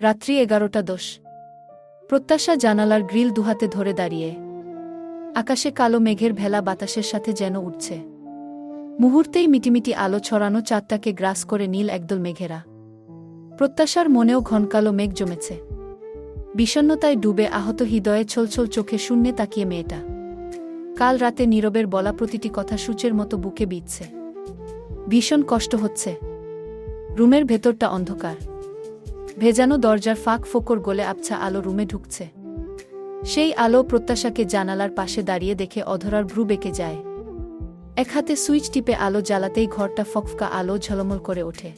রাত্রি 11:10। প্রত্যাশা জানালার গ্রিল দুহাতে ধরে দাঁড়িয়ে। আকাশে কালো মেঘের ভেলা বাতাসের সাথে যেন উঠছে। মুহূর্তেই মিটিমিটি আলো ছড়ানো চাঁদটাকে গ্রাস করে নীল একদল মেঘেরা। প্রত্যাশার মনেও ঘনকালো মেঘ জমেছে। বিষণ্ণতায় ডুবে আহত হৃদয়ে ছলছল চোখে শূন্যে তাকিয়ে মেয়েটা। কাল রাতে নীরবের বলা প্রতিটি কথা সূচের মতো বুকে বিঁধছে। ভীষণ কষ্ট হচ্ছে। রুমের ভেতরটা অন্ধকার। ভেজানো দরজার ফাঁক ফোকর গলে আবছা আলো রুমে ঢুকছে। সেই আলো প্রত্যাশাকে জানালার পাশে দাঁড়িয়ে দেখে অধরার ভ্রু বেঁকে যায়। এক হাতে সুইচ টিপে আলো জ্বালাতেই ঘরটা ফকফকা আলো ঝলমল করে ওঠে।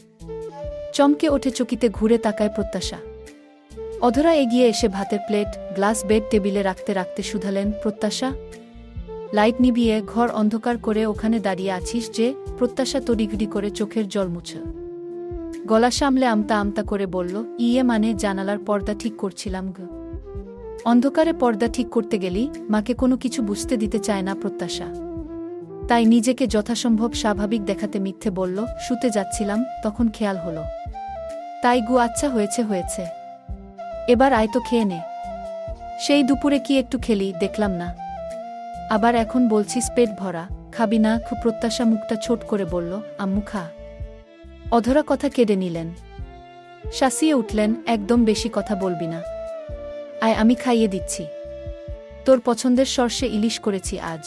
চমকে ওঠে চকিতে ঘুরে তাকায় প্রত্যাশা। অধরা এগিয়ে এসে ভাতের প্লেট গ্লাস বেড টেবিলে রাখতে রাখতে শুধালেন, প্রত্যাশা, লাইট নিভিয়ে ঘর অন্ধকার করে ওখানে দাঁড়িয়ে আছিস যে? প্রত্যাশা তড়িঘড়ি করে চোখের জল মুছে গলা সামলে আমতা আমতা করে বলল, মানে জানালার পর্দা ঠিক করছিলাম গো। অন্ধকারে পর্দা ঠিক করতে গেলি মাকে কোনো কিছু বুঝতে দিতে চায় না প্রত্যাশা। তাই নিজেকে যথাসম্ভব স্বাভাবিক দেখাতে মিথ্যে বলল, শুতে যাচ্ছিলাম, তখন খেয়াল হলো। তাই গু, আচ্ছা হয়েছে হয়েছে, এবার আয় তো খেয়ে নে। সেই দুপুরে কি একটু খেলি দেখলাম না, আবার এখন বলছিস পেট ভরা, খাবি না? প্রত্যাশা মুখটা ছোট করে বলল, আম্মু খা। অধরা কথা কেড়ে নিলেন। শাসিয়ে উঠলেন, একদম বেশি কথা বলবি না। আয়, আমি খাইয়ে দিচ্ছি। তোর পছন্দের সর্ষে ইলিশ করেছি আজ।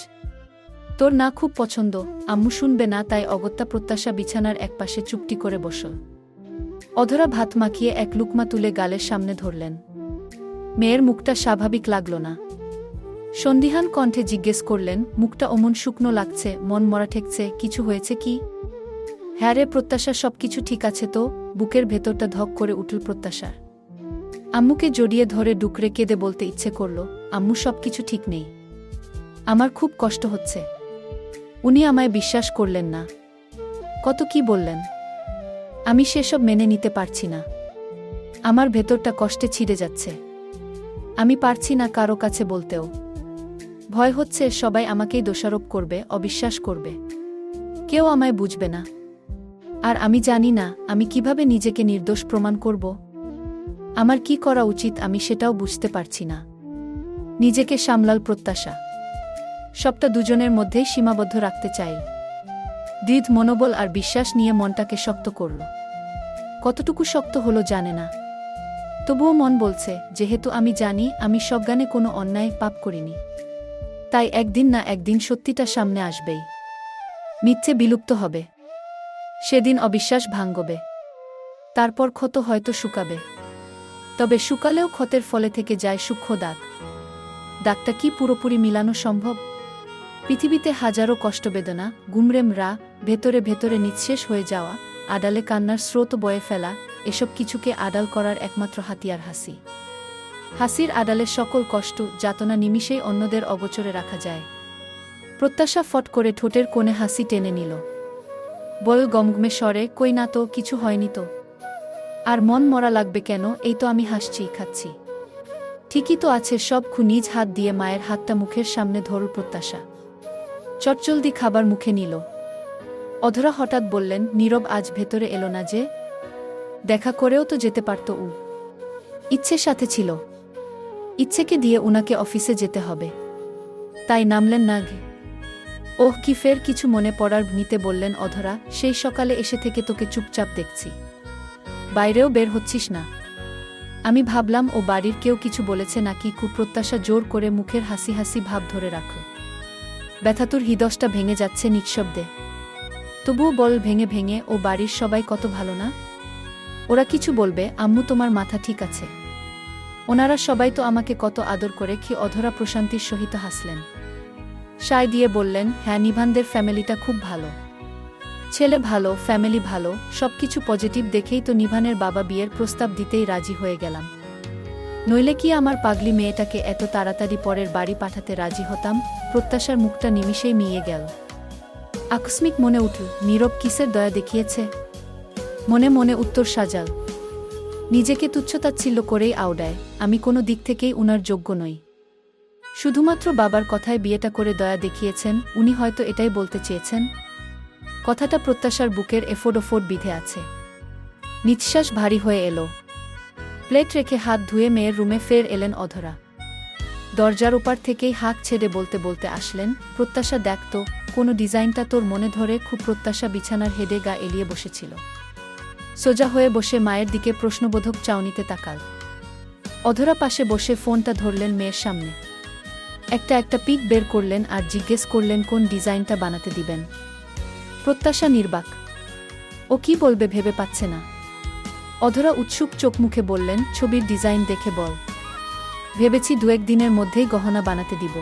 তোর না খুব পছন্দ, আম্মু শুনবে না, তাই অগত্যা প্রত্যাশা বিছানার একপাশে চুপটি করে বসল। অধরা ভাত মাখিয়ে এক লুকমা তুলে গালের সামনে ধরলেন। মেয়ের মুখটা স্বাভাবিক লাগল না। সন্দিহান কণ্ঠে জিজ্ঞেস করলেন, মুখটা অমন শুকনো লাগছে, মন মরা ঠেকছে, কিছু হয়েছে কি? হ্যাঁ রে প্রত্যাশা, সবকিছু ঠিক আছে তো। বুকের ভেতরটা ধক করে উঠল প্রত্যাশার। আম্মুকে জড়িয়ে ধরে ডুকরে কেঁদে বলতে ইচ্ছে করল, আম্মু সবকিছু ঠিক নেই, আমার খুব কষ্ট হচ্ছে। উনি আমায় বিশ্বাস করলেন না। কত কি বললেন, আমি সেসব মেনে নিতে পারছি না। আমার ভেতরটা কষ্টে ছিঁড়ে যাচ্ছে। আমি পারছি না কারো কাছে বলতেও। ভয় হচ্ছে সবাই আমাকেই দোষারোপ করবে, অবিশ্বাস করবে, কেউ আমায় বুঝবে না। আর আমি জানি না আমি কিভাবে নিজেকে নির্দোষ প্রমাণ করব। আমার কি করা উচিত আমি সেটাও বুঝতে পারছি না। নিজেকে সামলাল প্রত্যাশা। সবটা দুজনের মধ্যেই সীমাবদ্ধ রাখতে চাইল। দৃঢ় মনোবল আর বিশ্বাস নিয়ে মনটাকে শক্ত করল। কতটুকু শক্ত হলো জানে না। তবুও মন বলছে, যেহেতু আমি জানি আমি সজ্ঞানে কোনো অন্যায় পাপ করিনি, তাই একদিন না একদিন সত্যিটা সামনে আসবেই। মিথ্যে বিলুপ্ত হবে। সেদিন অবিশ্বাস ভাঙবে। তারপর ক্ষত হয়তো শুকাবে। তবে শুকালেও ক্ষতের ফলে থেকে যায় সূক্ষ্ম দাগ। দাগটা কি পুরোপুরি মিলানো সম্ভব? পৃথিবীতে হাজারো কষ্টবেদনা, গুমরেম রা, ভেতরে ভেতরে নিঃশেষ হয়ে যাওয়া, আড়ালে কান্নার স্রোত বয়ে ফেলা, এসব কিছুকে আড়াল করার একমাত্র হাতিয়ার হাসি। হাসির আড়ালে সকল কষ্ট, যাতনা নিমিষেই অন্যদের অগোচরে রাখা যায়। প্রত্যাশা ফট করে ঠোঁটের কোণে হাসি টেনে নিল। বল গমগমে স্বরে, কই না তো, কিছু হয়নি তো। আর মন মরা লাগবে কেন? এই তো আমি হাসছি, খাচ্ছি। ঠিকই তো আছে সব। নিজ হাত দিয়ে মায়ের হাতটা মুখের সামনে ধরল প্রত্যাশা। চটজলদি খাবার মুখে নিল। অধরা হঠাৎ বললেন, নীরব আজ ভেতরে এলো না যে? দেখা করেও তো যেতে পারত ও। ইচ্ছে সাথে ছিল। ইচ্ছেকে দিয়ে উনাকে অফিসে যেতে হবে, তাই নামলেন না। ওহ, কি ফের কিছু মনে পড়ার ভূমিতে বললেন অধরা, সেই সকালে এসে থেকে তোকে চুপচাপ দেখছি, বাইরেও বের হচ্ছিস না। আমি ভাবলাম ও বাড়ির কেউ কিছু বলেছে নাকি। কুপ্রত্যাশা জোর করে মুখের হাসি হাসি ভাব ধরে রাখল। ব্যথাতুর হৃদয়টা ভেঙে যাচ্ছে নিঃশব্দে। তবুও বল ভেঙে ভেঙে, ও বাড়ির সবাই কত ভালো না? ওরা কিছু বলবে? আম্মু, তোমার মাথা ঠিক আছে? ওনারা সবাই তো আমাকে কত আদর করে। কি অধরা প্রশান্তির সহিত হাসলেন। সায় দিয়ে বললেন, হ্যাঁ, নিভানদের ফ্যামিলিটা খুব ভালো। ছেলে ভালো, ফ্যামিলি ভালো, সবকিছু পজিটিভ দেখেই তো নিভানের বাবা বিয়ের প্রস্তাব দিতেই রাজি হয়ে গেলাম। নইলে কি আমার পাগলি মেয়েটাকে এত তাড়াতাড়ি পরের বাড়ি পাঠাতে রাজি হতাম? প্রত্যাশার মুখটা নিমিষেই মিয়ে গেল। আকস্মিক মনে উঠল, নীরব কিসের দয়া দেখিয়েছে? মনে মনে উত্তর সাজাল। নিজেকে তুচ্ছতাচ্ছিল্য করেই আওড়ায়, আমি কোনো দিক থেকেই উনার যোগ্য নই। শুধুমাত্র বাবার কথায় বিয়েটা করে দয়া দেখিয়েছেন, উনি হয়তো এটাই বলতে চেয়েছেন। কথাটা প্রত্যাশার বুকের এফোড বিধে আছে। নিঃশ্বাস ভারী হয়ে এলো। প্লেট রেখে হাত ধুয়ে মেয়ের রুমে ফের এলেন অধরা। দরজার ওপার থেকেই হাঁক ছেড়ে বলতে বলতে আসলেন, প্রত্যাশা দেখ তো, কোনো ডিজাইনটা তোর মনে ধরে? খুব। প্রত্যাশা বিছানার হেডে গা এলিয়ে বসেছিল। সোজা হয়ে বসে মায়ের দিকে প্রশ্নবোধক চাউনিতে তাকাল। অধরা পাশে বসে ফোনটা ধরলেন মেয়ের সামনে। একটা একটা পিক বের করলেন আর জিজ্ঞেস করলেন কোন ডিজাইনটা বানাতে দিবেন। প্রত্যাশা নির্বাক। ও কি বলবে ভেবে পাচ্ছে না। অধরা উৎসুক চোখ মুখে বললেন, ছবির ডিজাইন দেখে বল। ভেবেছি 2-1 দিনের মধ্যেই গহনা বানাতে দিব।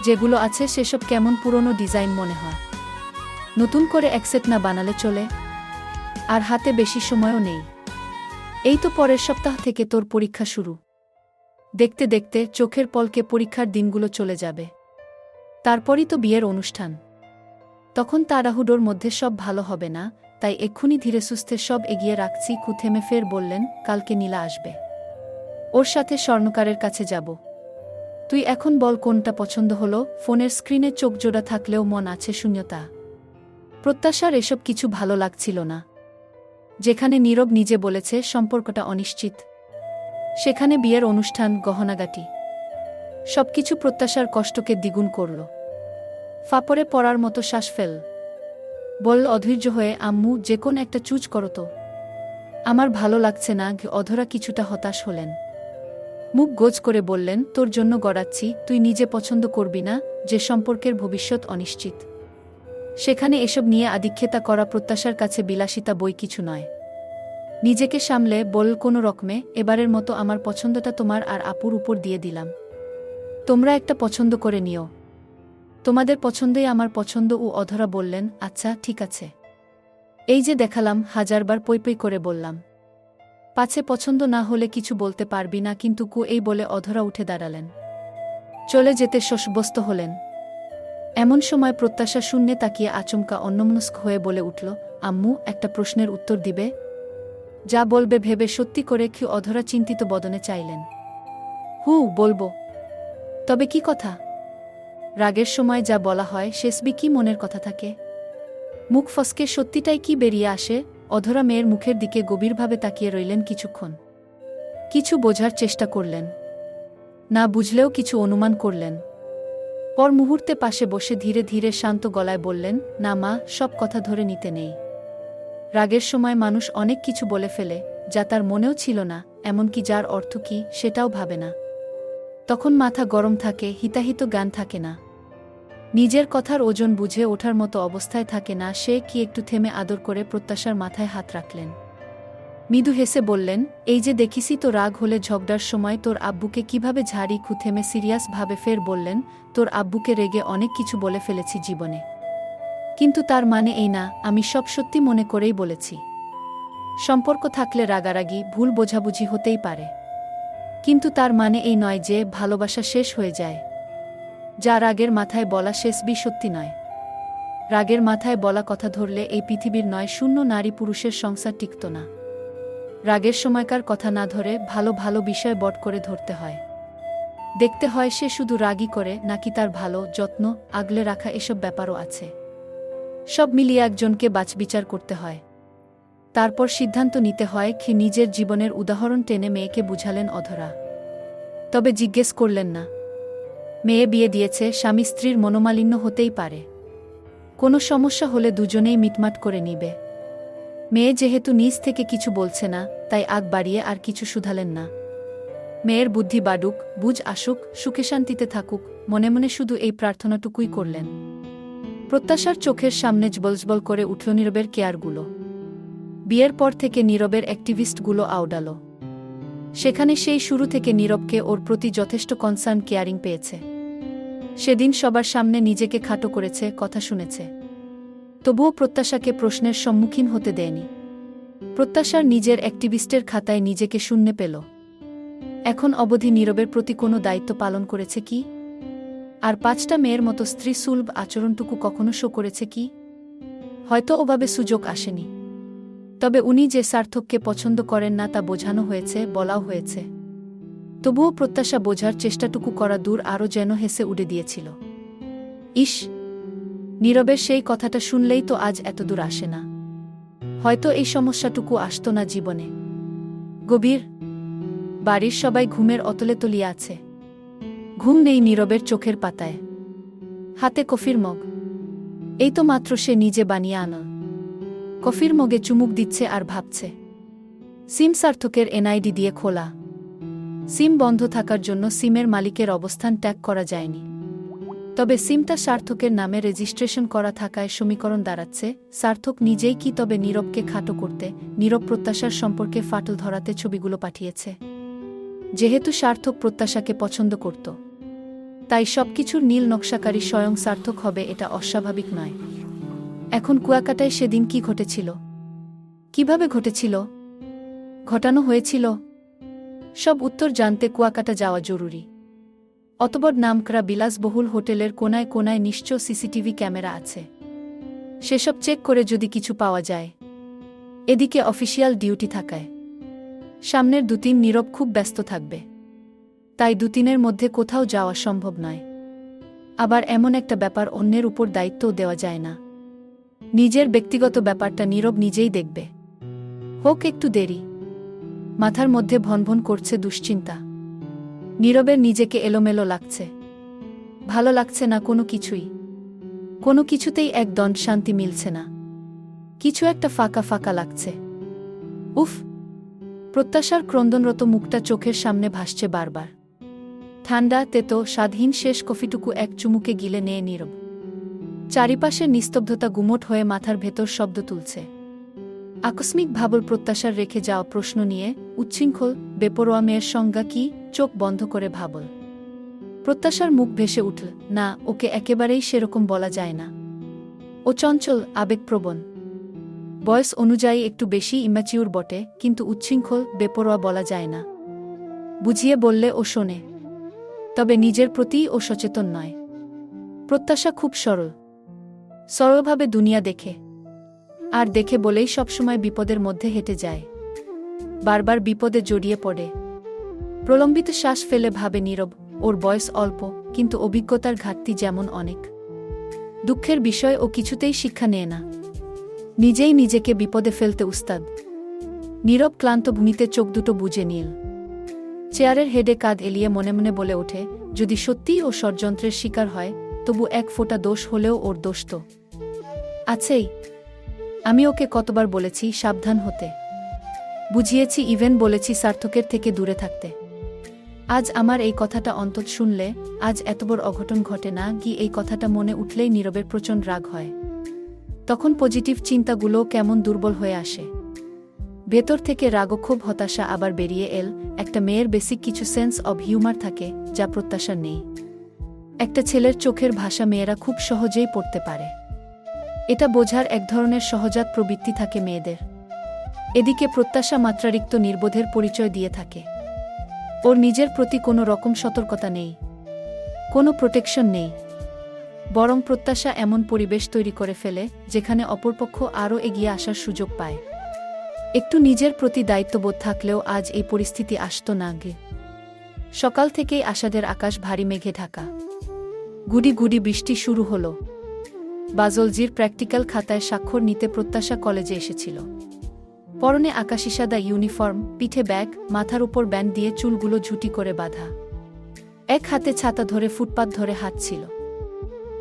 যেগুলো আছে সেসব কেমন পুরনো ডিজাইন মনে হয়। নতুন করে এক সেট না বানালে চলে? আর হাতে বেশি সময়ও নেই। এই তো পরের সপ্তাহ থেকে তোর পরীক্ষা শুরু। দেখতে দেখতে চোখের পলকে পরীক্ষার দিনগুলো চলে যাবে। তারপরই তো বিয়ের অনুষ্ঠান। তখন তাড়াহুড়োর মধ্যে সব ভালো হবে না, তাই এক্ষুনি ধীরে সুস্থে সব এগিয়ে রাখছি। থেমে ফের বললেন, কালকে নীলা আসবে। ওর সাথে স্বর্ণকারের কাছে যাব। তুই এখন বল কোনটা পছন্দ হলো। ফোনের স্ক্রিনে চোখ জোড়া থাকলেও মন আছে শূন্যতা। প্রত্যাশার এসব কিছু ভালো লাগছিল না। যেখানে নীরব নিজে বলেছে সম্পর্কটা অনিশ্চিত, সেখানে বিয়ের অনুষ্ঠান, গহনাগাটি, সবকিছু প্রত্যাশার কষ্টকে দ্বিগুণ করল। ফাপড়ে পড়ার মতো শ্বাস ফেল। বলল অধৈর্য হয়ে, আম্মু যে কোন একটা চুজ করো তো। আমার ভালো লাগছে না। অধরা কিছুটা হতাশ হলেন। মুখ গোজ করে বললেন, তোর জন্য গড়াচ্ছি। তুই নিজে পছন্দ করবি না? যে সম্পর্কের ভবিষ্যৎ অনিশ্চিত, সেখানে এসব নিয়ে আদিক্ষেতা করা প্রত্যাশার কাছে বিলাসিতা বই কিছু নয়। নিজেকে সামলে বল, কোনো রকমে এবারের মতো আমার পছন্দটা তোমার আর আপুর উপর দিয়ে দিলাম। তোমরা একটা পছন্দ করে নিও। তোমাদের পছন্দই আমার পছন্দ। ও অধরা বললেন, আচ্ছা ঠিক আছে। এই যে দেখালাম, হাজারবার পই পই করে বললাম। পাছে পছন্দ না হলে কিছু বলতে পারবি না কিন্তু। এই বলে অধরা উঠে দাঁড়ালেন। চলে যেতে শশব্যস্ত হলেন। এমন সময় প্রত্যাশা শূন্যে তাকিয়ে আচমকা অন্যমনস্ক হয়ে বলে উঠল, আম্মু একটা প্রশ্নের উত্তর দিবে? যা বলবে ভেবে সত্যি করে। অধরা চিন্তিত বদনে চাইলেন। বলবো। তবে কি কথা? রাগের সময় যা বলা হয় শেষবি কি মনের কথা থাকে? মুখ ফসকে সত্যিটাই কি বেরিয়ে আসে? অধরা মেয়ের মুখের দিকে গভীরভাবে তাকিয়ে রইলেন কিছুক্ষণ। কিছু বোঝার চেষ্টা করলেন না, বুঝলেও কিছু অনুমান করলেন। পর মুহূর্তে পাশে বসে ধীরে ধীরে শান্ত গলায় বললেন, না মা, সব কথা ধরে নিতে নেই। রাগের সময় মানুষ অনেক কিছু বলে ফেলে যা তার মনেও ছিল না, এমনকি যার অর্থ কি সেটাও ভাবে না। তখন মাথা গরম থাকে, হিতাহিত জ্ঞান থাকে না, নিজের কথার ওজন বুঝে ওঠার মতো অবস্থায় থাকে না সে। একটু থেমে আদর করে প্রত্যাশার মাথায় হাত রাখলেন। মৃদু হেসে বললেন, এই যে দেখিসি তো রাগ হলে ঝগড়ার সময় তোর আব্বুকে কিভাবে ঝাড়ি। থেমে সিরিয়াস ভাবে ফের বললেন, তোর আব্বুকে রেগে অনেক কিছু বলে ফেলেছি জীবনে, কিন্তু তার মানে এই না আমি সব সত্যি মনে করেই বলেছি। সম্পর্ক থাকলে রাগারাগি, ভুল বোঝাবুঝি হতেই পারে, কিন্তু তার মানে এই নয় যে ভালোবাসা শেষ হয়ে যায়। যা রাগের মাথায় বলা শেষবি সত্যি নয়। রাগের মাথায় বলা কথা ধরলে এই পৃথিবীর নয় শূন্য নারী পুরুষের সংসার টিকত না। রাগের সময়কার কথা না ধরে ভালো ভালো বিষয় বট করে ধরতে হয়। দেখতে হয় সে শুধু রাগই করে নাকি তার ভালো, যত্ন, আগলে রাখা এসব ব্যাপারও আছে। সব মিলিয়ে একজনকে বাছবিচার করতে হয়, তারপর সিদ্ধান্ত নিতে হয়। নিজের জীবনের উদাহরণ টেনে মেয়েকে বুঝালেন অধরা। তবে জিজ্ঞেস করলেন না। মেয়ে বিয়ে দিয়েছে, স্বামী স্ত্রীর মনোমালিন্য হতেই পারে। কোনো সমস্যা হলে দুজনেই মিটমাট করে নিবে। মেয়ে যেহেতু নিজ থেকে কিছু বলছে না, তাই আগ বাড়িয়ে আর কিছু শুধালেন না। মেয়ের বুদ্ধি বাড়ুক, বুঝ আসুক, সুখে শান্তিতে থাকুক, মনে মনে শুধু এই প্রার্থনাটুকুই করলেন। প্রত্যাশার চোখের সামনে জবলজবল করে উঠল নীরবের কেয়ারগুলো। বিয়ের পর থেকে নীরবের অ্যাক্টিভিস্টগুলো আওডাল। সেখানে সেই শুরু থেকে নীরবকে ওর প্রতি যথেষ্ট কনসার্ন, কেয়ারিং পেয়েছে। সেদিন সবার সামনে নিজেকে খাটো করেছে, কথা শুনেছে, তবুও প্রত্যাশাকে প্রশ্নের সম্মুখীন হতে দেয়নি। প্রত্যাশার নিজের অ্যাক্টিভিস্টের খাতায় নিজেকে শূন্য পেল। এখন অবধি নীরবের প্রতি কোনো দায়িত্ব পালন করেছে কি? আর 5টা মেয়ের মতো স্ত্রী সুলভ আচরণটুকু কখনো শো করেছে কি? হয়তো ওভাবে সুযোগ আসেনি। তবে উনি যে সার্থককে পছন্দ করেন না তা বোঝানো হয়েছে, বলাও হয়েছে। তবুও প্রত্যাশা বোঝার চেষ্টাটুকু করা দূর, আরও যেন হেসে উড়ে দিয়েছিল। ইস, নীরবের সেই কথাটা শুনলেই তো আজ এতদূর আসে না, হয়তো এই সমস্যাটুকু আসতো না জীবনে। গভীর বাড়ির সবাই ঘুমের অতলে তলিয়ে আছে। ঘুম নেই নীরবের চোখের পাতায়। হাতে কফির মগ। এই তো মাত্র সে নিজে বানিয়ে আনা কফির মগে চুমুক দিচ্ছে আর ভাবছে। সিম সার্থকের এনআইডি দিয়ে খোলা। সিম বন্ধ থাকার জন্য সিমের মালিকের অবস্থান ট্যাগ করা যায়নি। তবে সিমটা সার্থকের নামে রেজিস্ট্রেশন করা থাকায় সমীকরণ দাঁড়াচ্ছে সার্থক নিজেই কি তবে নীরবকে খাটো করতে, নীরব প্রত্যাশার সম্পর্কে ফাটল ধরাতে ছবিগুলো পাঠিয়েছে। যেহেতু সার্থক প্রত্যাশাকে পছন্দ করত, তাই সবকিছুর নীল নকশাকারী স্বয়ং সার্থক হবে এটা অস্বাভাবিক নয়। এখন কুয়াকাটায় সেদিন কি ঘটেছিল, কিভাবে ঘটেছিল, ঘটানো হয়েছিল, সব উত্তর জানতে কুয়াকাটা যাওয়া জরুরি। অতবড় নামকরা বিলাসবহুল হোটেলের কোনায় কোনায় নিশ্চয় সিসিটিভি ক্যামেরা আছে। সেসব চেক করে যদি কিছু পাওয়া যায়। এদিকে অফিসিয়াল ডিউটি থাকায় সামনের 2-3 নীরব খুব ব্যস্ত থাকবে, তাই 2-3-এর মধ্যে কোথাও যাওয়া সম্ভব নয়। আবার এমন একটা ব্যাপার অন্যের উপর দায়িত্বও দেওয়া যায় না। নিজের ব্যক্তিগত ব্যাপারটা নীরব নিজেই দেখবে, হোক একটু দেরি। মাথার মধ্যে ভনভন করছে দুশ্চিন্তা। নীরবের নিজেকে এলোমেলো লাগছে, ভালো লাগছে না কোনো কিছুই। কোনো কিছুতেই একদণ্ড শান্তি মিলছে না, কিছু একটা ফাঁকা ফাঁকা লাগছে। উফ! প্রত্যাশার ক্রন্দনরত মুখটা চোখের সামনে ভাসছে বারবার। ঠান্ডা তেতো স্বাদহীন শেষ কফিটুকু এক চুমুকে গিলে নেয় নীরব। চারিপাশের নিস্তব্ধতা গুমোট হয়ে মাথার ভেতর শব্দ তুলছে। আকস্মিক ভাবল প্রত্যাশার রেখে যাওয়া প্রশ্ন নিয়ে, উচ্ছৃঙ্খল বেপরোয়া মেয়ের সংজ্ঞা কি, চোখ বন্ধ করে ভাবল। প্রত্যাশার মুখ ভেসে উঠল, না, ওকে একেবারেই সেরকম বলা যায় না। ও চঞ্চল, আবেগপ্রবণ, বয়স অনুযায়ী একটু বেশি ইম্যাচিউর বটে, কিন্তু উচ্ছৃঙ্খল বেপরোয়া বলা যায় না। বুঝিয়ে বললে ও শোনে, তবে নিজের প্রতিই ও সচেতন নয়। প্রত্যাশা খুব সরল, সরলভাবে দুনিয়া দেখে, আর দেখে বলেই সবসময় বিপদের মধ্যে হেঁটে যায়, বারবার বিপদে জড়িয়ে পড়ে। প্রলম্বিত শ্বাস ফেলে ভাবে নীরব, ওর বয়স অল্প, কিন্তু অভিজ্ঞতার ঘাটতি যেমন অনেক। দুঃখের বিষয় ও কিছুতেই শিক্ষা নেয় না, নিজেই নিজেকে বিপদে ফেলতে উস্তাদ। নীরব ক্লান্ত ভূমিতে চোখ দুটো বুজে নীল। চেয়ারের হেডে কাঁধ এলিয়ে মনে মনে বলে ওঠে, যদি সত্যিই ও ষড়যন্ত্রের শিকার হয়, তবু এক ফোঁটা দোষ হলেও ওর দোষ তো আছেই। আমি ওকে কতবার বলেছি সাবধান হতে, বুঝিয়েছি, ইভেন বলেছি সার্থকের থেকে দূরে থাকতে। আজ আমার এই কথাটা অন্তত শুনলে, আজ এত বড় অঘটন ঘটে না কি, এই কথাটা মনে উঠলেই নীরবের প্রচণ্ড রাগ হয়। তখন পজিটিভ চিন্তাগুলো কেমন দুর্বল হয়ে আসে। ভেতর থেকে রাগক্ষোভ হতাশা আবার বেরিয়ে এল। একটা মেয়ের বেসিক কিছু সেন্স অব হিউমার থাকে, যা প্রত্যাশার নেই। একটা ছেলের চোখের ভাষা মেয়েরা খুব সহজেই পড়তে পারে, এটা বোঝার এক ধরনের সহজাত প্রবৃত্তি থাকে মেয়েদের। এদিকে প্রত্যাশা মাত্রারিক্ত নির্বোধের পরিচয় দিয়ে থাকে। ওর নিজের প্রতি কোনো রকম সতর্কতা নেই, কোনো প্রোটেকশন নেই, বরং প্রত্যাশা এমন পরিবেশ তৈরি করে ফেলে যেখানে অপরপক্ষ আরও এগিয়ে আসার সুযোগ পায়। একটু নিজের প্রতি দায়িত্ববোধ থাকলেও আজ এই পরিস্থিতি আসত না গে। সকাল থেকেই আষাঢ়ের আকাশ ভারী মেঘে ঢাকা। গুডি গুডি বৃষ্টি শুরু হলো। বাজলজির প্র্যাকটিক্যাল খাতায় স্বাক্ষর নিতে প্রত্যাশা কলেজে এসেছিল। পরনে আকাশিসাদা ইউনিফর্ম, পিঠে ব্যাগ, মাথার উপর ব্যান্ড দিয়ে চুলগুলো ঝুটি করে বাঁধা। এক হাতে ছাতা ধরে ফুটপাত ধরে হাঁটছিল।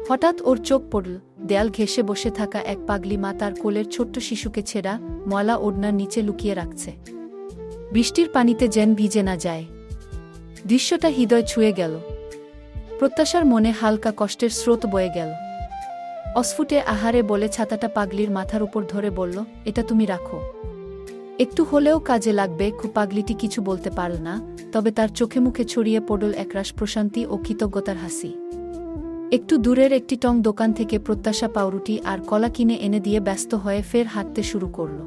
হঠাৎ ওর চোখ পড়ল, দেয়াল ঘেঁষে বসে থাকা এক পাগলি মা তার কোলের ছোট্ট শিশুকে ছেঁড়া ময়লা ওড়নার নিচে লুকিয়ে রাখছে, বৃষ্টির পানিতে যেন ভিজে না যায়। দৃশ্যটা হৃদয় ছুঁয়ে গেল। প্রত্যাশার মনে হালকা কষ্টের স্রোত বয়ে গেল। অস্ফুটে আহারে বলে ছাতাটা পাগলির মাথার উপর ধরে বলল, এটা তুমি রাখো, একটু হলেও কাজে লাগবে। পাগলিটি কিছু বলতে পারল না, তবে তার চোখে মুখে ছড়িয়ে পড়ল একরাশ প্রশান্তি ও কৃতজ্ঞতার হাসি। একটু দূরের একটি টং দোকান থেকে প্রত্যাশা পাউরুটি আর কলা কিনে এনে দিয়ে ব্যস্ত হয়ে ফের হাঁটতে শুরু করল।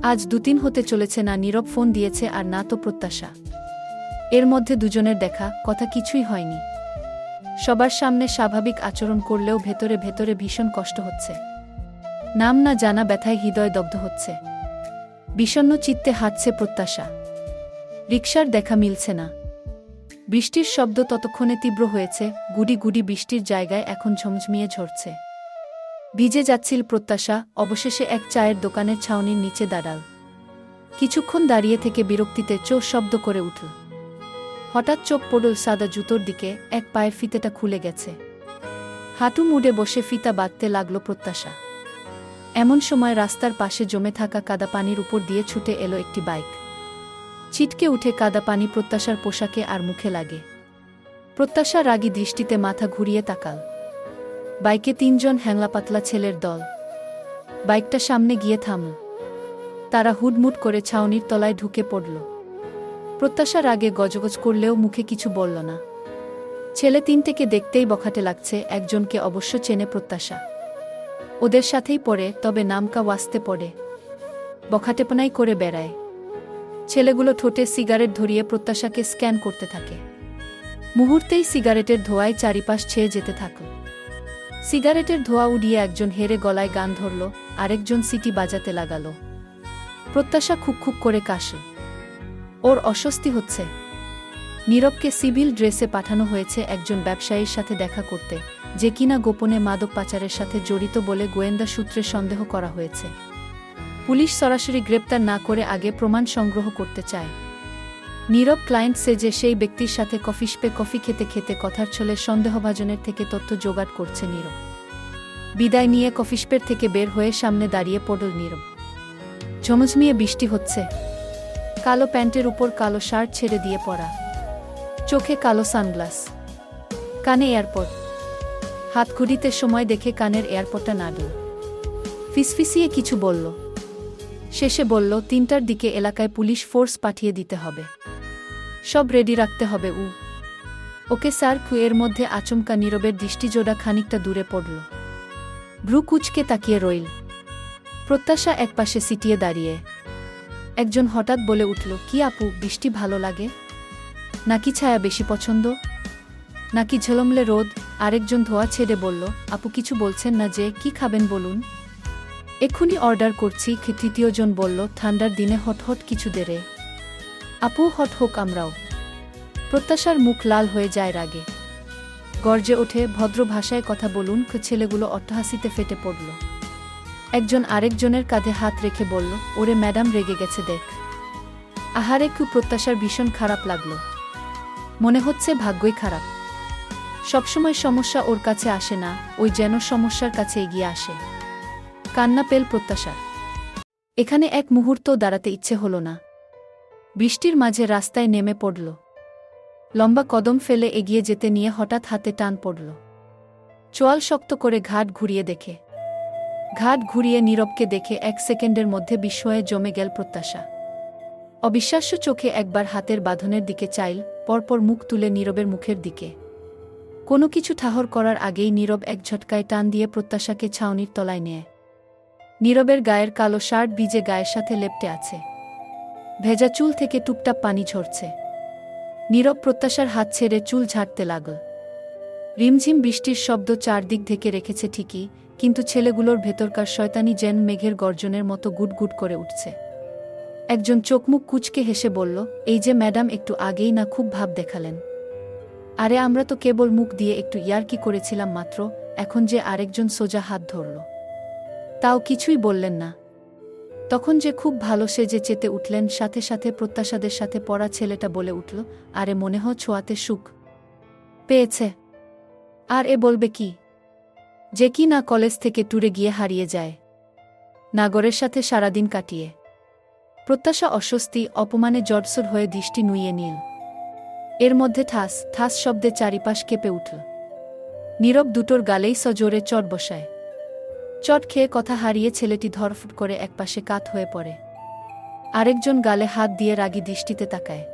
আজ 2-3 হতে চলেছে না নীরব ফোন দিয়েছে আর না তো প্রত্যাশা। এর মধ্যে দুজনের দেখা কথা কিছুই হয়নি। সবার সামনে স্বাভাবিক আচরণ করলেও ভেতরে ভেতরে ভীষণ কষ্ট হচ্ছে। নাম না জানা ব্যথায় হৃদয় দগ্ধ হচ্ছে। বিষণ্ণ চিত্তে হাঁটছে প্রত্যাশা। রিকশার দেখা মিলছে না। বৃষ্টির শব্দ ততক্ষণে তীব্র হয়েছে, গুডি গুডি বৃষ্টির জায়গায় এখন ঝমঝমিয়ে ঝরছে। ভিজে যাচ্ছিল প্রত্যাশা, অবশেষে এক চায়ের দোকানের ছাউনির নিচে দাঁড়াল। কিছুক্ষণ দাঁড়িয়ে থেকে বিরক্তিতে চোখ শব্দ করে উঠল। হঠাৎ চোখ পড়ল সাদা জুতোর দিকে, এক পায়ের ফিতেটা খুলে গেছে। হাঁটু মুড়ে বসে ফিতা বাঁধতে লাগল প্রত্যাশা। এমন সময় রাস্তার পাশে জমে থাকা কাদা পানির উপর দিয়ে ছুটে এলো একটি বাইক। ছিটকে উঠে কাদা পানি প্রত্যাশার পোশাকে আর মুখে লাগে। প্রত্যাশা রাগী দৃষ্টিতে মাথা ঘুরিয়ে তাকাল। বাইকে 3 জন হ্যাংলাপাতলা ছেলের দল। বাইকটা সামনে গিয়ে থামল। তারা হুডমুড করে ছাউনির তলায় ঢুকে পড়ল। প্রত্যাশার আগে গজগজ করলেও মুখে কিছু বলল না। ছেলে 3টেকে দেখতেই বখাটে লাগছে, একজনকে অবশ্য চেনে প্রত্যাশা। ওদের সাথেই পড়ে, তবে নামকা ওয়াস্তে পড়ে। বখাটেপনাই করে বেড়ায়। ছেলেগুলো ঠোঁটে সিগারেট ধরিয়ে প্রত্যাশাকে স্ক্যান করতে থাকে। মুহূর্তেই সিগারেটের ধোঁয়ায় চারিপাশ ছেয়ে যেতে থাকল। সিগারেটের ধোঁয়া উড়িয়ে একজন হেরে গলায় গান ধরল, আরেকজন সিটি বাজাতে লাগাল। প্রত্যাশা খুক করে কাশল। ওর অস্বস্তি হচ্ছে। নীরবকে সিভিল ড্রেসে পাঠানো হয়েছে একজন ব্যবসায়ীর সাথে দেখা করতে, যে কিনা গোপনে মাদক পাচারের সাথে জড়িত বলে গোয়েন্দা সূত্রে সন্দেহ করা হয়েছে। পুলিশ সরাসরি গ্রেপ্তার না করে আগে প্রমাণ সংগ্রহ করতে চায়। নীরব ক্লায়েন্ট সেজে সেই ব্যক্তির সাথে কফি খেতে খেতে কথার ছলে সন্দেহভাজনের থেকে তথ্য জোগাড় করছে নীরব। বিদায় নিয়ে কফিশপের থেকে বের হয়ে সামনে দাঁড়িয়ে পড়ল নীরব। ঝমঝমিয়ে বৃষ্টি হচ্ছে। কালো প্যান্টের উপর কালো শার্ট ছেড়ে দিয়ে পরা, চোখে কালো সানগ্লাস, কানে এয়ারপড। হাত ঘড়িতে সময় দেখে কানের এয়ারপডটা নাড়ল। ফিসফিসিয়ে কিছু বলল। শেষে বলল, 3টার দিকে এলাকায় পুলিশ ফোর্স পাঠিয়ে দিতে হবে। সব রেডি রাখতে হবে। Okay sir. এর মধ্যে আচমকা নীরবের দৃষ্টিজোড়া খানিকটা দূরে পড়ল। ভ্রু কুচকে তাকিয়ে রইল। প্রত্যাশা একপাশে সিটিয়ে দাঁড়িয়ে। একজন হঠাৎ বলে উঠল, কি আপু, বৃষ্টি ভালো লাগে নাকি ছায়া বেশি পছন্দ, নাকি ঝলমলে রোদ? আরেকজন ধোয়া ছেড়ে বলল, আপু কিছু বলছেন না যে, কি খাবেন বলুন, এক্ষুনি অর্ডার করছি। তৃতীয়জন বলল, ঠান্ডার দিনে হট কিছু দে রে আপু, হট হোক আমরাও। প্রত্যাশার মুখ লাল হয়ে যায় রাগে। গর্জে ওঠে, ভদ্র ভাষায় কথা বলুন। ছেলেগুলো অট্টহাসিতে ফেটে পড়ল। একজন আরেকজনের কাঁধে হাত রেখে বলল, ওরে ম্যাডাম রেগে গেছে দেখ। আহারে, প্রত্যাশার ভীষণ খারাপ লাগল। মনে হচ্ছে ভাগ্যই খারাপ। সবসময় সমস্যা ওর কাছে আসে না, ওই যেন সমস্যার কাছে এগিয়ে আসে। কান্না পেল প্রত্যাশার। এখানে এক মুহূর্ত দাঁড়াতে ইচ্ছে হল না। বৃষ্টির মাঝে রাস্তায় নেমে পড়ল। লম্বা কদম ফেলে এগিয়ে যেতে নিয়ে হঠাৎ হাতে টান পড়ল। চোয়াল শক্ত করে ঘাট ঘুরিয়ে দেখে। ঘাট ঘুরিয়ে নীরবকে দেখে 1 সেকেন্ডের মধ্যে বিস্ময়ে জমে গেল প্রত্যাশা। অবিশ্বাস্য চোখে একবার হাতের বাঁধনের দিকে চাইল, পরপর মুখ তুলে নীরবের মুখের দিকে। কোনো কিছু ঠাহর করার আগেই নীরব এক ঝটকায় টান দিয়ে প্রত্যাশাকে ছাউনির তলায় নেয়। নীরবের গায়ের কালো শার্ট ভিজে গায়ের সাথে লেপ্টে আছে। ভেজা চুল থেকে টুপটাপ পানি ঝরছে। নীরব প্রত্যাশার হাত ছেড়ে চুল ঝাড়তে লাগল। রিমঝিম বৃষ্টির শব্দ চারদিক ঢেকে রেখেছে ঠিকই, কিন্তু ছেলেগুলোর ভেতরকার শয়তানি যেন মেঘের গর্জনের মতো গুটগুট করে উঠছে। একজন চোখমুখ কুঁচকে হেসে বলল, এই যে ম্যাডাম, একটু আগেই না খুব ভাব দেখালেন। আরে আমরা তো কেবল মুখ দিয়ে একটু ইয়ার্কি করেছিলাম মাত্র। এখন যে আরেকজন সোজা হাত ধরল, তাও কিছুই বললেন না। তখন যে খুব ভালো সেজে চেতে উঠলেন। সাথে সাথে প্রত্যাশাদের সাথে পড়া ছেলেটা বলে উঠল, আরে মনে হয় ছোঁয়াতে সুখ পেয়েছে। আর এ বলবে কি, যে কি না কলেজ থেকে ট্যুরে গিয়ে হারিয়ে যায়, নাগরের সাথে সারাদিন কাটিয়ে। প্রত্যাশা অস্বস্তি, অপমানে জড়সড় হয়ে দৃষ্টি নুইয়ে নিল। এর মধ্যে ঠাস ঠাস শব্দে চারিপাশ কেঁপে উঠল। নীরব দুটোর গালেই সজোরে চট বসায়। চট খেয়ে কথা হারিয়ে ছেলেটি ধরফুট করে একপাশে কাত হয়ে পড়ে। আরেকজন গালে হাত দিয়ে রাগী দৃষ্টিতে তাকায়।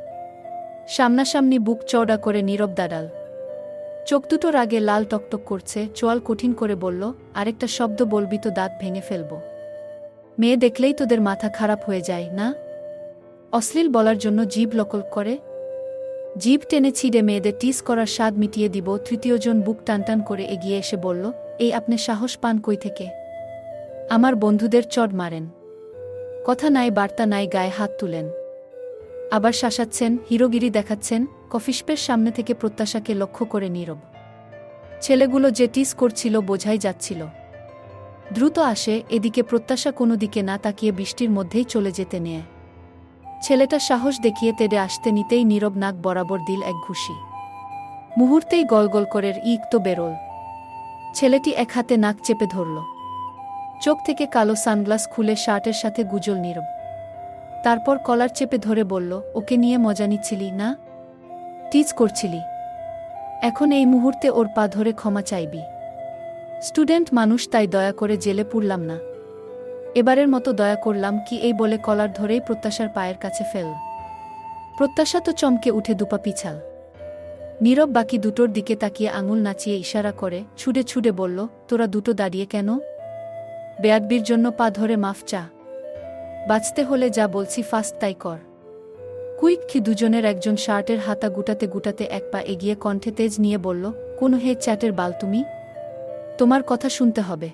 সামনাসামনি বুক চওড়া করে নীরব দাঁড়াল। চোখ দুটো রাগে লাল টকটক করছে। চোয়াল কঠিন করে বলল, আরেকটা শব্দ বলবি তো দাঁত ভেঙে ফেলব। মেয়ে দেখলেই তোদের মাথা খারাপ হয়ে যায় না? অশ্লীল বলার জন্য জিভ লকল করে। জিভ টেনে ছিঁড়ে মেয়েদের টিস করার স্বাদ মিটিয়ে দিব। তৃতীয়জন বুক টানটান করে এগিয়ে এসে বলল, এই আপনি সাহস পান কই থেকে? আমার বন্ধুদের চড় মারেন? কথা নাই বার্তা নাই, গায়ে হাত তুলেন, আবার শাসাচ্ছেন, হিরোগিরি দেখাচ্ছেন। কফিশপের সামনে থেকে প্রত্যাশাকে লক্ষ্য করে নীরব। ছেলেগুলো যে টিস করছিল বোঝাই যাচ্ছিল। দ্রুত আসে। এদিকে প্রত্যাশা কোনো দিকে না তাকিয়ে বৃষ্টির মধ্যেই চলে যেতে নেয়। ছেলেটা সাহস দেখিয়ে তেড়ে আসতে নিতেই নীরব নাক বরাবর দিল এক ঘুষি। মুহূর্তেই গলগল করে ইক তো বেরোল। ছেলেটি এক হাতে নাক চেপে ধরল। চোখ থেকে কালো সানগ্লাস খুলে শার্টের সাথে গুজল নীরব। তারপর কলার চেপে ধরে বলল, ওকে নিয়ে মজা নিচ্ছিলি না? টিজ করছিলি? এখন এই মুহূর্তে ওর পা ধরে ক্ষমা চাইবি? স্টুডেন্ট মানুষ, তাই দয়া করে জেলে পুরলাম না। এবারের মতো দয়া করলাম কি, এই বলে কলার ধরেই প্রত্যাশার পায়ের কাছে ফেল। প্রত্যাশা তো চমকে উঠে দুপা পিছাল। নীরব বাকি দুটোর দিকে তাকিয়ে আঙুল নাচিয়ে ইশারা করে ছুড়ে ছুড়ে বলল, তোরা দুটো দাঁড়িয়ে কেন? বেয়াদবির জন্য পা ধরে মাফ চা। বাঁচতে হলে যা বলছি ফাস্ট তাই কর। কুইক কি দুজনের একজন শার্টের হাতা গুটাতে গুটাতে এক পা এগিয়ে কণ্ঠে তেজ নিয়ে বলল, কোন হে চ্যাটের বাল তুমি? তোমার কথা শুনতে হবে।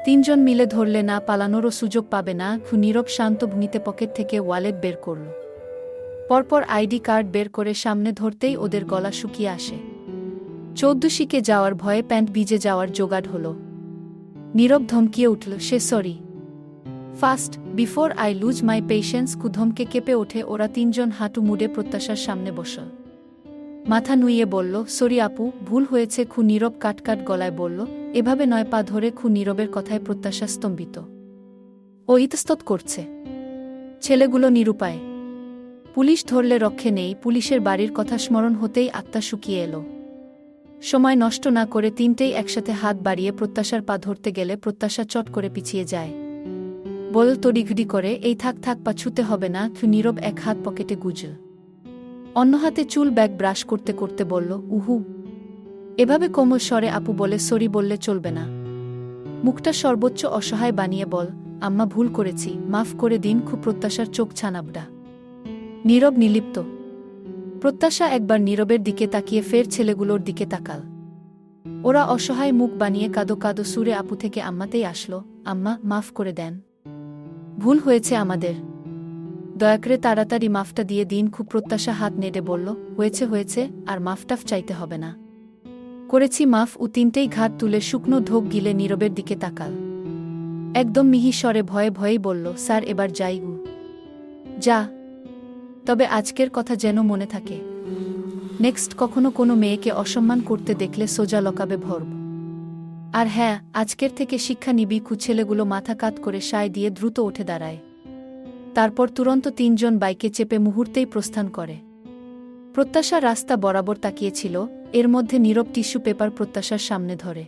তিনজন মিলে ধরলে না পালানোরও সুযোগ পাবে না। নীরব শান্ত ভঙ্গিতে পকেট থেকে ওয়ালেট বের করল। পরপর আইডি কার্ড বের করে সামনে ধরতেই ওদের গলা শুকিয়ে আসে। চৌদ্দশিকে যাওয়ার ভয়ে প্যান্ট ভিজে যাওয়ার জোগাড় হল। নীরব ধমকিয়ে উঠল, সে sorry. Fast before I lose my patience. ধমকে কেঁপে ওঠে ওরা তিনজন হাঁটু মুড়ে প্রত্যাশার সামনে বসল। মাথা নুইয়ে বলল, সরি আপু, ভুল হয়েছে। নীরব কাটকাট গলায় বলল, এভাবে নয়। পা ধরে নীরবের কথায় প্রত্যাশা স্তম্ভিত। ও ইতস্তত করছে। ছেলেগুলো নিরুপায়। পুলিশ ধরলে রক্ষে নেই। পুলিশের বাড়ির কথা স্মরণ হতেই আত্মা শুকিয়ে এলো। সময় নষ্ট না করে তিনটেই একসাথে হাত বাড়িয়ে প্রত্যাশার পা ধরতে গেলে প্রত্যাশা চট করে পিছিয়ে যায়। বল তড়িঘড়ি করে, এই থাক থাক, পা ছুতে হবে না। নীরব এক হাত পকেটে গুজল, অন্য হাতে চুল ব্যাগ ব্রাশ করতে করতে বলল, উহু। এভাবে কোমল স্বরে আপু বলে সরি বললে চলবে না। মুখটা সর্বোচ্চ অসহায় বানিয়ে বল, আম্মা ভুল করেছি, মাফ করে দিন। প্রত্যাশার চোখ ছানাবড়া। নীরব নির্লিপ্ত। প্রত্যাশা একবার নীরবের দিকে তাকিয়ে ফের ছেলেগুলোর দিকে তাকাল। ওরা অসহায় মুখ বানিয়ে কাদো কাদো সুরে আপু থেকে আম্মাতেই আসলো, আম্মা মাফ করে দেন, ভুল হয়েছে আমাদের, দয়া করে তাড়াতাড়ি মাফটা দিয়ে দিন। প্রত্যাশা হাত নেড়ে বলল, হয়েছে হয়েছে, আর মাফটাফ চাইতে হবে না, করেছি মাফ। তিনটেই ঘাট তুলে শুকনো ঢোক গিলে নীরবের দিকে তাকাল। একদম মিহি স্বরে ভয়ে ভয়েই বলল, স্যার এবার যাই। যা, তবে আজকের কথা যেন মনে থাকে। নেক্সট কখনো কোনো মেয়েকে অসম্মান করতে দেখলে সোজা লকাবে ভরব। আর হ্যাঁ, আজকের থেকে শিক্ষা নিবি। ছেলেগুলো মাথা কাত করে সায় দিয়ে দ্রুত উঠে দাঁড়ায়। তারপর তুরন্ত তিনজন বাইকে চেপে মুহূর্তেই প্রস্থান করে। প্রত্যাশা রাস্তা বরাবর তাকিয়েছিল। এর মধ্যে নীরব টিস্যু পেপার প্রত্যাশার সামনে ধরে।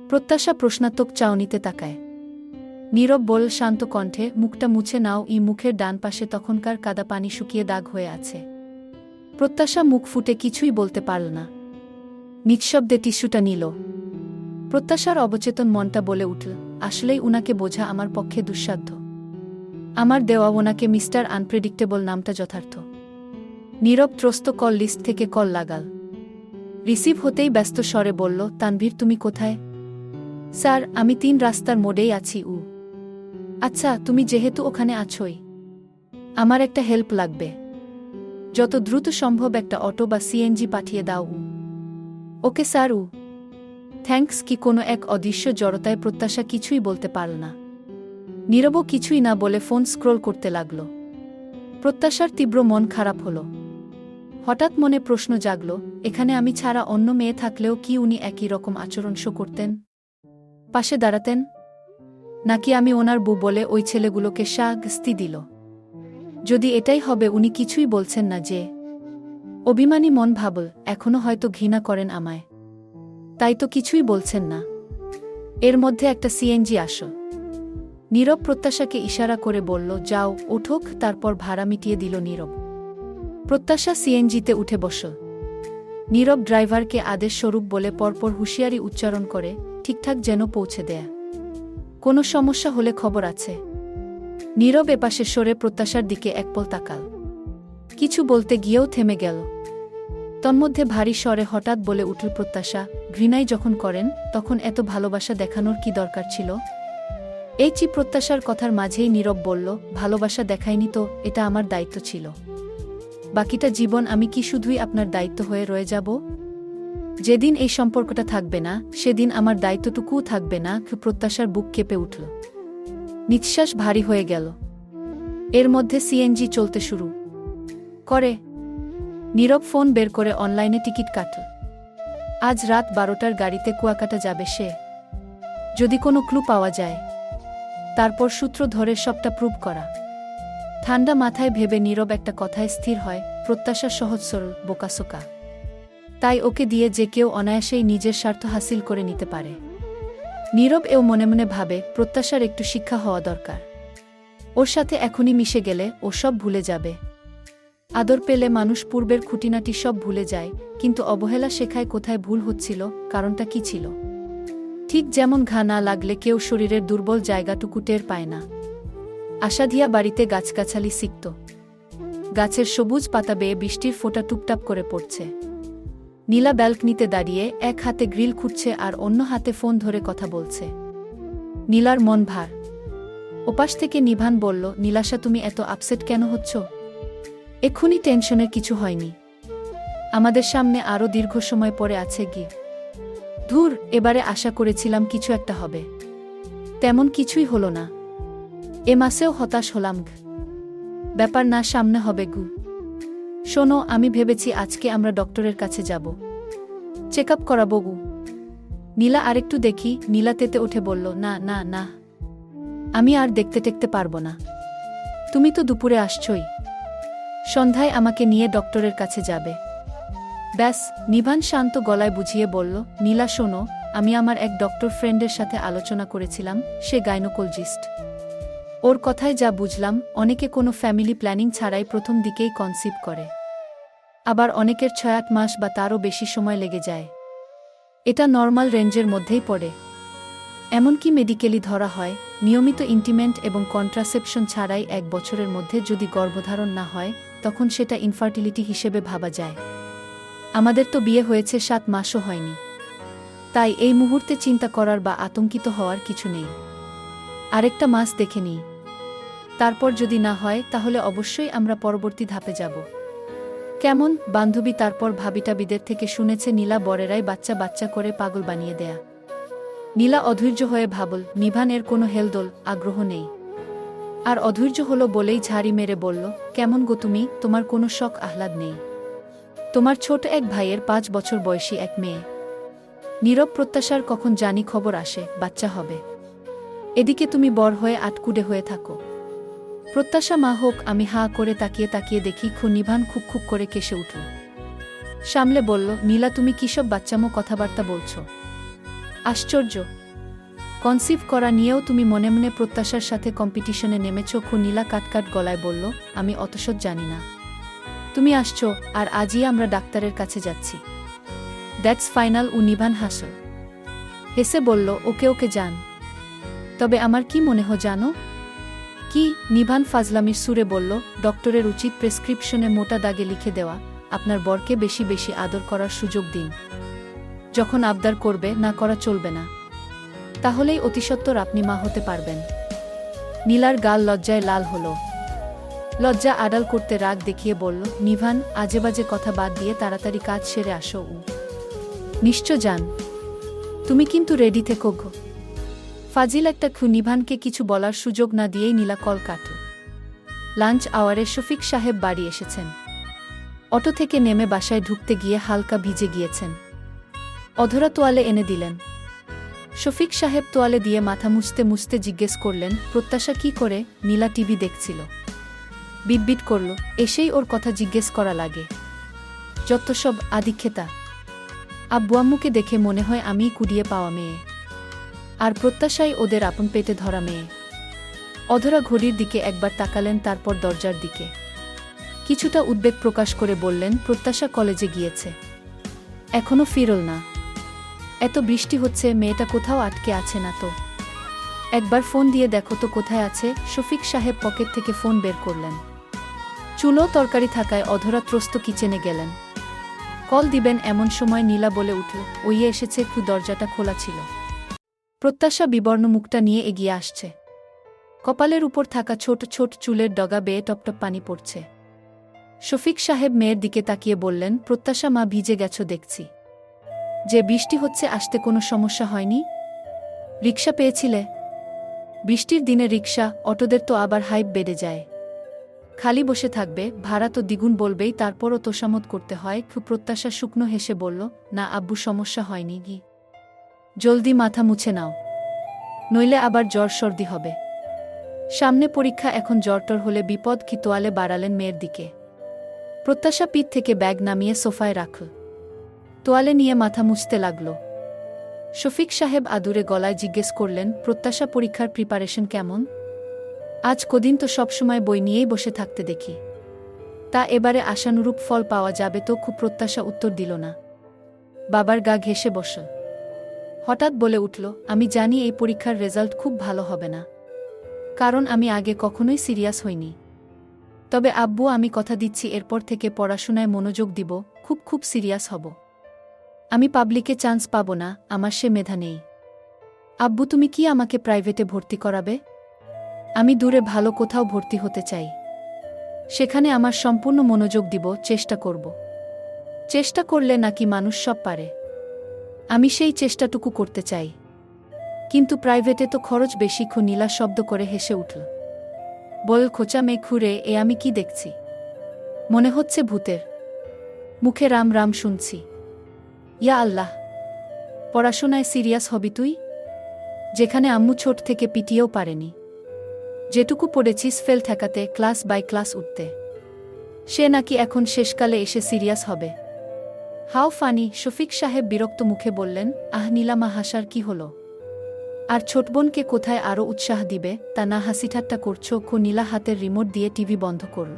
প্রত্যাশা প্রশ্নাত্মক চাউনিতে তাকায়। নীরব বল শান্ত কণ্ঠে, মুখটা মুছে নাও। মুখের ডান পাশে তখনকার কাদা পানি শুকিয়ে দাগ হয়ে আছে। প্রত্যাশা মুখ ফুটে কিছুই বলতে পারল না। নিঃশব্দে টিস্যুটা নিল। প্রত্যাশার অবচেতন মনটা বলে উঠল, আসলেই উনাকে বোঝা আমার পক্ষে দুঃসাধ্য। আমার দেওয়া ওনাকে মিস্টার আনপ্রেডিক্টেবল নামটা যথার্থ। নীরব ত্রস্ত কল লিস্ট থেকে কল লাগাল। রিসিভ হতেই ব্যস্ত স্বরে বলল, তানভীর তুমি কোথায়? স্যার আমি 3 রাস্তার মোড়েই আছি। আচ্ছা, তুমি যেহেতু ওখানে আছোই, আমার একটা হেল্প লাগবে। যত দ্রুত সম্ভব একটা অটো বা সিএনজি পাঠিয়ে দাও। Okay sir. থ্যাঙ্কস। কোনো এক অদৃশ্য জড়তায় প্রত্যাশা কিছুই বলতে পারল না। নীরবও কিছুই না বলে ফোন স্ক্রোল করতে লাগল। প্রত্যাশার তীব্র মন খারাপ হল। হঠাৎ মনে প্রশ্ন জাগল, এখানে আমি ছাড়া অন্য মেয়ে থাকলেও কি উনি একই রকম আচরণ শো করতেন, পাশে দাঁড়াতেন? নাকি আমি ওনার বউ বলে ওই ছেলেগুলোকে শাস্তি দিল? যদি এটাই হবে, উনি কিছুই বলছেন না যে? অভিমানী মন ভাবল, এখনো হয়তো ঘৃণা করেন আমায়, তাই তো কিছুই বলছেন না। এর মধ্যে একটা সিএনজি আসো। নীরব প্রত্যাশাকে ইশারা করে বলল, যাও ওঠোক। তারপর ভাড়া মিটিয়ে দিল নীরব। প্রত্যাশা সিএনজিতে উঠে বসল। নীরব ড্রাইভারকে আদেশ স্বরূপ বলে পরপর হুঁশিয়ারি উচ্চারণ করে, ঠিকঠাক যেন পৌঁছে দেয়া। কোনো সমস্যা হলে খবর আছে। নীরব এপাশে সরে প্রত্যাশার দিকে একপল তাকাল। কিছু বলতে গিয়েও থেমে গেল। তন্মধ্যে ভারী স্বরে হঠাৎ বলে উঠল, প্রত্যাশা, ঘৃণাই যখন করেন তখন এত ভালোবাসা দেখানোর কি দরকার ছিল? এই প্রত্যাশার কথার মাঝেই নীরব বলল, ভালোবাসা দেখায়নি তো, এটা আমার দায়িত্ব ছিল। বাকিটা জীবন আমি কি শুধুই আপনার দায়িত্ব হয়ে রয়ে যাব? যেদিন এই সম্পর্কটা থাকবে না, সেদিন আমার দায়িত্বটুকুও থাকবে না। প্রত্যাশার বুক কেঁপে উঠল। নিঃশ্বাস ভারী হয়ে গেল। এর মধ্যে সিএনজি চলতে শুরু করে। নীরব ফোন বের করে অনলাইনে টিকিট কাটল। আজ রাত 12টার গাড়িতে কুয়াকাটা যাবে সে। যদি কোনো ক্লু পাওয়া যায়, তারপর সূত্র ধরে সবটা প্রুভ করা। ঠান্ডা মাথায় ভেবে নীরব একটা কথায় স্থির হয়, প্রত্যাশা সহজ সরল, বোকাসোকা। তাই ওকে দিয়ে যে কেউ অনায়াসেই নিজের স্বার্থ হাসিল করে নিতে পারে। নীরব এও মনে মনে ভাবে, প্রত্যাশার একটু শিক্ষা হওয়া দরকার। ওর সাথে এখনই মিশে গেলে ও সব ভুলে যাবে। আদর পেলে মানুষ পূর্বের খুঁটিনাটি সব ভুলে যায়, কিন্তু অবহেলা শেখায় কোথায় ভুল হচ্ছিল, কারণটা কি ছিল। ঠিক যেমন ঘা না লাগলে কেউ শরীরের দুর্বল জায়গাটুকু টের পায় না। আশাধিয়া বাড়িতে গাছগাছালি সিক্ত। গাছের সবুজ পাতা বেয়ে বৃষ্টির ফোঁটা টুপটাপ করে পড়ছে। নীলা ব্যালকনিতে দাঁড়িয়ে এক হাতে গ্রিল খুঁড়ছে আর অন্য হাতে ফোন ধরে কথা বলছে। নীলার মন ভার। ওপাশ থেকে নিভান বলল, নীলাশা, তুমি এত আপসেট কেন হচ্ছ? এক্ষুনি টেনশনের কিছু হয়নি। আমাদের সামনে আরও দীর্ঘ সময় পরে আছে গি। ধুর, এবারে আশা করেছিলাম কিছু একটা হবে, তেমন কিছুই হলো না। এ মাসেও হতাশ হলাম। ব্যাপার না সামনে হবে গু। শোনো, আমি ভেবেছি আজকে আমরা ডক্টরের কাছে যাব, চেক আপ করাবো গু। নীলা আরেকটু দেখি। নীলা তেতে উঠে বলল, না না না, আমি আর দেখতে টেকতে পারবো না। তুমি তো দুপুরে আসছই, সন্ধ্যায় আমাকে নিয়ে ডক্টরের কাছে যাবে। ব্যাস। নিভান শান্ত গলায় বুঝিয়ে বলল, নীলা শোনো, আমি আমার এক ডক্টর ফ্রেন্ডের সাথে আলোচনা করেছিলাম, সে গাইনোকোলজিস্ট। ওর কথায় যা বুঝলাম, অনেকে কোনো ফ্যামিলি প্ল্যানিং ছাড়াই প্রথম দিকেই কনসিভ করে। আবার অনেকের 6-8 মাস বা তারও বেশি সময় লেগে যায়। এটা নর্মাল রেঞ্জের মধ্যেই পড়ে। এমনকি মেডিকেলি ধরা হয়, নিয়মিত ইন্টিমেন্ট এবং কন্ট্রাসেপশন ছাড়াই 1 বছরের মধ্যে যদি গর্ভধারণ না হয়, তখন সেটা ইনফার্টিলিটি হিসেবে ভাবা যায়। আমাদের তো বিয়ে হয়েছে 7 মাসও হয়নি। তাই এই মুহূর্তে চিন্তা করার বা আতঙ্কিত হওয়ার কিছু নেই। আরেকটা মাস দেখে নিই, তারপর যদি না হয় তাহলে অবশ্যই আমরা পরবর্তী ধাপে যাব। কেমন বান্ধবী? তারপর ভাবিটাবিদের থেকে শুনেছে নীলা বরেরাই বাচ্চা বাচ্চা করে পাগল বানিয়ে দেয়া। নীলা অধৈর্য হয়ে ভাবল, নিভান এর কোনো হেলদোল আগ্রহ নেই। আর অধৈর্য হলো বলেই ঝাড়ি মেরে বলল, কেমন গো তুমি, তোমার কোনো শখ আহ্লাদ নেই? তোমার ছোট এক ভাইয়ের 5 বছর বয়সী এক মেয়ে। নীরব প্রত্যাশার কখন জানি খবর আসে বাচ্চা হবে, এদিকে তুমি বর হয়ে আটকুডে হয়ে থাকো। প্রত্যাশা মা হোক। আমি হাঁ করে তাকিয়ে তাকিয়ে দেখি নিভান খুব খুব করে কেসে উঠল। সামলে বলল, নীলা, তুমি কিসব বাচ্চামো কথাবার্তা বলছ? আশ্চর্য, কনসিভ করা নিয়েও তুমি মনে মনে প্রত্যাশার সাথে কম্পিটিশনে নেমেছ? নীলা কাটকাট গলায় বলল, আমি অতসব জানি না। তুমি আসছো, আর আজই আমরা ডাক্তারের কাছে যাচ্ছি। That's final. নিভান হাসল, হেসে বলল, ওকে ওকে যান। তবে আমার কি মনে হয় জানো? কি? নিভান ফাজলামির সুরে বলল, ডক্টরের উচিত প্রেসক্রিপশনে মোটা দাগে লিখে দেওয়া, আপনার বরকে বেশি বেশি আদর করার সুযোগ দিন। যখন আবদার করবে, না করা চলবে না। তাহলেই অতিসত্বর আপনি মা হতে পারবেন। নীলার গাল লজ্জায় লাল হল। লজ্জা আড়াল করতে রাগ দেখিয়ে বলল, নিভান, আজেবাজে কথা বাদ দিয়ে তাড়াতাড়ি কাজ সেরে আসো। নিশ্চয় যান। তুমি কিন্তু রেডি থেকো গো। ফাজিল একটা নিভানকে কিছু বলার সুযোগ না দিয়েই নীলা কল কাটল। লাঞ্চ আওয়ারে শফিক সাহেব বাড়ি এসেছেন। অটো থেকে নেমে বাসায় ঢুকতে গিয়ে হালকা ভিজে গিয়েছেন। অধরা তোয়ালে এনে দিলেন। শফিক সাহেব তোয়ালে দিয়ে মাথা মুছতে মুছতে জিজ্ঞেস করলেন, প্রত্যাশা কি করে? নীলা টিভি দেখছিল। বিটবিট করল, এসেই ওর কথা জিজ্ঞেস করা লাগে। যত সব আদিক্ষেতা। আব্বু আম্মুকে দেখে মনে হয় আমিই কুড়িয়ে পাওয়া মেয়ে, আর প্রত্যাশাই ওদের আপন পেটে ধরা মেয়ে। অধরা ঘড়ির দিকে একবার তাকালেন, তারপর দরজার দিকে। কিছুটা উদ্বেগ প্রকাশ করে বললেন, প্রত্যাশা কলেজে গিয়েছে, এখনো ফিরল না। এত বৃষ্টি হচ্ছে, মেয়েটা কোথাও আটকে আছে না তো? একবার ফোন দিয়ে দেখো তো কোথায় আছে। শফিক সাহেব পকেট থেকে ফোন বের করলেন। চুলো তরকারি থাকায় অধরা ত্রস্ত কিচেনে গেলেন। কল দিবেন এমন সময় নীলা বলে উঠল, ওইয়ে এসেছে। দরজাটা খোলা ছিল। প্রত্যাশা বিবর্ণ মুখটা নিয়ে এগিয়ে আসছে। কপালের উপর থাকা ছোট ছোট চুলের ডগা বেয়ে টপটপ পানি পড়ছে। শফিক সাহেব মেয়ের দিকে তাকিয়ে বললেন, প্রত্যাশা মা, ভিজে গেছো দেখছি। যে বৃষ্টি হচ্ছে, আসতে কোনো সমস্যা হয়নি? রিকশা পেয়েছিলে? বৃষ্টির দিনে রিকশা, অটোদের তো আবার হাইপ বেড়ে যায়। খালি বসে থাকবে, ভাড়া তো দ্বিগুণ বলবেই, তারপরও তোষামত করতে হয়। খুব প্রত্যাশা শুকনো হেসে বলল, না আব্বু, সমস্যা হয়নি গি। জলদি মাথা মুছে নাও, নইলে আবার জ্বর সর্দি হবে। সামনে পরীক্ষা, এখন জ্বরটর হলে বিপদ। কি তোয়ালে বাড়ালেন মেয়ের দিকে। প্রত্যাশা পিঠ থেকে ব্যাগ নামিয়ে সোফায় রাখল, তোয়ালে নিয়ে মাথা মুছতে লাগল। শফিক সাহেব আদুরে গলায় জিজ্ঞেস করলেন, প্রত্যাশা, পরীক্ষার প্রিপারেশন কেমন? আজ কদিন তো সবসময় বই নিয়েই বসে থাকতে দেখি, তা এবারে আশানুরূপ ফল পাওয়া যাবে তো? খুব প্রত্যাশা উত্তর দিল না। বাবার গা ঘেঁষে বসল। হঠাৎ বলে উঠল, আমি জানি এই পরীক্ষার রেজাল্ট খুব ভালো হবে না, কারণ আমি আগে কখনোই সিরিয়াস হইনি। তবে আব্বু, আমি কথা দিচ্ছি এরপর থেকে পড়াশোনায় মনোযোগ দিব, খুব খুব সিরিয়াস হব। আমি পাবলিকে চান্স পাব না, আমার সে মেধা নেই। আব্বু, তুমি কি আমাকে প্রাইভেটে ভর্তি করাবে? আমি দূরে ভালো কোথাও ভর্তি হতে চাই, সেখানে আমার সম্পূর্ণ মনোযোগ দিব, চেষ্টা করব। চেষ্টা করলে নাকি মানুষ সব পারে? আমি সেই চেষ্টাটুকু করতে চাই, কিন্তু প্রাইভেটে তো খরচ বেশি। নীলা শব্দ করে হেসে উঠল, বল, খোঁচা মেয়ে খুঁড়ে, এ আমি কি দেখছি? মনে হচ্ছে ভূতের মুখে রাম রাম শুনছি। ইয়া আল্লাহ, পড়াশোনায় সিরিয়াস হবি তুই, যেখানে আম্মু ছোট থেকে পিটিয়েও পারেনি। যেটুকু পড়েছিস ফেল ঠেকাতে, ক্লাস বাই ক্লাস উঠতে, সে নাকি এখন শেষকালে এসে সিরিয়াস হবে? হাও ফানি। শফিক সাহেব বিরক্ত মুখে বললেন, আহ নীলামা, হাসার কি হলো? আর ছোট বোনকে কোথায় আরও উৎসাহ দিবে, তা না হাসিঠাট্টা করছো? নীলা হাতের রিমোট দিয়ে টিভি বন্ধ করল,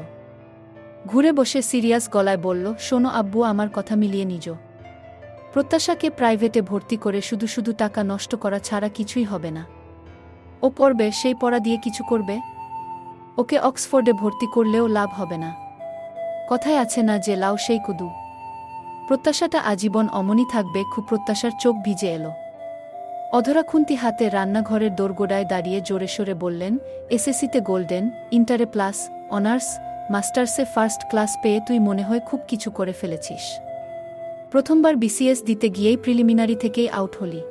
ঘুরে বসে সিরিয়াস গলায় বলল, শোনো আব্বু, আমার কথা মিলিয়ে নিজ। প্রত্যাশাকে প্রাইভেটে ভর্তি করে শুধু শুধু টাকা নষ্ট করা ছাড়া কিছুই হবে না। ও পড়বে, সেই পড়া দিয়ে কিছু করবে? ওকে অক্সফোর্ডে ভর্তি করলেও লাভ হবে না। কথায় আছে না যে লাউ সেই কুদু। প্রত্যাশাটা আজীবন অমনি থাকবে। খুব প্রত্যাশার চোখ ভিজে এলো। অধরা খুন্তি হাতে রান্নাঘরের দোরগোড়ায় দাঁড়িয়ে জোরে সোরে বললেন, এসএসসিতে গোল্ডেন, ইন্টারে প্লাস, অনার্স, মাস্টার্সে ফার্স্ট ক্লাস পেয়ে তুই মনে হয় খুব কিছু করে ফেলেছিস। প্রথমবার বিসিএস দিতে গিয়েই প্রিলিমিনারি থেকেই আউট হলি।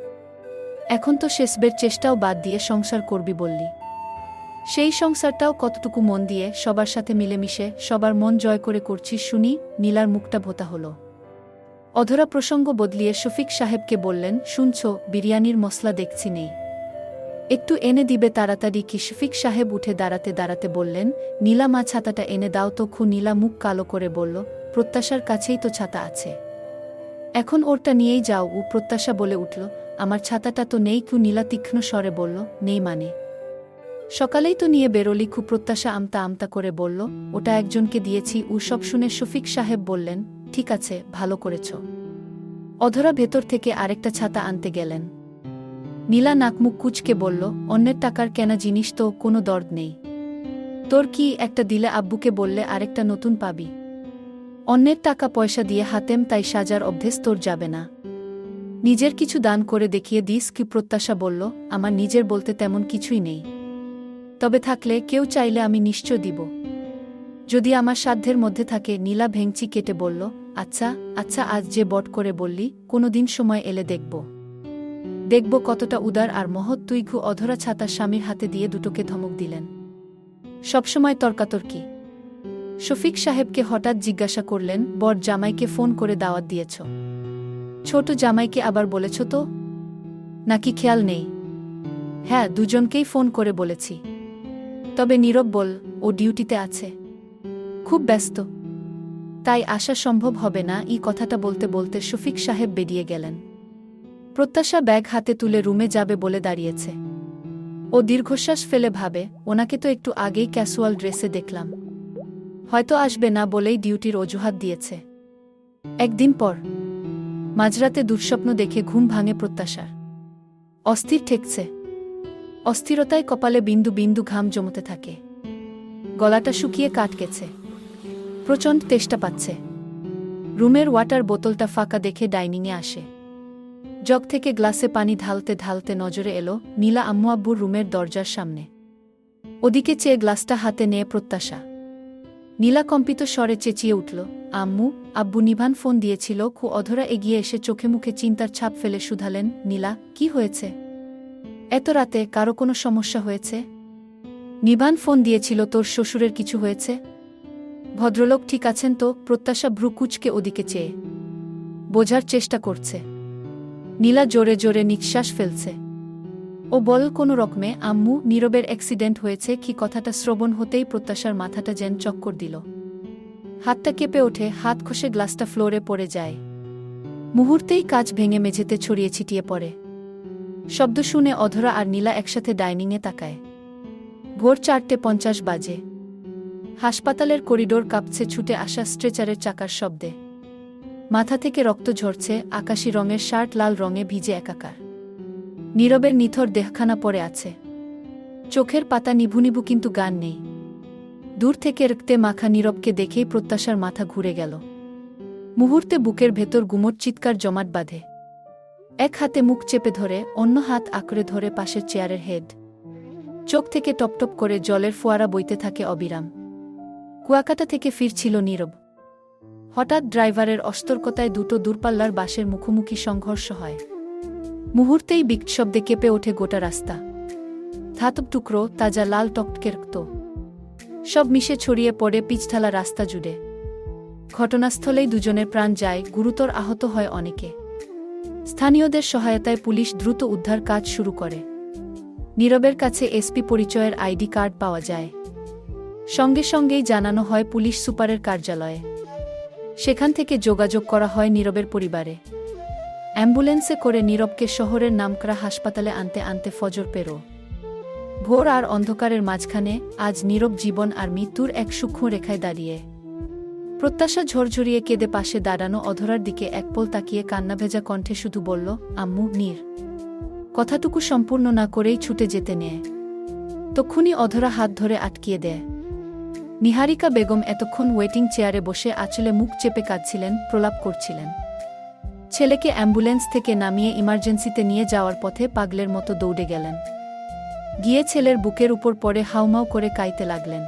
এখন তো শেষবের চেষ্টাও বাদ দিয়ে সংসার করবি বললি। সেই সংসারটাও কতটুকু মন দিয়ে, সবার সাথে মিলেমিশে, সবার মন জয় করে করছিস শুনি? নীলার মুখটা ভোতা হল। অধরা প্রসঙ্গ বদলিয়ে শফিক সাহেবকে বললেন, শুনছ, বিরিয়ানির মশলা দেখছি নেই, একটু এনে দিবে তাড়াতাড়ি কি? শফিক সাহেব উঠে দাঁড়াতে দাঁড়াতে বললেন, নীলা মা, ছাতাটা এনে দাও তো। নীলা মুখ কালো করে বলল, প্রত্যাশার কাছেই তো ছাতা আছে, এখন ওরটা নিয়েই যাও। প্রত্যাশা বলে উঠল, আমার ছাতাটা তো নেই। নীলা তীক্ষ্ণ স্বরে বলল, নেই মানে? সকালেই তো নিয়ে বেরোলি। প্রত্যাশা আমতা আমতা করে বলল, ওটা একজনকে দিয়েছি। সব শুনে শফিক সাহেব বললেন, ঠিক আছে, ভালো করেছ। অধরা ভেতর থেকে আরেকটা ছাতা আনতে গেলেন। নীলা নাকমুখ কুচকে বলল, অন্যের টাকার কেনা জিনিস তো কোনো দরদ নেই। তোর কি, একটা দিলে আব্বুকে বললে আরেকটা নতুন পাবি। অন্যের টাকা পয়সা দিয়ে হাতেম তাই সাজার অভ্যেস তোর যাবে না। নিজের কিছু দান করে দেখিয়ে দিস। কি? প্রত্যাশা বলল, আমার নিজের বলতে তেমন কিছুই নেই, তবে থাকলে কেউ চাইলে আমি নিশ্চয় দিব, যদি আমার সাধ্যের মধ্যে থাকে। নীলা ভেংচি কেটে বলল, আচ্ছা আচ্ছা, আজ যে বট করে বললি, কোনোদিন সময় এলে দেখব, দেখব কতটা উদার আর মহৎ তুই। অধরা ছাতা স্বামীর হাতে দিয়ে দুটোকে ধমক দিলেন, সবসময় তর্কাতর্কি। শফিক সাহেবকে হঠাৎ জিজ্ঞাসা করলেন, বর জামাইকে ফোন করে দাওয়াত দিয়েছ? ছোট জামাইকে আবার বলেছ তো, নাকি খেয়াল নেই? হ্যাঁ, দুজনকেই ফোন করে বলেছি, তবে নীরব বল, ও ডিউটিতে আছে, খুব ব্যস্ত, তাই আসা সম্ভব হবে না। এই কথাটা বলতে বলতে শফিক সাহেব বেরিয়ে গেলেন। প্রত্যাশা ব্যাগ হাতে তুলে রুমে যাবে বলে দাঁড়িয়েছে। ও দীর্ঘশ্বাস ফেলে ভাবে, ওনাকে তো একটু আগেই ক্যাসুয়াল ড্রেসে দেখলাম, হয়তো আসবে না বলেই ডিউটির অজুহাত দিয়েছে। একদিন পর মাঝরাতে দুঃস্বপ্ন দেখে ঘুম ভাঙে প্রত্যাশার। অস্থির ঠেকছে, অস্থিরতায় কপালে বিন্দু বিন্দু ঘাম জমতে থাকে, গলাটা শুকিয়ে কাট গেছে, প্রচণ্ড তেষ্টা পাচ্ছে। রুমের ওয়াটার বোতলটা ফাঁকা দেখে ডাইনিংয়ে আসে। জগ থেকে গ্লাসে পানি ঢালতে ঢালতে নজরে এলো নীলা আম্মু আব্বুর রুমের দরজার সামনে। ওদিকে চেয়ে গ্লাসটা হাতে নিয়ে প্রত্যাশা। নীলা কম্পিত স্বরে চেঁচিয়ে উঠল, আম্মু, আব্বু নিভান ফোন দিয়েছিল। অধরা এগিয়ে এসে চোখে মুখে চিন্তার ছাপ ফেলে শুধালেন, নীলা, কি হয়েছে? এত রাতে কারো কোনো সমস্যা হয়েছে? নিভান ফোন দিয়েছিল তোর শ্বশুরের কিছু হয়েছে? ভদ্রলোক ঠিক আছেন তো? প্রত্যাশা ভ্রু কুঁচকে ওদিকে চেয়ে বোঝার চেষ্টা করছে। নীলা জোরে জোরে নিঃশ্বাস ফেলছে। ও বল কোনো রকমে আম্মু, নীরবের অ্যাক্সিডেন্ট হয়েছে কি কথাটা শ্রবণ হতেই প্রত্যাশার মাথাটা যেন চক্কর দিল। হাতটা কেঁপে ওঠে, হাত খসে গ্লাসটা ফ্লোরে পড়ে যায়। মুহূর্তেই কাঁচ ভেঙে মেঝেতে ছড়িয়ে ছিটিয়ে পড়ে। শব্দ শুনে অধরা আর নীলা একসাথে ডাইনিংয়ে তাকায়। ভোর 4:50 বাজে। হাসপাতালের করিডোর কাঁপছে ছুটে আসা স্ট্রেচারের চাকার শব্দে। মাথা থেকে রক্ত ঝরছে, আকাশি রঙের শার্ট লাল রঙে ভিজে একাকার। নীরবের নিথর দেহখানা পড়ে আছে। চোখের পাতা নিভু নিভু, কিন্তু গান নেই। দূর থেকে রক্তে মাখা নীরবকে দেখেই প্রত্যাশার মাথা ঘুরে গেল। মুহূর্তে বুকের ভেতর গুমোট চিৎকার জমাট বাঁধে। এক হাতে মুখ চেপে ধরে, অন্য হাত আঁকড়ে ধরে পাশের চেয়ারের হেড। চোখ থেকে টপটপ করে জলের ফোয়ারা বইতে থাকে অবিরাম। কুয়াকাটা থেকে ফিরছিল নীরব। হঠাৎ ড্রাইভারের অসতর্কতায় দুটো দূরপাল্লার বাসের মুখোমুখি সংঘর্ষ হয়। মুহূর্তেই বিকট শব্দে কেঁপে ওঠে গোটা রাস্তা। ধাতব টুকরো, তাজা লাল টকটকে রক্ত সব মিশে ছড়িয়ে পড়ে পিচঢালা রাস্তা জুড়ে। ঘটনাস্থলেই দুজনের প্রাণ যায়, গুরুতর আহত হয় অনেকে। স্থানীয়দের সহায়তায় পুলিশ দ্রুত উদ্ধার কাজ শুরু করে। নীরবের কাছে এসপি পরিচয়ের আইডি কার্ড পাওয়া যায়। সঙ্গে সঙ্গেই জানানো হয় পুলিশ সুপারের কার্যালয়ে। সেখান থেকে যোগাযোগ করা হয় নীরবের পরিবারে। অ্যাম্বুলেন্সে করে নীরবকে শহরের নামকরা হাসপাতালে আনতে আনতে ফজর পেরো। ভোর আর অন্ধকারের মাঝখানে আজ নীরব জীবন আর মৃত্যুর এক সূক্ষ্ম রেখায় দাঁড়িয়ে। প্রত্যাশা ঝরঝরিয়ে কেঁদে পাশে দাঁড়ানো অধরার দিকে একপল তাকিয়ে কান্নাভেজা কণ্ঠে শুধু বলল, আম্মু। নীর কথাটুকু সম্পূর্ণ না করেই ছুটে যেতে নেয়। তক্ষুনি অধরা হাত ধরে আটকিয়ে দেয়। নিহারিকা বেগম এতক্ষণ ওয়েটিং চেয়ারে বসে আঁচলে মুখ চেপে কাঁদছিলেন, প্রলাপ করছিলেন। ছেলেকে অ্যাম্বুলেন্স থেকে নামিয়ে ইমার্জেন্সিতে নিয়ে যাওয়ার পথে পাগলের মতো দৌড়ে গেলেন। গিয়ে ছেলের বুকের উপর পড়ে হাউমাউ করে কাইতে লাগলেন।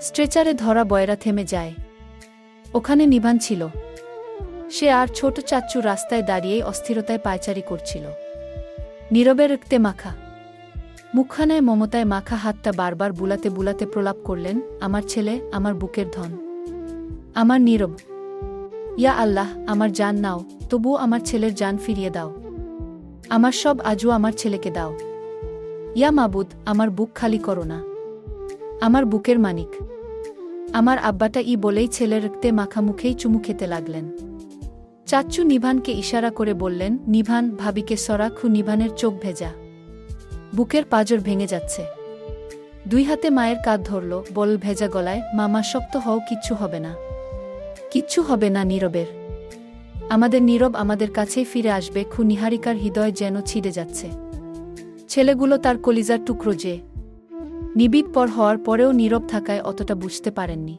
স্ট্রেচারে ধরা বয়রা থেমে যায়। ওখানে নিভান ছিল। সে আর ছোট চাচ্চু রাস্তায় দাঁড়িয়েই অস্থিরতায় পায়চারি করছিল। নীরবের রক্তে মাখা মুখখানায় মমতায় মাখা হাতটা বারবার বুলাতে বুলাতে প্রলাপ করলেন, আমার ছেলে, আমার বুকের ধন, আমার নীরব। ইয়া আল্লাহ, আমার জান নাও, তবুও আমার ছেলের জান ফিরিয়ে দাও। আমার সব আজও আমার ছেলেকে দাও। ইয়া মাবুদ, আমার বুক খালি করো না। আমার বুকের মানিক, আমার আব্বাটা বলেই ছেলের রক্তে মাখা মুখেই চুমু খেতে লাগলেন। চাচ্চু নিভানকে ইশারা করে বললেন, নিভান, ভাবিকে সরা। নিভানের চোখ ভেজা, বুকের পাঁজর ভেঙে যাচ্ছে। দুই হাতে মায়ের কাঁধ ধরল, বল ভেজা গলায়, মামা শক্ত হও, কিচ্ছু হবে না। কিচ্ছু হবে না নীরবের। আমাদের নীরব আমাদের কাছেই ফিরে আসবে। নিহারিকার হৃদয় যেন ছিঁড়ে যাচ্ছে। ছেলেগুলো তার কলিজার টুকরো যে। নিবিড় পর হওয়ার পরেও নীরব থাকায় অতটা বুঝতে পারেননি।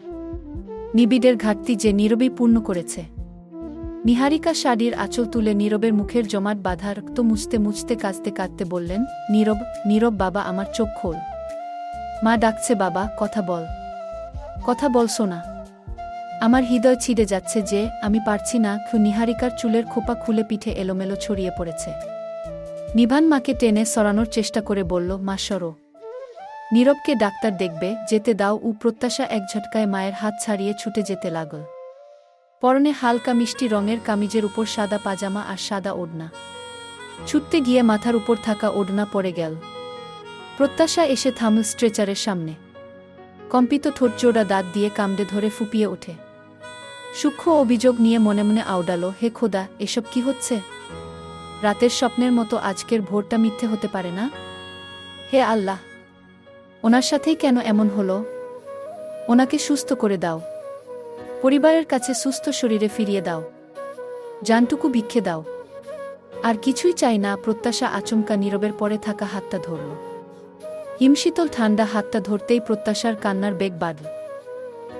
নিবিড়ের ঘাটতি যে নীরবই পূর্ণ করেছে। নিহারিকা শাড়ির আঁচল তুলে নীরবের মুখের জমাট বাঁধা রক্ত মুছতে মুছতে কাঁদতে কাঁদতে বললেন, নীরব, নীরব বাবা, আমার চোখ খোল। মা ডাকছে, বাবা, কথা বল, কথা বল সোনা। আমার হৃদয় ছিঁড়ে যাচ্ছে যে, আমি পারছি না। নিহারিকার চুলের খোপা খুলে পিঠে এলোমেলো ছড়িয়ে পড়েছে। নিভান মাকে টেনে সরানোর চেষ্টা করে বলল, মা সরো। নীরবকে ডাক্তার দেখবে, যেতে দাও। প্রত্যাশা এক ঝটকায় মায়ের হাত ছাড়িয়ে ছুটে যেতে লাগল। পরনে হালকা মিষ্টি রঙের কামিজের উপর সাদা পাজামা আর সাদা ওড়না। ছুটতে গিয়ে মাথার উপর থাকা ওড়না পড়ে গেল। প্রত্যাশা এসে থামল স্ট্রেচারের সামনে। কম্পিত ঠোঁটজোড়া দাঁত দিয়ে কামড়ে ধরে ফুপিয়ে ওঠে। সূক্ষ্ম অভিযোগ নিয়ে মনে মনে আওড়ালো, হে খোদা, এসব কি হচ্ছে? রাতের স্বপ্নের মতো আজকের ভোরটা মিথ্যে হতে পারে না। হে আল্লাহ, ওনার সাথেই কেন এমন হলো? ওনাকে সুস্থ করে দাও। পরিবারের কাছে সুস্থ শরীরে ফিরিয়ে দাও। জানটুকু ভিক্ষে দাও। আর কিছুই চাই না। প্রত্যাশা আচমকা নীরবের পরে থাকা হাতটা ধরল। হিমশীতল ঠান্ডা হাতটা ধরতেই প্রত্যাশার কান্নার বেগ বাড়ল।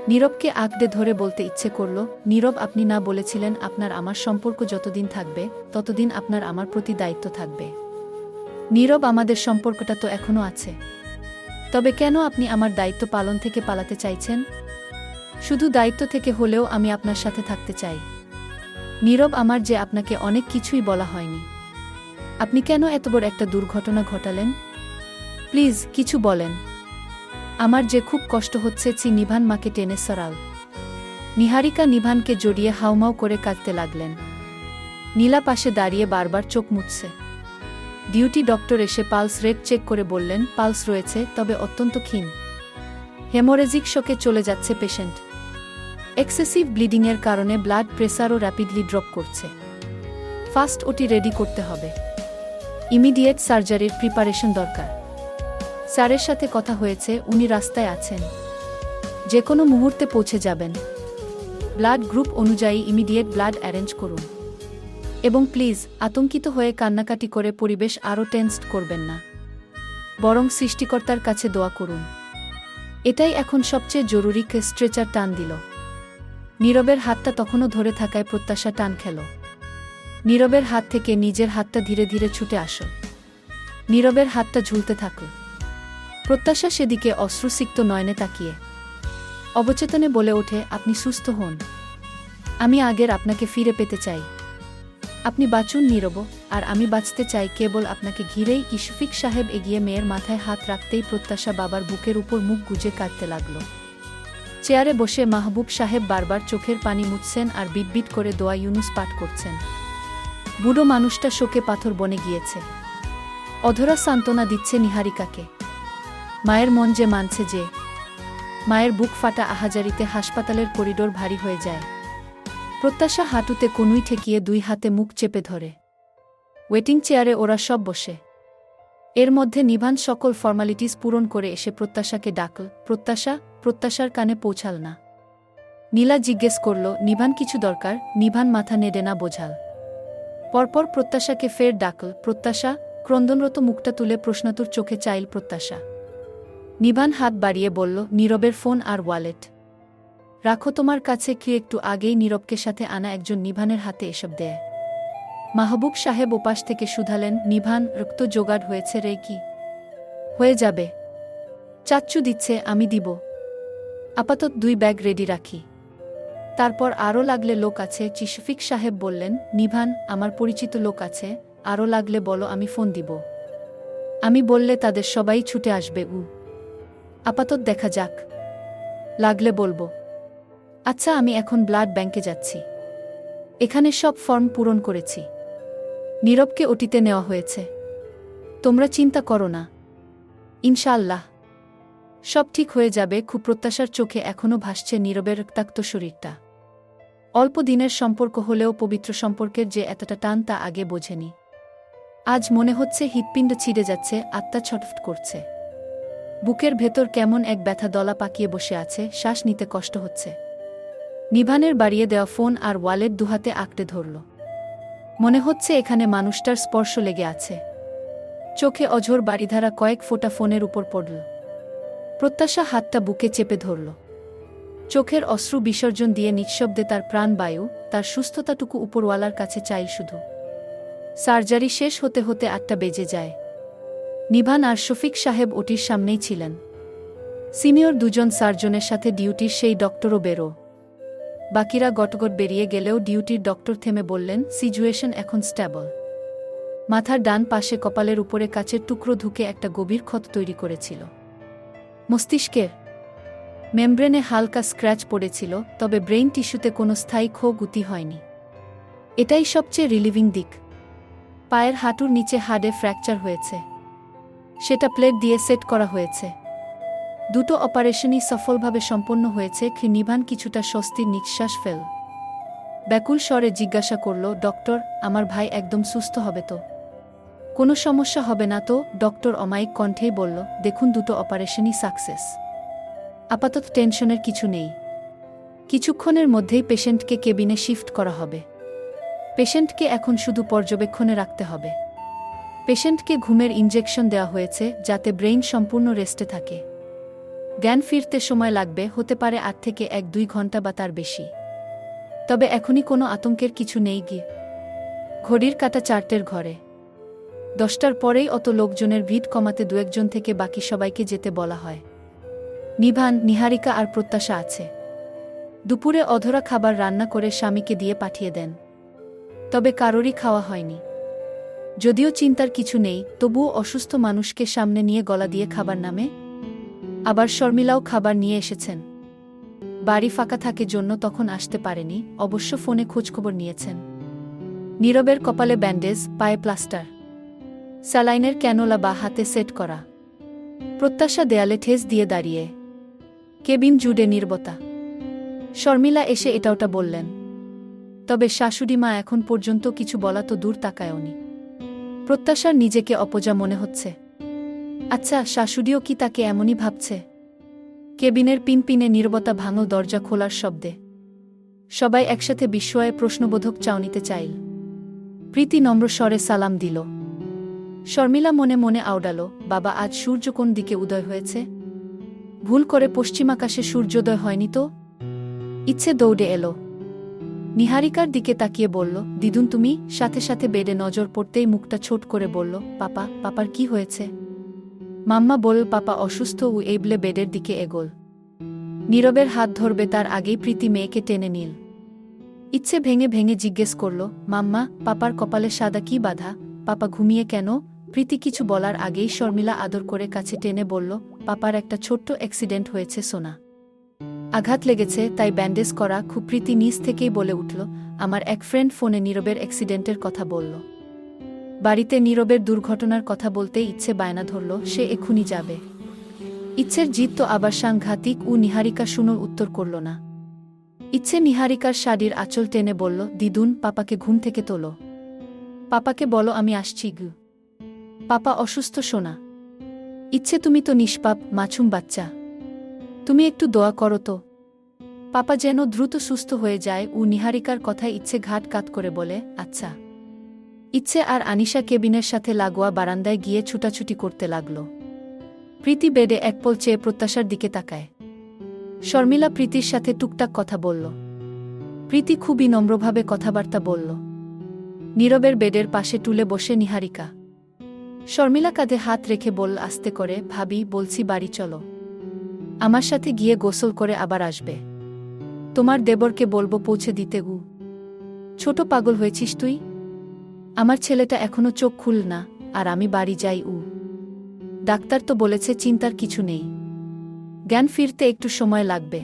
নীরবকে আঁকড়ে ধরে বলতে ইচ্ছে করল, নীরব, আপনি না বলেছিলেন আপনার আমার সম্পর্ক যতদিন থাকবে ততদিন আপনার আমার প্রতি দায়িত্ব থাকবে। নীরব, আমাদের সম্পর্কটা তো এখনো আছে। তবে কেন আপনি আমার দায়িত্ব পালন থেকে পালাতে চাইছেন? শুধু দায়িত্ব থেকে হলেও আমি আপনার সাথে থাকতে চাই। নীরব, আমার যে আপনাকে অনেক কিছুই বলা হয়নি। আপনি কেন এত বড় একটা দুর্ঘটনা ঘটালেন? প্লিজ কিছু বলেন। আমার যে খুব কষ্ট হচ্ছে। নিভান মাকে টেনে সরাল। নিহারিকা নিভানকে জড়িয়ে হাউমাউ করে কাঁদতে লাগলেন। নীলা পাশে দাঁড়িয়ে বারবার চোখ মুছছে। ডিউটি ডক্টর এসে পালস রেট চেক করে বললেন, পালস রয়েছে, তবে অত্যন্ত ক্ষীণ। হেমোরেজিক শকে চলে যাচ্ছে পেশেন্ট। এক্সেসিভ ব্লিডিংয়ের কারণে ব্লাড প্রেসারও র্যাপিডলি ড্রপ করছে। ফাস্ট ওটি রেডি করতে হবে। ইমিডিয়েট সার্জারির প্রিপারেশন দরকার। স্যারের সাথে কথা হয়েছে, উনি রাস্তায় আছেন, যে কোনো মুহূর্তে পৌঁছে যাবেন। ব্লাড গ্রুপ অনুযায়ী ইমিডিয়েট ব্লাড অ্যারেঞ্জ করুন। এবং প্লিজ আতঙ্কিত হয়ে কান্নাকাটি করে পরিবেশ আরও টেন্সড করবেন না, বরং সৃষ্টিকর্তার কাছে দোয়া করুন। এটাই এখন সবচেয়ে জরুরি। স্ট্রেচার টান দিল। নীরবের হাতটা তখনও ধরে থাকায় প্রত্যাশা টান খেল। নীরবের হাত থেকে নিজের হাতটা ধীরে ধীরে ছুটে আসল। নীরবের হাতটা ঝুলতে থাকল। প্রত্যাশা সেদিকে অশ্রুসিক্ত নয়নে তাকিয়ে অবচেতনে বলে ওঠে, আপনি সুস্থ হন। আমি আগের আপনাকে ফিরে পেতে চাই। আপনি বাঁচুন নীরব, আর আমি বাঁচতে চাই কেবল আপনাকে ঘিরেই। ইশফিক সাহেব এগিয়ে মেয়ের মাথায় হাত রাখতেই প্রত্যাশা বাবার বুকের উপর মুখ গুজে কাঁদতে লাগল। চেয়ারে বসে মাহবুব সাহেব বারবার চোখের পানি মুছছেন আর বিটবিট করে দোয়া ইউনুস পাঠ করছেন। বুড়ো মানুষটা শোকে পাথর বনে গিয়েছে। অধরা সান্ত্বনা দিচ্ছে নিহারিকাকে। মায়ের মন যে মানছে যে। মায়ের বুক ফাটা আহাজারিতে হাসপাতালের করিডোর ভারী হয়ে যায়। প্রত্যাশা হাঁটুতে কনুই ঠেকিয়ে দুই হাতে মুখ চেপে ধরে। ওয়েটিং চেয়ারে ওরা সব বসে। এর মধ্যে নিভান সকল ফর্মালিটিস পূরণ করে এসে প্রত্যাশাকে ডাকল। প্রত্যাশার কানে পৌঁছাল না। নীলা জিজ্ঞেস করল, নিভান কিছু দরকার? নিভান মাথা নেড়ে না বোঝাল। পরপর প্রত্যাশাকে ফের ডাকল। প্রত্যাশা ক্রন্দনরত মুখটা তুলে প্রশ্নাতুর চোখে চাইল প্রত্যাশা। নিভান হাত বাড়িয়ে বলল, নীরবের ফোন আর ওয়ালেট রাখো তোমার কাছে। কি একটু আগেই নীরবকে সাথে আনা একজন নিভানের হাতে এসব দেয়। মাহবুব সাহেব ওপাশ থেকে শুধালেন, নিভান রক্ত জোগাড় হয়েছে রে? কি হয়ে যাবে, চাচ্চু দিচ্ছে, আমি দিব। আপাতত 2 ব্যাগ রেডি রাখি, তারপর আরও লাগলে লোক আছে। ইশফিক সাহেব বললেন, নিভান আমার পরিচিত লোক আছে, আরও লাগলে বলো, আমি ফোন দিব। আমি বললে তাদের সবাই ছুটে আসবে। আপাতত দেখা যাক, লাগলে বলবো। আচ্ছা, আমি এখন ব্লাড ব্যাংকে যাচ্ছি। এখানে সব ফর্ম পূরণ করেছি। নীরবকে ওটিতে নেওয়া হয়েছে। তোমরা চিন্তা করো না, ইনশাআল্লাহ সব ঠিক হয়ে যাবে। খুব প্রত্যাশার চোখে এখনও ভাসছে নীরবের রক্তাক্ত শরীরটা। অল্প দিনের সম্পর্ক হলেও পবিত্র সম্পর্কের যে এতটা টান তা আগে বোঝেনি। আজ মনে হচ্ছে হৃৎপিণ্ড ছিঁড়ে যাচ্ছে, আত্মা ছটফট করছে। বুকের ভেতর কেমন এক ব্যথা দলা পাকিয়ে বসে আছে, শ্বাস নিতে কষ্ট হচ্ছে। নিভানের বাড়িয়ে দেওয়া ফোন আর ওয়ালেট দুহাতে আঁকড়ে ধরল। মনে হচ্ছে এখানে মানুষটার স্পর্শ লেগে আছে। চোখে অঝোর বাড়িধারা কয়েক ফোঁটা ফোনের উপর পড়ল। প্রত্যাশা হাতটা বুকে চেপে ধরল। চোখের অশ্রু বিসর্জন দিয়ে নিঃশব্দে তার প্রাণবায়ু, তার সুস্থতাটুকু উপরওয়ালার কাছে চাইল শুধু। সার্জারি শেষ হতে হতে 8টা বেজে যায়। নিভান আর শফিক সাহেব ওটির সামনেই ছিলেন। সিনিয়র 2জন সার্জনের সাথে ডিউটির সেই ডক্টরও বেরো। বাকিরা গটগট বেরিয়ে গেলেও ডিউটির ডক্টর থেমে বললেন, সিচুয়েশন এখন স্ট্যাবল। মাথার ডান পাশে কপালের উপরে কাচের টুকরো ঢুকে একটা গভীর ক্ষত তৈরি করেছিল। মস্তিষ্কের মেমব্রেনে হালকা স্ক্র্যাচ পড়েছিল, তবে ব্রেইন টিস্যুতে কোনো স্থায়ী ক্ষয়ক্ষতি হয়নি। এটাই সবচেয়ে রিলিভিং দিক। পায়ের হাঁটুর নিচে হাড়ে ফ্র্যাকচার হয়েছে, সেটা প্লেট দিয়ে সেট করা হয়েছে। 2টো অপারেশনই সফলভাবে সম্পন্ন হয়েছে। নিভান কিছুটা স্বস্তির নিঃশ্বাস ফেল। ব্যাকুল স্বরে জিজ্ঞাসা করল, ডক্টর আমার ভাই একদম সুস্থ হবে তো? কোনো সমস্যা হবে না তো? ডক্টর অমায়িক কণ্ঠেই বলল, দেখুন 2টো অপারেশনই সাকসেস। আপাতত টেনশনের কিছু নেই। কিছুক্ষণের মধ্যেই পেশেন্টকে কেবিনে শিফট করা হবে। পেশেন্টকে এখন শুধু পর্যবেক্ষণে রাখতে হবে। পেশেন্টকে ঘুমের ইনজেকশন দেওয়া হয়েছে, যাতে ব্রেইন সম্পূর্ণ রেস্টে থাকে। জ্ঞান ফিরতে সময় লাগবে, হতে পারে 8 থেকে 1-2 ঘন্টা বা তার বেশি। তবে এখনই কোনো আতঙ্কের কিছু নেই। ঘড়ির কাঁটা 4টের ঘরে। 10টার পরেই অত লোকজনের ভিড় কমাতে 2-1 জন থেকে বাকি সবাইকে যেতে বলা হয়। নিভান, নিহারিকা আর প্রত্যাশা আছে। দুপুরে অধরা খাবার রান্না করে স্বামীকে দিয়ে পাঠিয়ে দেন। তবে কারোরই খাওয়া হয়নি। যদিও চিন্তার কিছু নেই, তবুও অসুস্থ মানুষকে সামনে নিয়ে গলা দিয়ে খাবার নামে। আবার শর্মিলাও খাবার নিয়ে এসেছেন। বাড়ি ফাঁকা থাকে জন্য তখন আসতে পারেনি, অবশ্য ফোনে খোঁজখবর নিয়েছেন। নীরবের কপালে ব্যান্ডেজ, পায়ে প্লাস্টার, স্যালাইনের ক্যানোলা বা হাতে সেট করা। প্রত্যাশা দেয়ালে ঠেস দিয়ে দাঁড়িয়ে। কেবিন জুড়ে নীরবতা। শর্মিলা এসে এটা ওটা বললেন, তবে শাশুড়ি মা এখন পর্যন্ত কিছু বলা তো দূর তাকায়নি। প্রত্যাশার নিজেকে অপজা মনে হচ্ছে। আচ্ছা, শাশুড়িও কি তাকে এমনই ভাবছে? কেবিনের পিনপিনে নীরবতা ভাঙল দরজা খোলার শব্দে। সবাই একসাথে বিস্ময়ে প্রশ্নবোধক চাউনিতে চাইল। প্রীতি নম্র স্বরে সালাম দিল। শর্মিলা মনে মনে আওড়াল, বাবা, আজ সূর্য কোন দিকে উদয় হয়েছে? ভুল করে পশ্চিমাকাশে সূর্যোদয় হয়নি তো? ইচ্ছে দৌড়ে এলো। নিহারিকার দিকে তাকিয়ে বলল, দিদুন তুমি? সাথে সাথে বেডে নজর পড়তেই মুখটা ছোট করে বলল, পাপা, পাপার কি হয়েছে? মাম্মা বলল, পাপা অসুস্থ। ও এবলে বেডের দিকে এগোল। নীরবের হাত ধরবে তার আগেই প্রীতি মেয়েকে টেনে নিল। ইচ্ছে ভেঙে ভেঙে জিজ্ঞেস করল, মাম্মা, পাপার কপালে সাদা কি বাধা? পাপা ঘুমিয়ে কেন? প্রীতি কিছু বলার আগেই শর্মিলা আদর করে কাছে টেনে বলল, পাপার একটা ছোট্ট অ্যাক্সিডেন্ট হয়েছে সোনা। আঘাত লেগেছে, তাই ব্যান্ডেজ করা। খুব প্রীতি নিজ থেকেই বলে উঠল, আমার এক ফ্রেন্ড ফোনে নীরবের অ্যাক্সিডেন্টের কথা বলল। বাড়িতে নীরবের দুর্ঘটনার কথা বলতেই ইচ্ছে বায়না ধরল, সে এক্ষুনি যাবে। ইচ্ছের জিদ তো আবার সাংঘাতিক। নিহারিকা শুনোর উত্তর করল না। ইচ্ছে নিহারিকার শাড়ির আঁচল টেনে বলল, দিদুন, পাপাকে ঘুম থেকে তোলো। পাপাকে বলো আমি আসছি গু। পাপা অসুস্থ সোনা। ইচ্ছে তুমি তো নিষ্পাপ, মাছুম বাচ্চা। তুমি একটু দোয়া করো তো, পাপা যেন দ্রুত সুস্থ হয়ে যায়। নিহারিকার কথায় ইচ্ছে ঘাট কাত করে বলে, আচ্ছা। ইচ্ছে আর আনিশা কেবিনের সাথে লাগোয়া বারান্দায় গিয়ে ছুটাছুটি করতে লাগল। প্রীতি বেডে একপল চেয়ে প্রত্যাশার দিকে তাকায়। শর্মিলা প্রীতির সাথে টুকটাক কথা বলল। প্রীতি খুবই নম্রভাবে কথাবার্তা বলল। নীরবের বেডের পাশে টুলে বসে নিহারিকা। শর্মিলা কাঁধে হাত রেখে বলল আস্তে করে, ভাবি, বলছি বাড়ি চলো। আমার সাথে গিয়ে গোসল করে আবার আসবে। তোমার দেবরকে বলবো পৌঁছে দিতে। ছোট পাগল হয়েছিস তুই? আমার ছেলেটা এখনো চোখ খুল না, আর আমি বাড়ি যাই। ডাক্তার তো বলেছে চিন্তার কিছু নেই। জ্ঞান ফিরতে একটু সময় লাগবে,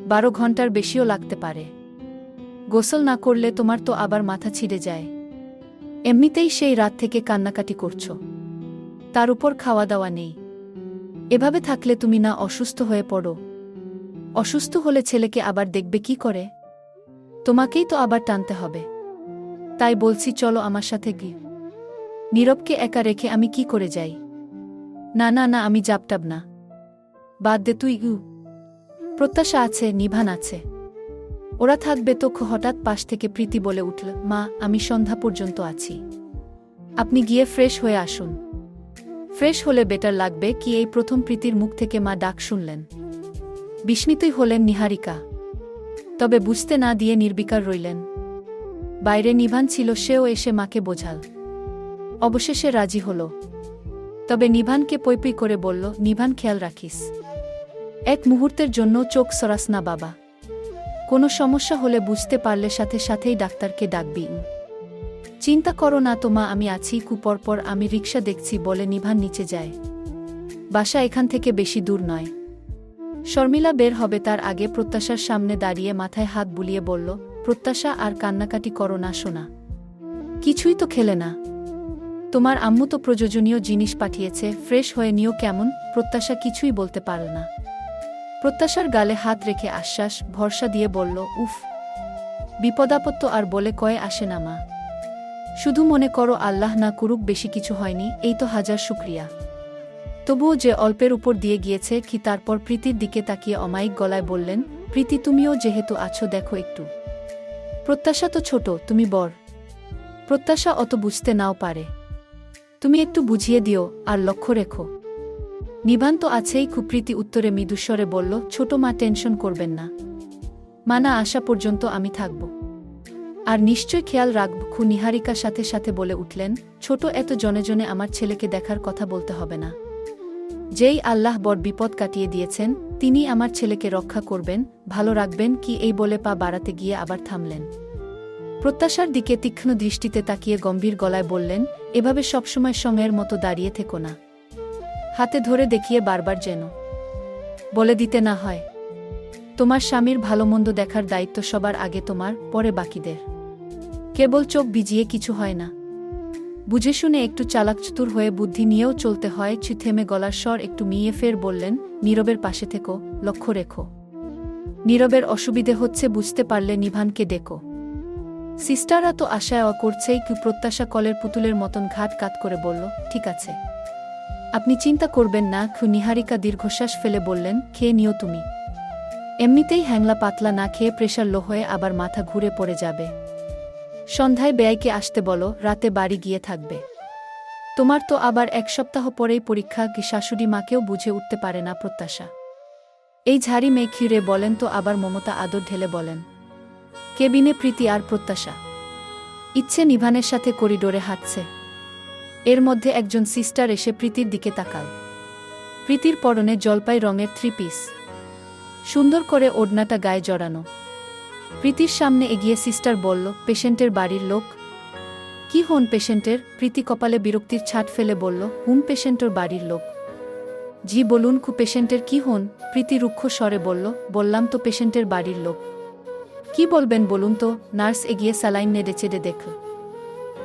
12 ঘন্টার বেশিও লাগতে পারে। গোসল না করলে তোমার তো আবার মাথা ছিঁড়ে যায়। এমনিতেই সেই রাত থেকে কান্নাকাটি করছো, তার উপর খাওয়া দাওয়া নেই। এভাবে থাকলে তুমি না অসুস্থ হয়ে পড়ো। অসুস্থ হলে ছেলেকে আবার দেখবে কি করে? তোমাকেই তো আবার টানতে হবে। তাই বলছি চলো আমার সাথে গিয়ে। নীরবকে একা রেখে আমি কি করে যাই? না না না, আমি যাবটাব না। বাদ দে তুই। প্রত্যাশা আছে, নিভান আছে, ওরা থাকবে তো। হঠাৎ পাশ থেকে প্রীতি বলে উঠল, মা, আমি সন্ধ্যা পর্যন্ত আছি, আপনি গিয়ে ফ্রেশ হয়ে আসুন। ফ্রেশ হলে বেটার লাগবে কি? এই প্রথম প্রীতির মুখ থেকে মা ডাক শুনলেন। বিস্মিতই হলেন নিহারিকা, তবে বুঝতে না দিয়ে নির্বিকার রইলেন। বাইরে নিভান ছিল, সেও এসে মাকে বোঝাল। অবশেষে রাজি হল। তবে নিভানকে পৈপই করে বলল, নিভান, খেয়াল রাখিস, এক মুহূর্তের জন্য চোখ সরাস না বাবা। কোনো সমস্যা হলে বুঝতে পারলে সাথে সাথেই ডাক্তারকে ডাকবি। চিন্তা করো না তো মা, আমি আছি। পরপর আমি রিকশা দেখছি বলে নিভান নিচে যায়। বাসা এখান থেকে বেশি দূর নয়। শর্মিলা বের হবে তার আগে প্রত্যাশার সামনে দাঁড়িয়ে মাথায় হাত বুলিয়ে বলল, প্রত্যাশা, আর কান্নাকাটি করো না সোনা। কিছুই তো খেলে না। তোমার আম্মু তো প্রয়োজনীয় জিনিস পাঠিয়েছে, ফ্রেশ হয়ে নিও কেমন? প্রত্যাশা কিছুই বলতে পারল না। প্রত্যাশার গালে হাত রেখে আশ্বাস ভরসা দিয়ে বলল, উফ, বিপদাপত্য আর বলে কয়ে আসে না মা। শুধু মনে করো আল্লাহ না করুক বেশি কিছু হয়নি, এই তো হাজার শুক্রিয়া। তবুও যে অল্পের উপর দিয়ে গিয়েছে কি? তারপর প্রীতির দিকে তাকিয়ে অমায়িক গলায় বললেন, প্রীতি, তুমিও যেহেতু আছো দেখো একটু। প্রত্যাশা তো ছোট, তুমি বড়। প্রত্যাশা অত বুঝতে নাও পারে, তুমি একটু বুঝিয়ে দিও আর লক্ষ্য রেখো। নিভান তো আছেই। প্রীতি উত্তরে মৃদুস্বরে বলল, ছোট মা, টেনশন করবেন না। মা না আসা পর্যন্ত আমি থাকব, আর নিশ্চয় খেয়াল রাখব। নিহারিকা সাথে সাথে বলে উঠলেন, ছোট, এত জনে জনে আমার ছেলেকে দেখার কথা বলতে হবে না। যেই আল্লাহ বড় বিপদ কাটিয়ে দিয়েছেন, তিনি আমার ছেলেকে রক্ষা করবেন, ভালো রাখবেন কি? এই বলে পা বাড়াতে গিয়ে আবার থামলেন। প্রত্যাশার দিকে তীক্ষ্ণ দৃষ্টিতে তাকিয়ে গম্ভীর গলায় বললেন, এভাবে সবসময় সময়ের মতো দাঁড়িয়ে থেকো না। হাতে ধরে দেখিয়ে বারবার যেন বলে দিতে না হয়? তোমার স্বামীর ভালোমন্দ দেখার দায়িত্ব সবার আগে তোমার, পরে বাকিদের। কেবল চোখ ভিজিয়ে কিছু হয় না। বুঝে শুনে একটু চালাকচতুর হয়ে বুদ্ধি নিয়েও চলতে হয়। থেমে গলার স্বর একটু মিইয়ে ফের বললেন, নীরবের পাশে থেকো, লক্ষ্য রেখো। নীরবের অসুবিধে হচ্ছে বুঝতে পারলে নিভানকে ডেকো। সিস্টাররা তো আশায় করছেই, কি প্রত্যাশা কলের পুতুলের মতন ঘাট কাত করে বলল, ঠিক আছে, আপনি চিন্তা করবেন না। নিহারিকা দীর্ঘশ্বাস ফেলে বললেন, খেয়ে নিও তুমি। এমনিতেই হ্যাংলা পাতলা না খেয়ে প্রেশার লো হয়ে আবার মাথা ঘুরে পড়ে যাবে। সন্ধ্যায় বেয়াইকে আসতে বলো, রাতে বাড়ি গিয়ে থাকবে। তোমার তো আবার 1 সপ্তাহ পরেই পরীক্ষা। কি শাশুড়ি মাকেও বুঝে উঠতে পারে না প্রত্যাশা। এই ঝাড়ি মেয়ে খিরে বলেন তো আবার মমতা আদর ঢেলে বলেন। কেবিনে প্রীতি আর প্রত্যাশা। ইচ্ছে নিভানের সাথে করিডোরে হাঁটছে। এর মধ্যে একজন সিস্টার এসে প্রীতির দিকে তাকাল। প্রীতির পরনে জলপাই রঙের 3 পিস, সুন্দর করে ওড়নাটা গায়ে জড়ানো। প্রীতির সামনে এগিয়ে সিস্টার বলল, পেশেন্টের বাড়ির লোক? কি হন পেশেন্টের? প্রীতি কপালে বিরক্তির ছাট ফেলে বলল, হুম, পেশেন্টের বাড়ির লোক। জি বলুন, পেশেন্টের কি হন? প্রীতি রুক্ষ স্বরে বলল, বললাম তো পেশেন্টের বাড়ির লোক। কি বলবেন বলুন তো? নার্স এগিয়ে স্যালাইন নেড়ে চেড়ে দেখল।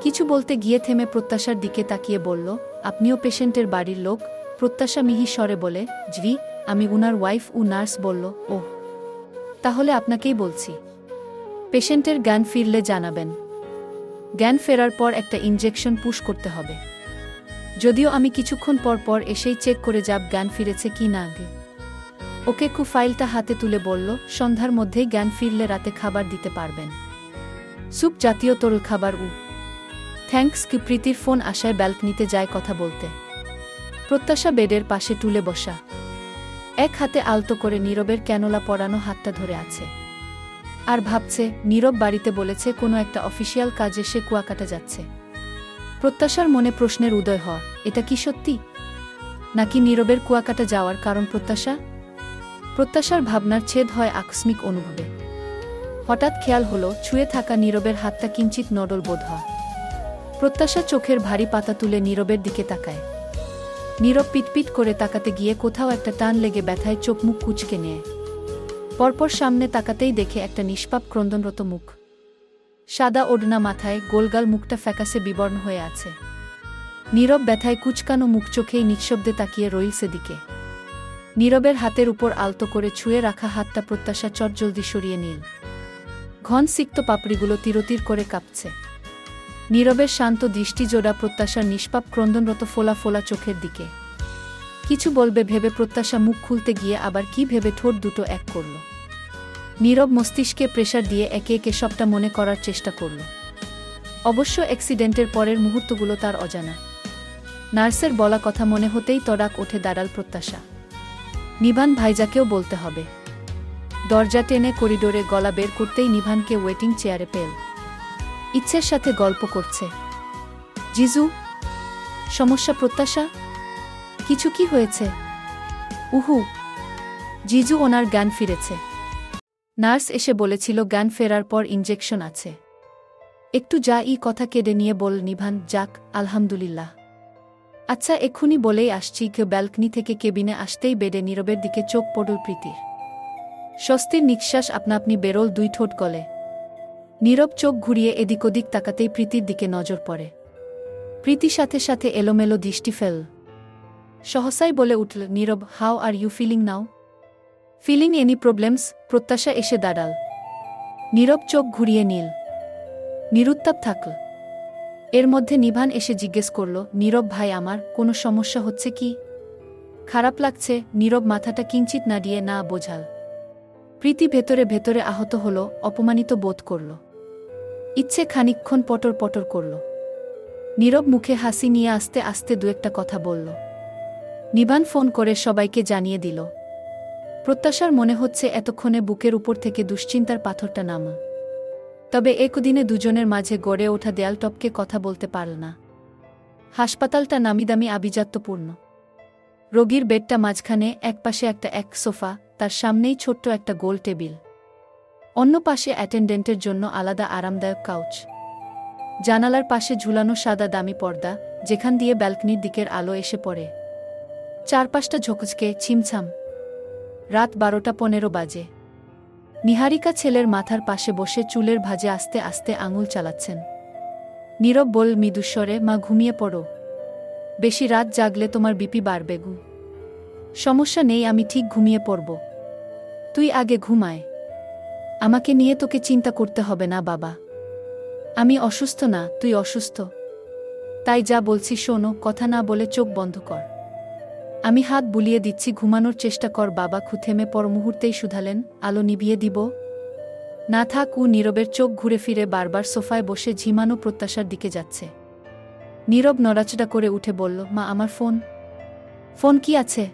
কিছু বলতে গিয়ে থেমে প্রত্যাশার দিকে তাকিয়ে বলল, আপনিও পেশেন্টের বাড়ির লোক? প্রত্যাশা মিহি স্বরে বলে, জি, আমি উনার ওয়াইফ। নার্স বলল, ওহ, তাহলে আপনাকেই বলছি। পেশেন্টের জ্ঞান ফিরলে জানাবেন। জ্ঞান ফেরার পর একটা ইনজেকশন পুশ করতে হবে। যদিও আমি কিছুক্ষণ পর পর এসেই চেক করে যাব জ্ঞান ফিরেছে কি না। ওকে। ফাইলটা হাতে তুলে বলল, সন্ধ্যার মধ্যেই জ্ঞান ফিরলে রাতে খাবার দিতে পারবেন। স্যুপ জাতীয় তরল খাবার। থ্যাঙ্কস। প্রীতির ফোন আসায় ব্যালকনিতে যায় কথা বলতে। প্রত্যাশা বেডের পাশে টুলে বসা, এক হাতে আলতো করে নীরবের ক্যানোলা পরানো হাতটা ধরে আছে। আর ভাবছে, নীরব বাড়িতে বলেছে কোনো একটা অফিসিয়াল কাজে সে কুয়াকাটা যাচ্ছে। প্রত্যাশার মনে প্রশ্নের উদয় হয়, এটা কি সত্যি? নাকি নীরবের কুয়াকাটা যাওয়ার কারণ প্রত্যাশা? প্রত্যাশার ভাবনার ছেদ হয় আকস্মিক অনুভবে। হঠাৎ খেয়াল হলো, ছুঁয়ে থাকা নীরবের হাতটা কিঞ্চিত নড়ল বোধ হয়। প্রত্যাশা চোখের ভারী পাতা তুলে নীরবের দিকে তাকায়। নীরব পিটপিট করে তাকাতে গিয়ে কোথাও একটা টান লেগে ব্যথায় চোখ মুখ কুঁচকে নেয়। পরপর সামনে তাকাতেই দেখে একটা নিষ্পাপ ক্রন্দনরত মুখ। সাদা ওড়না মাথায়, গোলগাল মুখটা ফ্যাকাসে বিবর্ণ হয়ে আছে। নীরব ব্যথায় কুচকানো মুখ চোখেই নিঃশব্দে তাকিয়ে রইল সেদিকে। নীরবের হাতের উপর আলতো করে ছুঁয়ে রাখা হাতটা প্রত্যাশা চটজলদি সরিয়ে নিল। ঘন সিক্ত পাপড়িগুলো তিরতির করে কাঁপছে। নীরবের শান্ত দৃষ্টি জোড়া প্রত্যাশার নিষ্পাপ ক্রন্দনরত ফোলা ফোলা চোখের দিকে। কিছু বলবে ভেবে প্রত্যাশা মুখ খুলতে গিয়ে আবার কি ভেবে ঠোঁট দুটো এক করল। নীরব মস্তিষ্কে প্রেশার দিয়ে একে একে সবটা মনে করার চেষ্টা করল। অবশ্য অ্যাক্সিডেন্টের পরের মুহূর্তগুলো তার অজানা। নার্সের বলা কথা মনে হতেই তড়াক ওঠে দাঁড়াল প্রত্যাশা। নিভান ভাইজাকেও বলতে হবে। দরজা টেনে করিডোরে গলা বের করতেই নিভানকে ওয়েটিং চেয়ারে পেল। ইচ্ছের সাথে গল্প করছে। জিজু, সমস্যা প্রত্যাশা? কিছু কি হয়েছে? উহু। জিজু, ওনার জ্ঞান ফিরেছে। নার্স এসে বলেছিল জ্ঞান ফেরার পর ইনজেকশন আছে। একটু কথা কেড়ে নিয়ে বল নিভান, যাক, আলহামদুলিল্লাহ। আচ্ছা, এক্ষুনি বলেই আসছি। ব্যালকনি থেকে কেবিনে আসতেই বেডে নীরবের দিকে চোখ পড়ল প্রীতির। স্বস্তির নিঃশ্বাস আপনা-আপনি বেরোল 2 ঠোঁট গলে। নীরব চোখ ঘুরিয়ে এদিক ওদিক তাকাতেই প্রীতির দিকে নজর পড়ে। প্রীতি সাথে সাথে এলোমেলো দৃষ্টি ফেল। সহসাই বলে উঠল, Nirob, how are you feeling now? Feeling any problems? Prottasha এসে দাঁড়াল। নীরব চোখ ঘুরিয়ে নীল, নিরুত্তাপ থাকল। এর মধ্যে নিভান এসে জিজ্ঞেস করল, নীরব ভাই, আমার কোনো সমস্যা হচ্ছে কি? খারাপ লাগছে? নীরব মাথাটা কিঞ্চিত নাড়িয়ে না বোঝাল। প্রীতি ভেতরে ভেতরে আহত হল, অপমানিত বোধ করল। ইচ্ছে খানিকক্ষণ পটর পটর করল। নীরব মুখে হাসি নিয়ে আস্তে আস্তে 2-একটা কথা বলল। নিভান ফোন করে সবাইকে জানিয়ে দিল। প্রত্যাশার মনে হচ্ছে এতক্ষণে বুকের উপর থেকে দুশ্চিন্তার পাথরটা নামা। তবে একদিনে দুজনের মাঝে গড়ে ওঠা দেয়াল টপকে কথা বলতে পারল না। হাসপাতালটা নামিদামি আভিজাত্যপূর্ণ। রোগীর বেডটা মাঝখানে, একপাশে এক সোফা, তার সামনেই ছোট্ট একটা গোল টেবিল। অন্য পাশে অ্যাটেন্ডেন্টের জন্য আলাদা আরামদায়ক কাউচ। জানালার পাশে ঝুলানো সাদা দামি পর্দা, যেখান দিয়ে ব্যালকনির দিকের আলো এসে পড়ে। চারপাশটা ঝকঝকে ছিমছাম। রাত 12:15 বাজে। নিহারিকা ছেলের মাথার পাশে বসে চুলের ভাঁজে আস্তে আস্তে আঙুল চালাচ্ছেন। নীরব বল মৃদুস্বরে, মা ঘুমিয়ে পড়ো। বেশি রাত জাগলে তোমার বিপি বাড়বে গু। সমস্যা নেই, আমি ঠিক ঘুমিয়ে পড়ব। তুই আগে ঘুমায়। আমাকে নিয়ে তোকে চিন্তা করতে হবে না বাবা। আমি অসুস্থ না, তুই অসুস্থ। তাই যা বলছি শোনো, কথা না বলে চোখ বন্ধ কর। আমি হাত বুলিয়ে দিচ্ছি, ঘুমানোর চেষ্টা কর বাবা। থেমে পর মুহূর্তেই শুধালেন, আলো নিভিয়ে দিব? না থাক। নীরবের চোখ ঘুরে ফিরে বারবার সোফায় বসে ঝিমানো প্রত্যাশার দিকে যাচ্ছে। নীরব নড়াচড়া করে উঠে বলল, মা আমার ফোন। ফোন কি আছে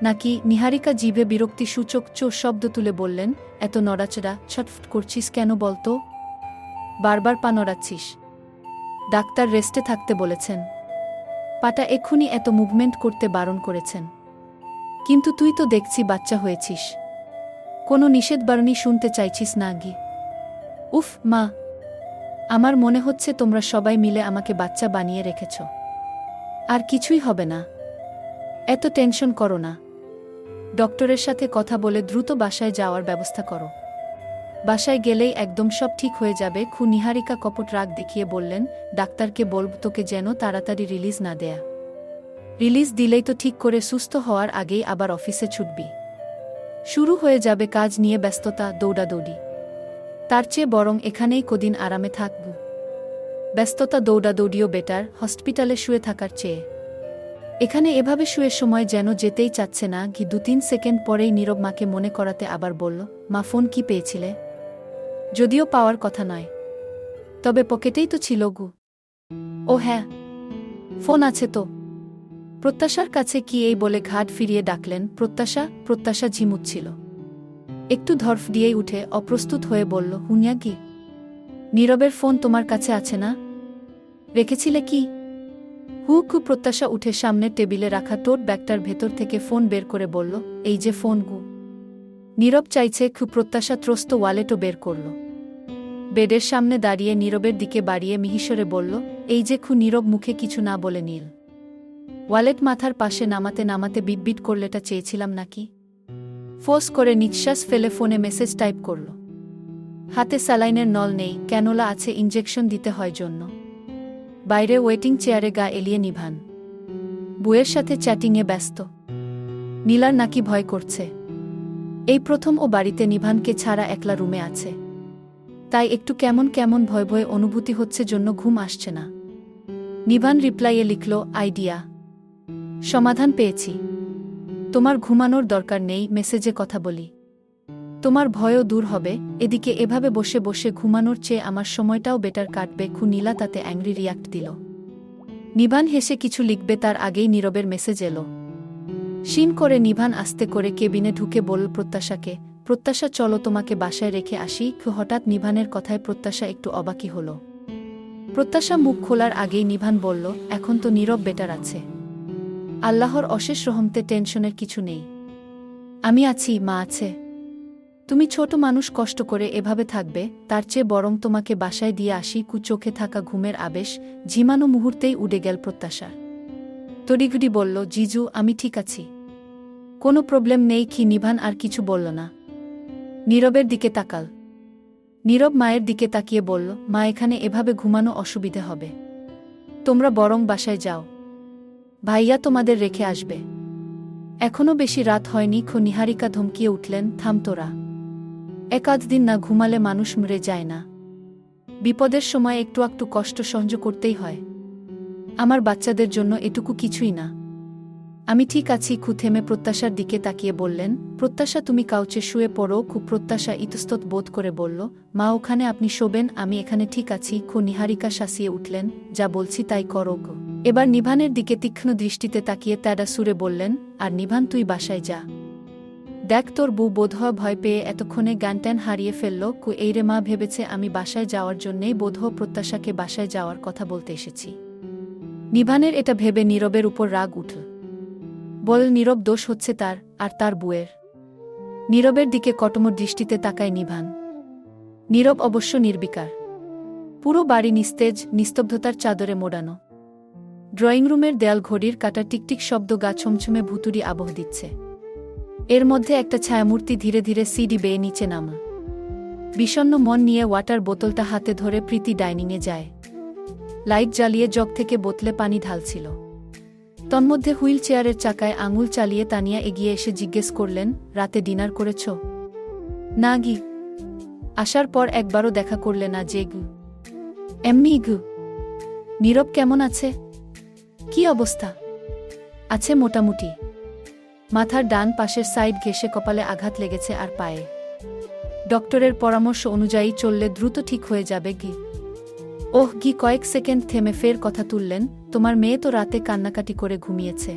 নাকি? নিহারিকা জিভে বিরক্তি সূচক শব্দ তুলে বললেন, এত নড়াচড়া ছটফট করছিস কেন বলতো? বারবার পা নড়াচ্ছিস। ডাক্তার রেস্টে থাকতে বলেছেন। পাটা এক্ষুনি এত মুভমেন্ট করতে বারণ করেছেন। কিন্তু তুই তো দেখছি বাচ্চা হয়েছিস। কোনো নিষেধবারণী শুনতে চাইছিস না গি? উফ মা, আমার মনে হচ্ছে তোমরা সবাই মিলে আমাকে বাচ্চা বানিয়ে রেখেছ। আর কিছুই হবে না। এত টেনশন করো না। ডক্টরের সাথে কথা বলে দ্রুত বাসায় যাওয়ার ব্যবস্থা করো। বাসায় গেলেই একদম সব ঠিক হয়ে যাবে। নিহারিকা কপট রাগ দেখিয়ে বললেন, ডাক্তারকে বলব তোকে যেন তাড়াতাড়ি রিলিজ না দেয়া। রিলিজ দিলেই তো ঠিক করে সুস্থ হওয়ার আগেই আবার অফিসে ছুটবি। শুরু হয়ে যাবে কাজ নিয়ে ব্যস্ততা, দৌড়াদৌড়ি। তার চেয়ে বরং এখানেই কদিন আরামে থাকব। ব্যস্ততা দৌড়াদৌড়িও বেটার হসপিটালে শুয়ে থাকার চেয়ে। এখানে এভাবে শুয়ে সময় যেন যেতেই চাচ্ছে না। 2-3 সেকেন্ড পরেই নীরব মাকে মনে করাতে আবার বলল, মা ফোন কি পেয়েছিলে? যদিও পাওয়ার কথা নয়, তবে পকেটেই তো ছিল গু। ও হ্যাঁ, ফোন আছে তো। প্রত্যাশার কাছে কি এই বলে ঘাট ফিরিয়ে ডাকলেন, প্রত্যাশা। প্রত্যাশা ঝিমুচ্ছিল। একটু ধরফ দিয়েই উঠে অপ্রস্তুত হয়ে বলল, হুনিয়া কি? নীরবের ফোন তোমার কাছে আছে না? রেখেছিলে কি? প্রত্যাশা উঠে সামনের টেবিলে রাখা টোট ব্যাগটার ভেতর থেকে ফোন বের করে বলল, এই যে ফোন গু। নীরব চাইছে প্রত্যাশা ত্রস্ত ওয়ালেটও বের করল। বেডের সামনে দাঁড়িয়ে নীরবের দিকে বাড়িয়ে মিহিসরে বলল, এই যে। নীরব মুখে কিছু না বলে নীল ওয়ালেট মাথার পাশে নামাতে নামাতে বিটবিট করলেটা চেয়েছিলাম নাকি? ফোর্স করে নিঃশ্বাস ফেলে ফোনে মেসেজ টাইপ করল। হাতে স্যালাইনের নল নেই, ক্যানোলা আছে, ইনজেকশন দিতে হয় জন্য। বাইরে ওয়েটিং চেয়ারে গা এলিয়ে নিভান বুয়ের সাথে চ্যাটিংয়ে ব্যস্ত। নীলার নাকি ভয় করছে। এই প্রথম ও বাড়িতে নিভানকে ছাড়া একলা রুমে আছে। তাই একটু কেমন কেমন ভয় ভয় অনুভূতি হচ্ছে, জন্য ঘুম আসছে না। নিভান রিপ্লাইয়ে লিখল, আইডিয়া, সমাধান পেয়েছি। তোমার ঘুমানোর দরকার নেই, মেসেজে কথা বলি। তোমার ভয়ও দূর হবে। এদিকে এভাবে বসে বসে ঘুমানোর চেয়ে আমার সময়টাও বেটার কাটবে। নীলা তাতে অ্যাংরি রিয়াক্ট দিল। নিভান হেসে কিছু লিখবে তার আগেই নীরবের মেসেজ এলো। শিন করে নিভান আস্তে করে কেবিনে ঢুকে বলল প্রত্যাশাকে, প্রত্যাশা চলো তোমাকে বাসায় রেখে আসি। হঠাৎ নিভানের কথায় প্রত্যাশা একটু অবাকই হল। প্রত্যাশা মুখ খোলার আগেই নিভান বলল, এখন তো নীরব বেটার আছে। আল্লাহর অশেষ রহমতে টেনশনের কিছু নেই। আমি আছি, মা আছে। তুমি ছোট মানুষ, কষ্ট করে এভাবে থাকবে, তার চেয়ে বরং তোমাকে বাসায় দিয়ে আসি। চোখে থাকা ঘুমের আবেশ ঝিমানো মুহূর্তেই উড়ে গেল প্রত্যাশার। তড়িঘড়ি বলল, জিজু আমি ঠিক আছি, কোনো প্রবলেম নেই। নিভান আর কিছু বলল না। নীরবের দিকে তাকাল। নীরব মায়ের দিকে তাকিয়ে বলল, মা এখানে এভাবে ঘুমানো অসুবিধে হবে, তোমরা বরং বাসায় যাও, ভাইয়া তোমাদের রেখে আসবে। এখনো বেশি রাত হয়নি। নিহারিকা ধমকিয়ে উঠলেন, থাম তোরা। একাধ দিন না ঘুমালে মানুষ মরে যায় না? বিপদের সময় একটু একটু কষ্ট সহ্য করতেই হয়। আমার বাচ্চাদের জন্য এটুকু কিছুই না। আমি ঠিক আছি। থেমে প্রত্যাশার দিকে তাকিয়ে বললেন, প্রত্যাশা তুমি কাউচে শুয়ে পড়ো। প্রত্যাশা ইতস্তত বোধ করে বলল, মা ওখানে আপনি শোবেন, আমি এখানে ঠিক আছি। নিহারিকা শাসিয়ে উঠলেন, যা বলছি তাই করো গো। এবার নিভানের দিকে তীক্ষ্ণ দৃষ্টিতে তাকিয়ে তেডা সুরে বললেন, আর নিভান তুই বাসায় যা। দেখ তোর বউ বোধহয় ভয় পেয়ে এতক্ষণে জ্ঞানট্যান হারিয়ে ফেলল। এইরে মা ভেবেছে আমি বাসায় যাওয়ার জন্যেই বোধহয় প্রত্যাশাকে বাসায় যাওয়ার কথা বলতে এসেছি। নিভানের এটা ভেবে নীরবের উপর রাগ উঠল। বল, নীরব দোষ হচ্ছে তার আর তার বুয়ের। নীরবের দিকে কটমট দৃষ্টিতে তাকায় নিভান। নীরব অবশ্য নির্বিকার। পুরো বাড়ি নিস্তেজ, নিস্তব্ধতার চাদরে মোড়ানো। ড্রয়িং রুমের দেয়াল ঘড়ির কাটা টিকটিক শব্দ গা ছমছমে ভুতুড়ি আবহ দিচ্ছে। এর মধ্যে একটা ছায়ামূর্তি ধীরে ধীরে সিঁড়ি বেয়ে নিচে নামল। বিষণ্ণ মন নিয়ে ওয়াটার বোতলটা হাতে ধরে প্রীতি ডাইনিংয়ে যায়। লাইট জ্বালিয়ে জগ থেকে বোতলে পানি ঢালছিল। তন্মধ্যে হুইল চেয়ারের চাকায় আঙুল চালিয়ে তানিয়া এগিয়ে এসে জিজ্ঞেস করলেন, রাতে ডিনার করেছ? না গি। আসার পর একবারও দেখা করলে না যে গু? এমনি গু। নীরব কেমন আছে? কি অবস্থা? আছে মোটামুটি। মাথার ডান পাশের সাইড ঘেঁষে কপালে আঘাত লেগেছে আর পায়ে। ডক্টরের পরামর্শ অনুযায়ী চললে দ্রুত ঠিক হয়ে যাবে গি। ওহ গি কয়েক সেকেন্ড থেমে ফের কথা তুললেন, তোমার মেয়ে তো রাতে কান্নাকাটি করে ঘুমিয়েছে।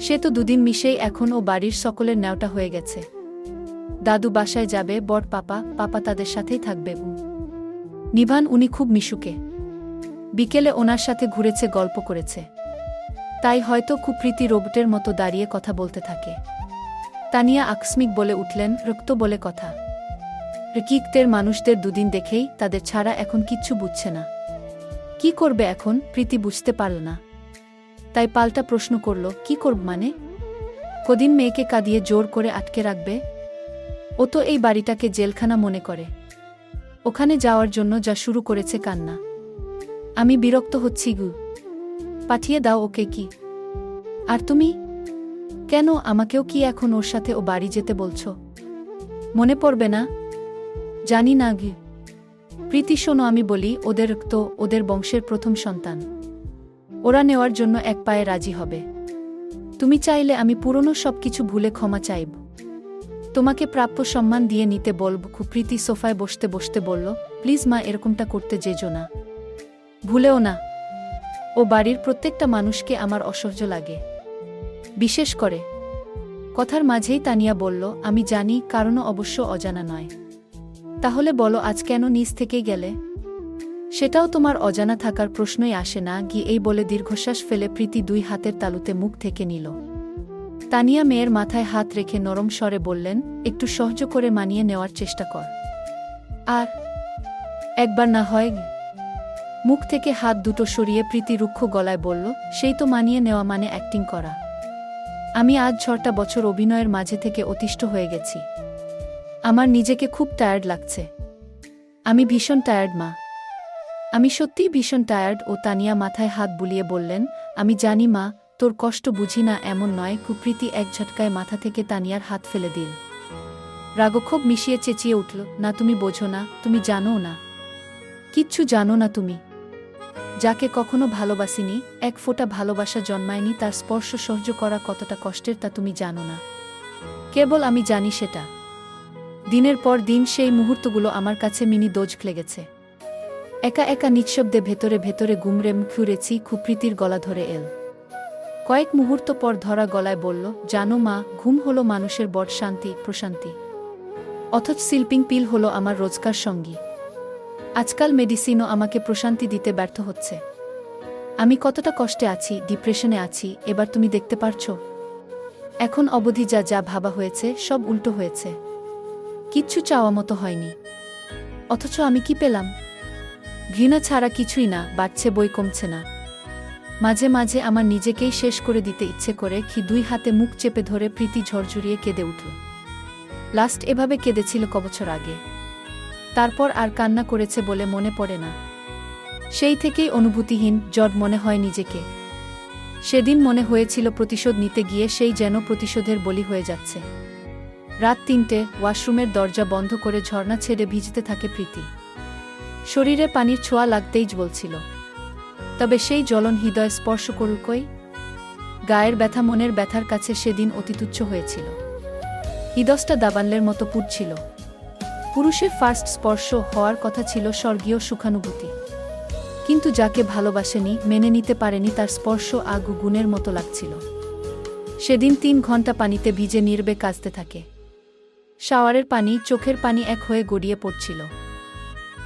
সে তো দুদিন মিশেই এখন ও বাড়ির সকলের ন্যাওটা হয়ে গেছে। দাদু বাসায় যাবে, বড় পাপা তাদের সাথেই থাকবে। নিভান উনি খুব মিশুকে। বিকেলে ওনার সাথে ঘুরেছে, গল্প করেছে। তাই হয়তো খুব প্রীতি রোবটের মতো দাঁড়িয়ে কথা বলতে থাকে। তানিয়া আকস্মিক বলে উঠলেন, রক্ত বলে কথা। রিকিকদের মানুষদের দুদিন দেখেই তাদের ছাড়া এখন কিচ্ছু বুঝছে না। কি করবে এখন? প্রীতি বুঝতে পারল না। তাই পাল্টা প্রশ্ন করল, কি করব মানে? কদিন মেয়েকে কাঁদিয়ে জোর করে আটকে রাখবে? ও তো এই বাড়িটাকে জেলখানা মনে করে। ওখানে যাওয়ার জন্য যা শুরু করেছে কান্না। আমি বিরক্ত হচ্ছি গু। পাঠিয়ে দাও ওকে। কি আর তুমি? কেন আমাকেও কি এখন ওর সাথে ও বাড়ি যেতে বলছ? মনে পড়বে না? জানি না গি। প্রীতি শোনো, আমি বলি, ওদের রক্ত, ওদের বংশের প্রথম সন্তান। ওরা নেওয়ার জন্য এক পায়ে রাজি হবে। তুমি চাইলে আমি পুরনো সবকিছু ভুলে ক্ষমা চাইব। তোমাকে প্রাপ্য সম্মান দিয়ে নিতে বলব। প্রীতি সোফায় বসতে বসতে বলল, প্লিজ মা, এরকমটা করতে যেজো না। ভুলেও না। ও বাড়ির প্রত্যেকটা মানুষকে আমার অসহ্য লাগে, বিশেষ করে। কথার মাঝেই তানিয়া বলল, আমি জানি, কারণও অবশ্য অজানা নয়। তাহলে বলো, আজ কেন নিজ থেকেই গেলে? সেটাও তোমার অজানা থাকার প্রশ্নই আসে না গি। এই বলে দীর্ঘশ্বাস ফেলে প্রীতি দুই হাতের তালুতে মুখ থেকে নিল। তানিয়া মেয়ের মাথায় হাত রেখে নরম স্বরে বললেন, একটু সহ্য করে মানিয়ে নেওয়ার চেষ্টা কর। আর একবার না হয়। মুখ থেকে হাত দুটো সরিয়ে প্রীতি রুক্ষ গলায় বলল, সেই তো মানিয়ে নেওয়া মানে অ্যাক্টিং করা। আমি আজ 6টা বছর অভিনয়ের মাঝে থেকে অতিষ্ঠ হয়ে গেছি। আমার নিজেকে খুব টায়ার্ড লাগছে। আমি ভীষণ টায়ার্ড মা। আমি সত্যিই ভীষণ টায়ার্ড। ও তানিয়া মাথায় হাত বুলিয়ে বললেন, আমি জানি মা, তোর কষ্ট বুঝি না এমন নয়। কুপ্রীতি এক ঝটকায় মাথা থেকে তানিয়ার হাত ফেলে দিল। রাগক্ষোভ মিশিয়ে চেঁচিয়ে উঠল, না তুমি বোঝো না, তুমি জানো না। কিচ্ছু জানো না তুমি। যাকে কখনো ভালোবাসিনি, এক ফোঁটা ভালোবাসা জন্মায়নি, তার স্পর্শ সহ্য করা কতটা কষ্টের তা তুমি জানো না। কেবল আমি জানি সেটা। দিনের পর দিন সেই মুহূর্তগুলো আমার কাছে মিনি দোজক লেগেছে। একা একা নিঃশব্দে ভেতরে ভেতরে গুমরে ঘুরেছি। কুপ্রীতির গলা ধরে এল। কয়েক মুহূর্ত পর ধরা গলায় বলল, জানো মা, ঘুম হলো মানুষের বড় শান্তি, প্রশান্তি। অথচ স্লিপিং পিল হলো আমার রোজকার সঙ্গী। আজকাল মেডিসিনও আমাকে প্রশান্তি দিতে ব্যর্থ হচ্ছে। আমি কতটা কষ্টে আছি, ডিপ্রেশনে আছি, এবার তুমি দেখতে পারছো। এখন অবধি যা যা ভাবা হয়েছে সব উল্টো হয়েছে। কিচ্ছু চাওয়া মতো হয়নি। অথচ আমি কি পেলাম? ঘৃণা ছাড়া কিছুই না, বাড়ছে বই কমছে না। মাঝে মাঝে আমার নিজেকেই শেষ করে দিতে ইচ্ছে করে। দুই হাতে মুখ চেপে ধরে প্রীতি ঝরঝরিয়ে কেঁদে উঠল। লাস্ট এভাবে কেঁদেছিল কবছর আগে। তারপর আর কান্না করেছে বলে মনে পড়ে না। সেই থেকেই অনুভূতিহীন, জড মনে হয় নিজেকে। সেদিন মনে হয়েছিল প্রতিশোধ নিতে গিয়ে সেই যেন প্রতিশোধের বলি হয়ে যাচ্ছে। রাত 3টে, ওয়াশরুমের দরজা বন্ধ করে ঝর্ণা ছেড়ে ভিজতে থাকে প্রীতি। শরীরে পানির ছোঁয়া লাগতেই জ্বলছিল। তবে সেই জ্বলন হৃদয় স্পর্শ করল কই? গায়ের ব্যথা মনের ব্যথার কাছে সেদিন অতিতুচ্ছ হয়েছিল। হৃদয়টা দাবানলের মতো পুড়ছিল। পুরুষের ফার্স্ট স্পর্শ হওয়ার কথা ছিল স্বর্গীয় সুখানুভূতি। কিন্তু যাকে ভালোবাসেনি, মেনে নিতে পারেনি, তার স্পর্শ আগুনের মতো লাগছিল। সেদিন 3 ঘন্টা পানিতে ভিজে নির্বে কাঁদতে থাকে। শাওয়ারের পানি, চোখের পানি এক হয়ে গড়িয়ে পড়ছিল।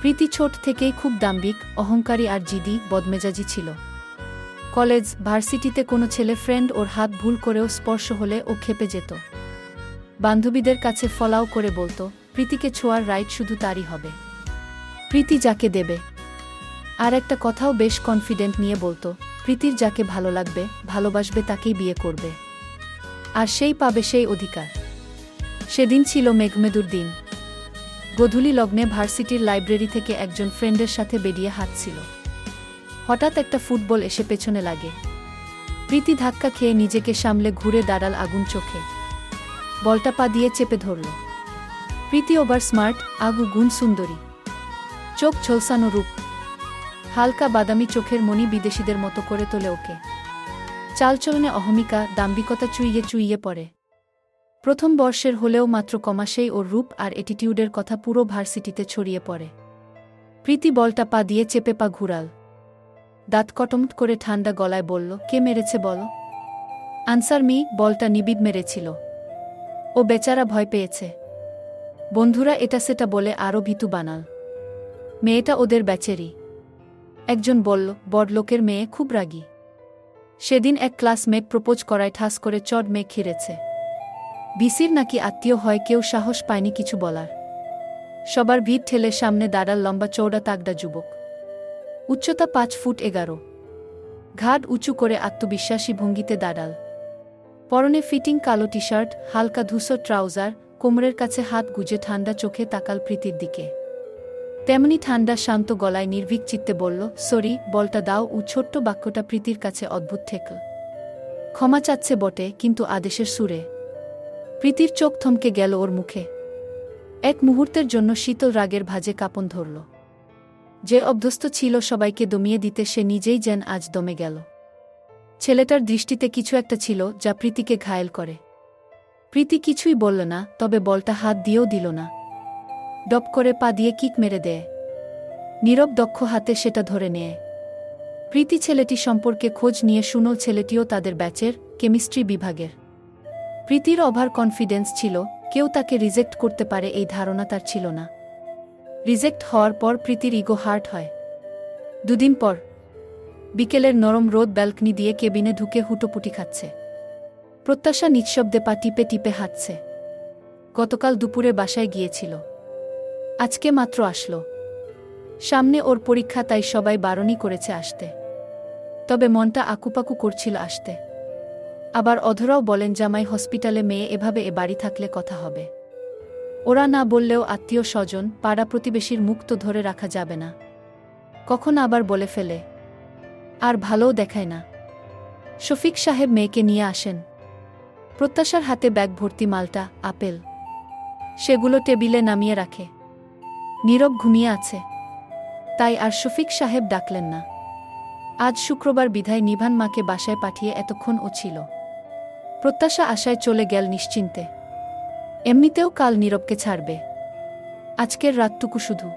প্রীতি ছোট থেকেই খুব দাম্ভিক, অহংকারী আর জিদি, বদমেজাজি ছিল। কলেজ, ভার্সিটিতে কোনো ছেলে ফ্রেন্ড ওর হাত ভুল করেও স্পর্শ হলে ও ক্ষেপে যেত। বান্ধবীদের কাছে ফলাও করে বলতো, প্রীতিকে ছোঁয়ার রাইট শুধু তারই হবে। প্রীতি যাকে দেবে। আর একটা কথাও বেশ কনফিডেন্ট নিয়ে বলতো, প্রীতির যাকে ভালো লাগবে, ভালোবাসবে তাকেই বিয়ে করবে। আর সেই পাবে সেই অধিকার। সেদিন ছিল মেঘমেদুর দিন। গোধূলি লগ্নে ভার্সিটির লাইব্রেরি থেকে একজন ফ্রেন্ডের সাথে বেরিয়ে হাঁটছিল। হঠাৎ একটা ফুটবল এসে পেছনে লাগে। প্রীতি ধাক্কা খেয়ে নিজেকে সামলে ঘুরে দাঁড়াল আগুন চোখে। বলটা পা দিয়ে চেপে ধরল। প্রীতি ওভার স্মার্ট, আগু গুণ সুন্দরী, চোখ ঝলসানো রূপ, হালকা বাদামি চোখের মণি বিদেশিদের মতো করে তোলে ওকে। চালচলনে অহমিকা, দাম্ভিকতা চুইয়ে চুইয়ে পড়ে। প্রথম বর্ষের হলেও মাত্র কমাসেই ওর রূপ আর অ্যাটিটিউডের কথা পুরো ভার্সিটিতে ছড়িয়ে পড়ে। প্রীতি বলটা পা দিয়ে চেপে পা ঘুরাল। দাঁত কটমট করে ঠান্ডা গলায় বলল, কে মেরেছে বলো? Answer me. বলটা নিবিড় মেরেছিল। ও বেচারা ভয় পেয়েছে। বন্ধুরা এটা সেটা বলে আরও ভীতু বানাল। মেয়েটা ওদের ব্যাচেরই। একজন বলল, বড়লোকের মেয়ে, খুব রাগী। সেদিন এক ক্লাসমেট প্রপোজ করায় ঠাস করে চড় মেঘ খিরেছে। বিসির নাকি আত্মীয় হয়, কেউ সাহস পায়নি কিছু বলার। সবার ভিড় ঠেলে সামনে দাঁড়াল লম্বা চৌড়া তাগড়া যুবক। উচ্চতা 5 ফুট 11। ঘাড় উঁচু করে আত্মবিশ্বাসী ভঙ্গিতে দাঁড়াল। পরনে ফিটিং কালো টি শার্ট, হালকা ধূসর ট্রাউজার, কোমরের কাছে হাত গুজে ঠান্ডা চোখে তাকাল প্রীতির দিকে। তেমনি ঠান্ডা শান্ত গলায় নির্ভীক চিত্তে বলল, সরি, বলটা দাও। ছোট্ট বাক্যটা প্রীতির কাছে অদ্ভুত ঠেকল। ক্ষমা চাচ্ছে বটে, কিন্তু আদেশের সুরে। প্রীতির চোখ থমকে গেল ওর মুখে। এক মুহূর্তের জন্য শীতল রাগের ভাঁজে কাঁপন ধরল। যে অভ্যস্ত ছিল সবাইকে দমিয়ে দিতে, সে নিজেই যেন আজ দমে গেল। ছেলেটার দৃষ্টিতে কিছু একটা ছিল যা প্রীতিকে ঘায়েল করে। প্রীতি কিছুই বলল না, তবে বলটা হাত দিয়েও দিল না। ডপ করে পা দিয়ে কিক মেরে দেয়। নীরব দক্ষ হাতে সেটা ধরে নেয়। প্রীতি ছেলেটি সম্পর্কে খোঁজ নিয়ে শুনল ছেলেটিও তাদের ব্যাচের, কেমিস্ট্রি বিভাগের। প্রীতির ওভার কনফিডেন্স ছিল, কেউ তাকে রিজেক্ট করতে পারে এই ধারণা তার ছিল না। রিজেক্ট হওয়ার পর প্রীতির ইগো হার্ট হয়। দুদিন পর বিকেলের নরম রোদ ব্যালকনি দিয়ে কেবিনে ঢুকে হুটোপুটি খাচ্ছে। প্রত্যাশা নিঃশব্দে পা টিপে টিপে হাঁটছে। গতকাল দুপুরে বাসায় গিয়েছিল, আজকে মাত্র আসলো। সামনে ওর পরীক্ষা, তাই সবাই বারণই করেছে আসতে। তবে মনটা আকুপাকু করছিল আসতে। আবার অধরাও বলেন, জামাই হসপিটালে, মেয়ে এভাবে এ বাড়ি থাকলে কথা হবে। ওরা না বললেও আত্মীয় স্বজন, পাড়া প্রতিবেশীর মুখ তো ধরে রাখা যাবে না। কখন আবার বলে ফেলে। আর ভালোও দেখায় না। শফিক সাহেব মেয়েকে নিয়ে আসেন। প্রত্যাশার হাতে ব্যাগ ভর্তি মালটা, আপেল, সেগুলো টেবিলে নামিয়ে রাখে। নীরব ঘুমিয়ে আছে, তাই আর শফিক সাহেব ডাকলেন না। আজ শুক্রবার বিধায় নিভান মাকে বাসায় পাঠিয়ে এতক্ষণ ও ছিল। প্রত্যাশা আশায় চলে গেল নিশ্চিন্তে। এমনিতেও কাল নীরবকে ছাড়বে। আজকের রাতটুকু শুধু।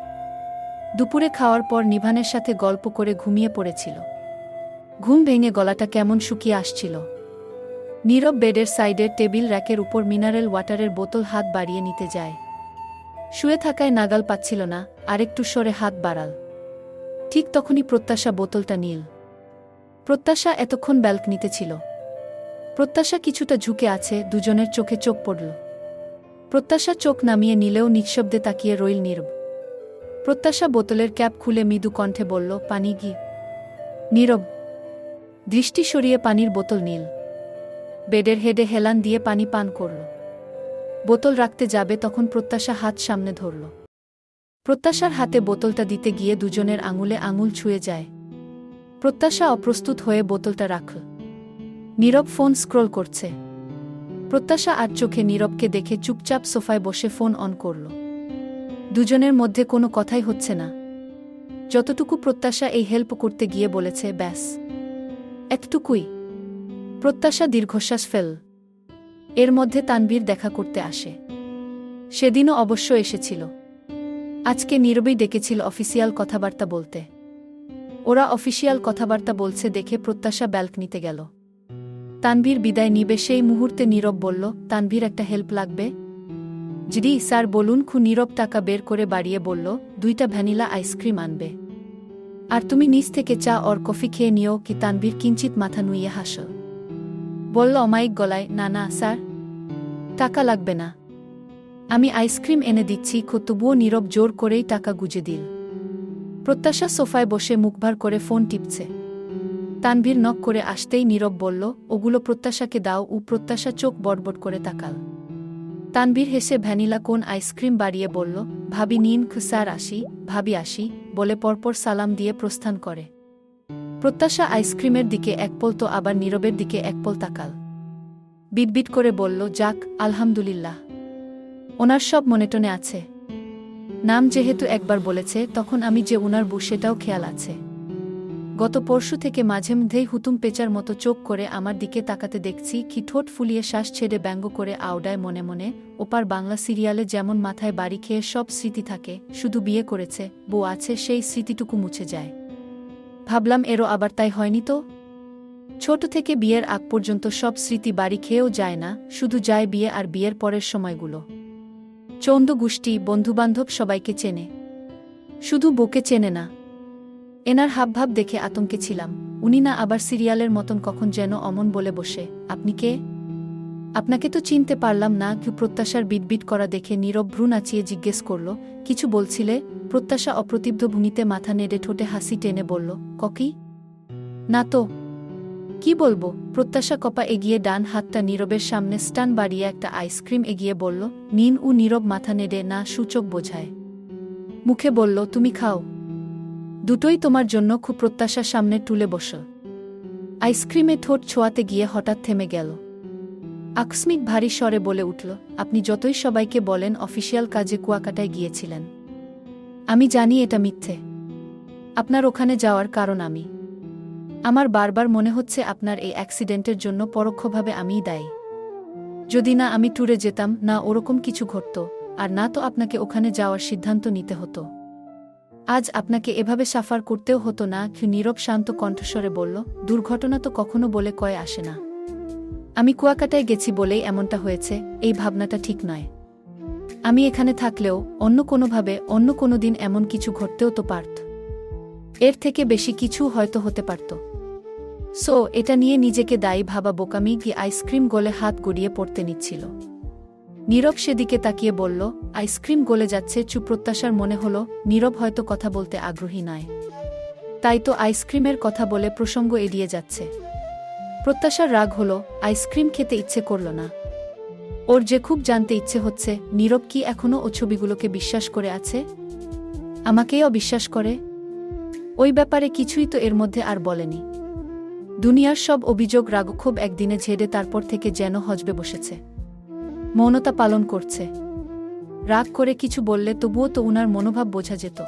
দুপুরে খাওয়ার পর নিভানের সাথে গল্প করে ঘুমিয়ে পড়েছিল। ঘুম ভেঙে গলাটা কেমন শুকিয়ে আসছিল। নীরব বেডের সাইডের টেবিল র্যাকের উপর মিনারেল ওয়াটারের বোতল হাত বাড়িয়ে নিতে যায়। শুয়ে থাকায় নাগাল পাচ্ছিল না, আরেকটু সরে হাত বাড়াল। ঠিক তখনই প্রত্যাশা বোতলটা নিল। প্রত্যাশা এতক্ষণ ব্যালকনিতে ছিল। প্রত্যাশা কিছুটা ঝুঁকে আছে, দুজনের চোখে চোখ পড়ল। প্রত্যাশা চোখ নামিয়ে নিলেও নিঃশব্দে তাকিয়ে রইল নীরব। প্রত্যাশা বোতলের ক্যাপ খুলে মৃদু কণ্ঠে বলল, পানি ঘি। নীরব দৃষ্টি সরিয়ে পানির বোতল নিল। বেডের হেডে হেলান দিয়ে পানি পান করল। বোতল রাখতে যাবে তখন প্রত্যাশা হাত সামনে ধরল। প্রত্যাশার হাতে বোতলটা দিতে গিয়ে দুজনের আঙুলে আঙুল ছুঁয়ে যায়। প্রত্যাশা অপ্রস্তুত হয়ে বোতলটা রাখল। নীরব ফোন স্ক্রল করছে। প্রত্যাশা আর চোখে নীরবকে দেখে চুপচাপ সোফায় বসে ফোন অন করল। দুজনের মধ্যে কোনো কথাই হচ্ছে না। যতটুকু প্রত্যাশা এই হেল্প করতে গিয়ে বলেছে, ব্যাস এতটুকুই। প্রত্যাশা দীর্ঘশ্বাস ফেল। এর মধ্যে তানভীর দেখা করতে আসে। সেদিনও অবশ্য এসেছিল। আজকে নীরবই ডেকেছিল অফিসিয়াল কথাবার্তা বলতে। ওরা অফিসিয়াল কথাবার্তা বলছে দেখে প্রত্যাশা ব্যালকনিতে গেল। তানভীর বিদায় নিবে সেই মুহূর্তে নীরব বলল, তানভীর একটা হেল্প লাগবে। জি স্যার বলুন। নীরব টাকা বের করে বাড়িয়ে বলল, 2টা ভ্যানিলা আইসক্রিম আনবে। আর তুমি নিচ থেকে চা অর কফি খেয়ে নিও কি? তানভীর কিঞ্চিত মাথা নুইয়ে হাসল। বলল অমায়িক গলায়, না না স্যার, টাকা লাগবে না, আমি আইসক্রিম এনে দিচ্ছি। তবুও নীরব জোর করেই টাকা গুজে দিল। প্রত্যাশা সোফায় বসে মুখভার করে ফোন টিপছে। তানভীর নক করে আসতেই নীরব বলল, ওগুলো প্রত্যাশাকে দাও। প্রত্যাশা চোখ বড়বড় করে তাকাল। তানভীর হেসে ভ্যানিলা কোন আইসক্রিম বাড়িয়ে বলল, ভাবি নিন। স্যার আসি, ভাবি আসি বলে পরপর সালাম দিয়ে প্রস্থান করে। প্রত্যাশা আইসক্রিমের দিকে এক পলক আবার নীরবের দিকে এক পল তাকাল। বিটবিট করে বলল, যাক আলহামদুলিল্লাহ, ওনার সব মনেটনে আছে। নাম যেহেতু একবার বলেছে, তখন আমি যে উনার বউ সেটাও খেয়াল আছে। গত পরশু থেকে মাঝে মধ্যেই হুতুম পেঁচার মতো চোখ করে আমার দিকে তাকাতে দেখছি, কি ঠোঁট ফুলিয়ে শ্বাস ছেড়ে ব্যঙ্গ করে আওড়ায় মনে মনে, ওপার বাংলা সিরিয়ালে যেমন মাথায় বাড়ি খেয়ে সব স্মৃতি থাকে, শুধু বিয়ে করেছে, বউ আছে, সেই স্মৃতিটুকু মুছে যায়। ভাবলাম এরও আবার তাই হয়নি তো। ছোট থেকে বিয়ের আগ পর্যন্ত সব স্মৃতি বাড়ি খেয়েও যায় না, শুধু যায় বিয়ে আর বিয়ের পরের সময়গুলো। চৌন্দ গোষ্ঠী, বন্ধুবান্ধব সবাইকে চেনে, শুধু বউকে চেনে না। এনার হাবভাব দেখে আতঙ্কে ছিলাম, উনি না আবার সিরিয়ালের মতন কখন যেন অমন বলে বসে, আপনি কে? আপনাকে তো চিনতে পারলাম না। প্রত্যাশার বিটবিট করা দেখে নীরব ভ্রু নাচিয়ে জিজ্ঞেস করল, কিছু বলছিলে? প্রত্যাশা অপ্রতিব্ধ ভঙ্গিতে মাথা নেড়ে ঠোঁটে হাসি টেনে বলল, ককি? না তো। কি বলবো? প্রত্যাশা কপা এগিয়ে ডান হাতটা নীরবের সামনে স্টান বাড়িয়ে একটা আইসক্রিম এগিয়ে বলল, নিন। নীরব মাথা নেড়ে না সূচক বোঝায় মুখে বলল, তুমি খাও, দুটোই তোমার জন্য। প্রত্যাশার সামনে টুলে বস। আইসক্রিমে ঠোঁট ছোঁয়াতে গিয়ে হঠাৎ থেমে গেল। আকস্মিক ভারী স্বরে বলে উঠল, আপনি যতই সবাইকে বলেন অফিসিয়াল কাজে কুয়াকাটায় গিয়েছিলেন, আমি জানি এটা মিথ্যে। আপনার ওখানে যাওয়ার কারণ আমি। আমার বারবার মনে হচ্ছে আপনার এই অ্যাক্সিডেন্টের জন্য পরোক্ষভাবে আমিই দায়ী। যদি না আমি ট্যুরে যেতাম, না ওরকম কিছু ঘটত, আর না তো আপনাকে ওখানে যাওয়ার সিদ্ধান্ত নিতে হতো। আজ আপনাকে এভাবে সাফার করতেও হতো না। নীরব শান্ত কণ্ঠস্বরে বলল, দুর্ঘটনা তো কখনো বলে কয়ে আসে না। আমি কুয়াকাটায় গেছি বলেই এমনটা হয়েছে, এই ভাবনাটা ঠিক নয়। আমি এখানে থাকলেও অন্য কোনোভাবে অন্য কোনো দিন এমন কিছু ঘটতেও তো পারত। এর থেকে বেশি কিছু হয়তো হতে পারত। সো এটা নিয়ে নিজেকে দায়ী ভাবা বোকামি। কি আইসক্রিম গলে হাত গড়িয়ে পড়তে নিচ্ছিল। নীরব সেদিকে তাকিয়ে বলল, আইসক্রিম গলে যাচ্ছে। প্রত্যাশার মনে হলো নীরব হয়তো কথা বলতে আগ্রহী নয়, তাই তো আইসক্রিমের কথা বলে প্রসঙ্গ এড়িয়ে যাচ্ছে। প্রত্যাশার রাগ হলো, আইসক্রিম খেতে ইচ্ছে করল না। ওর যে খুব জানতে ইচ্ছে হচ্ছে, নীরব কি এখনও ও ছবিগুলোকে বিশ্বাস করে আছে? আমাকেই অবিশ্বাস করে? ওই ব্যাপারে কিছুই তো এর মধ্যে আর বলেনি। দুনিয়ার সব অভিযোগ রাগক্ষোভ একদিনে ঝেড়ে তারপর থেকে যেন হজবে বসেছে, মৌনতা পালন করছে। রাগ করে কিছু বললে তবুও তো উনার মনোভাব বোঝা যেত।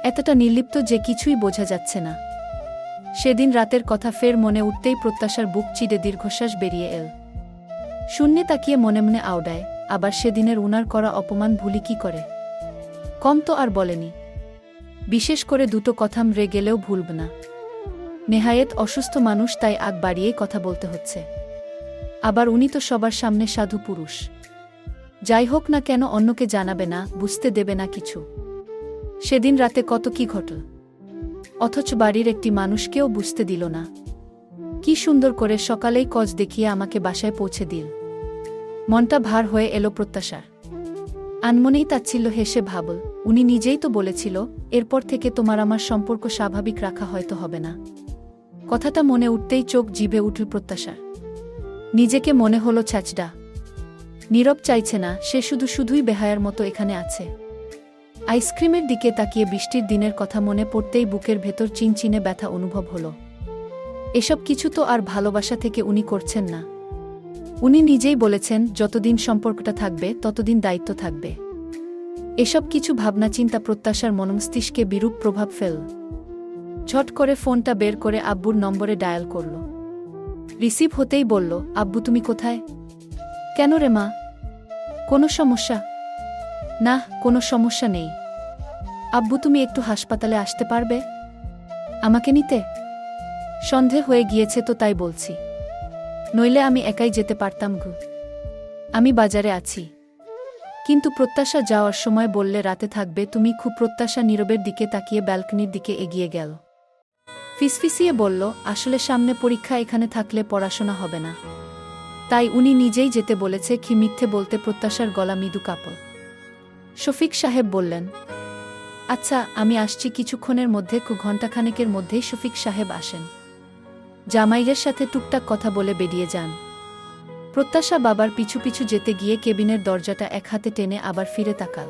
এতটা নির্লিপ্ত যে কিছুই বোঝা যাচ্ছে না। সেদিন রাতের কথা ফের মনে উঠতেই প্রত্যাশার বুক চিড়ে দীর্ঘশ্বাস বেরিয়ে এল। শূন্যে তাকিয়ে মনে মনে আওড়ায়, আবার সেদিনের উনার করা অপমান ভুলি কি করে? কম তো আর বলেনি। বিশেষ করে দুটো কথা মরে গেলেও ভুলব না। নেহায়েত অসুস্থ মানুষ, তাই আগ বাড়িয়েই কথা বলতে হচ্ছে। আবার উনি তো সবার সামনে সাধু পুরুষ। যাই হোক না কেন অন্যকে জানাবে না, বুঝতে দেবে না কিছু। সেদিন রাতে কত কি ঘটল, অথচ বাড়ির একটি মানুষকেও বুঝতে দিল না। কি সুন্দর করে সকালেই কজ দেখিয়ে আমাকে বাসায় পৌঁছে দিল। মনটা ভার হয়ে এলো প্রত্যাশার। আনমনেই তাচ্ছিল্য হেসে ভাবল, উনি নিজেই তো বলেছিল, এরপর থেকে তোমার আমার সম্পর্ক স্বাভাবিক রাখা হয়তো হবে না। কথাটা মনে উঠতেই চোখ জিভে উঠল প্রত্যাশার। নিজেকে মনে হলো ছ্যাচডা। নীরব চাইছে না, সে শুধুই বেহায়ার মতো এখানে আছে। আইসক্রিমের দিকে তাকিয়ে বৃষ্টির দিনের কথা মনে পড়তেই বুকের ভেতর চিনচিনে ব্যথা অনুভব হলো। এসব কিছু তো আর ভালোবাসা থেকে উনি করছেন না। উনি নিজেই বলেছেন, যতদিন সম্পর্কটা থাকবে ততদিন দায়িত্ব থাকবে। এসব কিছু ভাবনা চিন্তা প্রত্যাশার মনমস্তিষ্কে বিরূপ প্রভাব ফেল। ঝট করে ফোনটা বের করে আব্বুর নম্বরে ডায়াল করল। রিসিভ হতেই বলল, আব্বু তুমি কোথায়? কেন রে মা, কোনো সমস্যা? না, কোনো সমস্যা নেই। আব্বু তুমি একটু হাসপাতালে আসতে পারবে আমাকে নিতে? সন্ধে হয়ে গিয়েছে তো তাই বলছি, নইলে আমি একাই যেতে পারতাম গো। আমি বাজারে আছি। কিন্তু প্রত্যাশা যাওয়ার সময় বললে রাতে থাকবে তুমি। প্রত্যাশা নীরবের দিকে তাকিয়ে ব্যালকনির দিকে এগিয়ে গেল। ফিসফিসিয়ে বলল, আসলে সামনে পরীক্ষা, এখানে থাকলে পড়াশোনা হবে না, তাই উনি নিজেই যেতে বলেছে। মিথ্যে বলতে প্রত্যাশার গলা মৃদু কাঁপল। শফিক সাহেব বললেন, আচ্ছা আমি আসছি কিছুক্ষণের মধ্যে। ঘণ্টাখানেকের মধ্যেই শফিক সাহেব আসেন। জামাইয়ের সাথে টুকটাক কথা বলে বেরিয়ে যান। প্রত্যাশা বাবার পিছু পিছু যেতে গিয়ে কেবিনের দরজাটা এক হাতে টেনে আবার ফিরে তাকাল।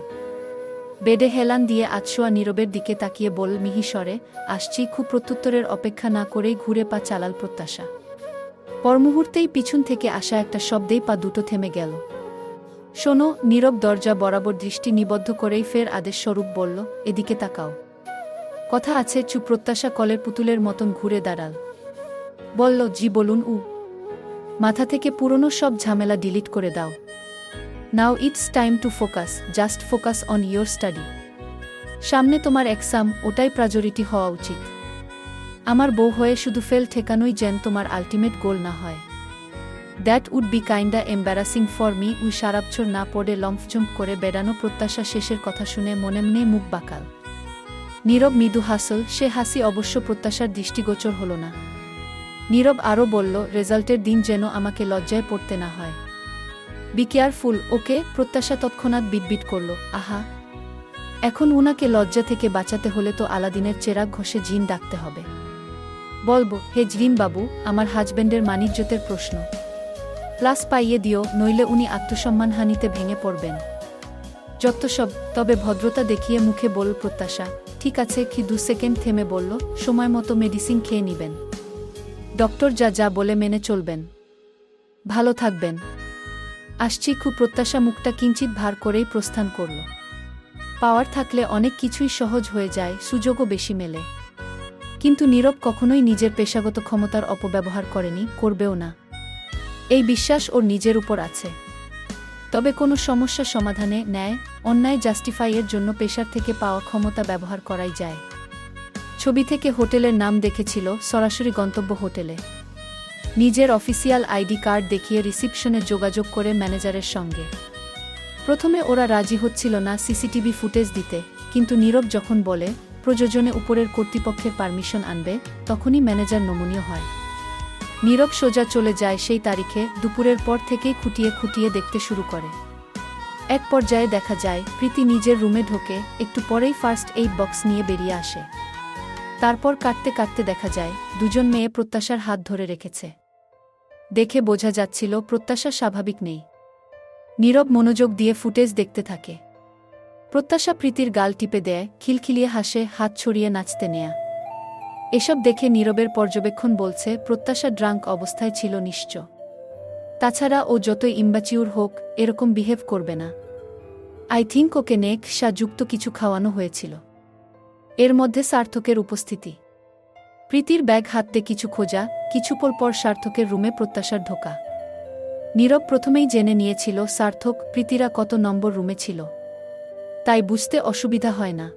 বেডে হেলান দিয়ে আতশোয়া নীরবের দিকে তাকিয়ে বল মিহিস্বরে, আসছি। খুব প্রত্যুত্তরের অপেক্ষা না করেই ঘুরে পা চালাল প্রত্যাশা। পরমুহূর্তেই পিছন থেকে আসা একটা শব্দেই পা দুটো থেমে গেল। শোনো। নীরব দরজা বরাবর দৃষ্টি নিবদ্ধ করেই ফের আদেশস্বরূপ বলল, এদিকে তাকাও। কথা আছে। চুপ। প্রত্যাশা কলের পুতুলের মতন ঘুরে দাঁড়াল। বলল, জি বলুন। মাথা থেকে পুরনো সব ঝামেলা ডিলিট করে দাও। Now it's time to focus. Just focus on your study. সামনে তোমার এক্সাম, ওটাই প্রায়োরিটি হওয়া উচিত। আমার বউ হয়ে শুধু ফেল ঠেকানোই যেন তোমার আলটিমেট গোল না হয়। That would be kinda embarrassing for me. সারাবছর না পড়ে লম্ফজম্প করে বেড়ানো প্রত্যাশা শেষের কথা শুনে মনে মনে মুখ বাঁকাল। নীরব মৃদু হাসল। সে হাসি অবশ্য প্রত্যাশার দৃষ্টিগোচর হল না। নীরব আরও বলল, রেজাল্টের দিন যেন আমাকে লজ্জায় পড়তে না হয়। বি কেয়ারফুল, ওকে? প্রত্যাশা তৎক্ষণাৎ বিটবিট করল, আহা। এখন উনাকে লজ্জা থেকে বাঁচাতে হলে তো আলাদিনের চেরাগ ঘষে জিন ডাকতে হবে। বলবো, হে জিন বাবু, আমার হাজবেন্ডের মানিজ্যতের প্রশ্ন। প্লাস পাইয়ে দিও, নইলে উনি আত্মসম্মানহানিতে ভেঙে পড়বেন। যত সব। তবে ভদ্রতা দেখিয়ে মুখে বলল প্রত্যাশা, ঠিক আছে। কি 2 সেকেন্ড থেমে বলল, সময় মতো মেডিসিন খেয়ে নিবেন। ডক্টর যা যা বলে মেনে চলবেন। ভালো থাকবেন। আসছি। খুব। প্রত্যাশা মুখটা কিঞ্চিত ভার করেই প্রস্থান করল। পাওয়ার থাকলে অনেক কিছুই সহজ হয়ে যায়, সুযোগও বেশি মেলে। কিন্তু নীরব কখনোই নিজের পেশাগত ক্ষমতার অপব্যবহার করেনি, করবেও না। এই বিশ্বাস ওর নিজের উপর আছে। তবে কোনো সমস্যা সমাধানে, ন্যায় অন্যায় জাস্টিফাইয়ের জন্য পেশার থেকে পাওয়া ক্ষমতা ব্যবহার করাই যায়। ছবি থেকে হোটেলের নাম দেখেছিল, সরাসরি গন্তব্য হোটেলে। নিজের অফিসিয়াল আইডি কার্ড দেখিয়ে রিসিপশনে যোগাযোগ করে ম্যানেজারের সঙ্গে। প্রথমে ওরা রাজি হচ্ছিল না সিসিটিভি ফুটেজ দিতে, কিন্তু নীরব যখন বলে প্রয়োজনে উপরের কর্তৃপক্ষের পারমিশন আনবে, তখনই ম্যানেজার নমনীয় হয়। নীরব সোজা চলে যায় সেই তারিখে। দুপুরের পর থেকেই খুঁটিয়ে খুঁটিয়ে দেখতে শুরু করে। এক পর্যায়ে দেখা যায় প্রীতি নিজের রুমে ঢোকে, একটু পরেই ফার্স্ট এইড বক্স নিয়ে বেরিয়ে আসে। তারপর কাটতে কাটতে দেখা যায় দুজন মেয়ে প্রত্যাশার হাত ধরে রেখেছে। দেখে বোঝা যাচ্ছিল প্রত্যাশা স্বাভাবিক নেই। নীরব মনোযোগ দিয়ে ফুটেজ দেখতে থাকে। প্রত্যাশা প্রীতির গাল টিপে দেয়, খিলখিলিয়ে হাসে, হাত ছড়িয়ে নাচতে নেয়া। এসব দেখে নীরবের পর্যবেক্ষণ বলছে প্রত্যাশা ড্রাঙ্ক অবস্থায় ছিল নিশ্চয়। তাছাড়া ও যতই ইম্বাচিউর হোক, এরকম বিহেভ করবে না। আই থিঙ্ক ওকে নেশা যুক্ত কিছু খাওয়ানো হয়েছিল। এর মধ্যে সার্থকের উপস্থিতি। প্রীতির ব্যাগ হাতে কিছু খোঁজা, কিছুপল পর সার্থকের রুমে প্রত্যাশার ঢোকা। নীরব প্রথমেই জেনে নিয়েছিল সার্থক প্রীতিরা কত নম্বর রুমে ছিল, তাই বুঝতে অসুবিধা হয় না।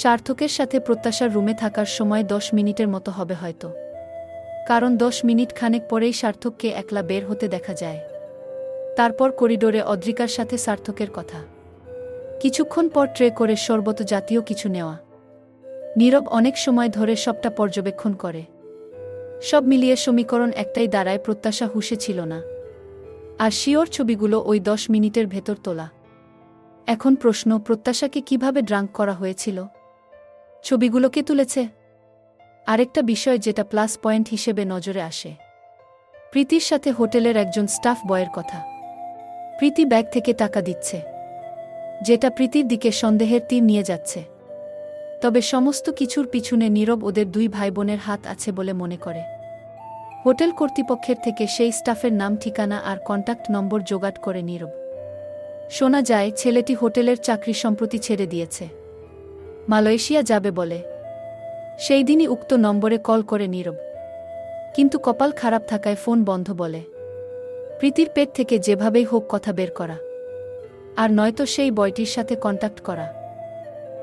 সার্থকের সাথে প্রত্যাশার রুমে থাকার সময় 10 মিনিটের মতো হবে হয়তো, কারণ 10 মিনিট খানেক পরেই সার্থককে একলা বের হতে দেখা যায়। তারপর করিডোরে অদ্রিকার সাথে সার্থকের কথা। কিছুক্ষণ পর ট্রে করে শরবত জাতীয় কিছু নেওয়া। নীরব অনেক সময় ধরে সবটা পর্যবেক্ষণ করে। সব মিলিয়ে সমীকরণ একটাই দাঁড়ায়, প্রত্যাশা হুঁশে ছিল না। আর শিওর ছবিগুলো ওই 10 মিনিটের ভেতর তোলা। এখন প্রশ্ন, প্রত্যাশাকে কিভাবে ড্রাঙ্ক করা হয়েছিল? ছবিগুলো কে তুলেছে? আরেকটা বিষয় যেটা প্লাস পয়েন্ট হিসেবে নজরে আসে, প্রীতির সাথে হোটেলের একজন স্টাফ বয়ের কথা। প্রীতি ব্যাগ থেকে টাকা দিচ্ছে, যেটা প্রীতির দিকে সন্দেহের তীর নিয়ে যাচ্ছে। তবে সমস্ত কিছুর পিছনে নীরব ওদের 2 ভাই বোনের হাত আছে বলে মনে করে। হোটেল কর্তৃপক্ষের থেকে সেই স্টাফের নাম, ঠিকানা আর কন্ট্যাক্ট নম্বর জোগাড় করে নীরব। শোনা যায় ছেলেটি হোটেলের চাকরি সম্প্রতি ছেড়ে দিয়েছে, মালয়েশিয়া যাবে বলে। সেই দিনই উক্ত নম্বরে কল করে নীরব, কিন্তু কপাল খারাপ থাকায় ফোন বন্ধ বলে। প্রীতির পেট থেকে যেভাবেই হোক কথা বের করা, আর নয়তো সেই বয়টির সাথে কন্ট্যাক্ট করা।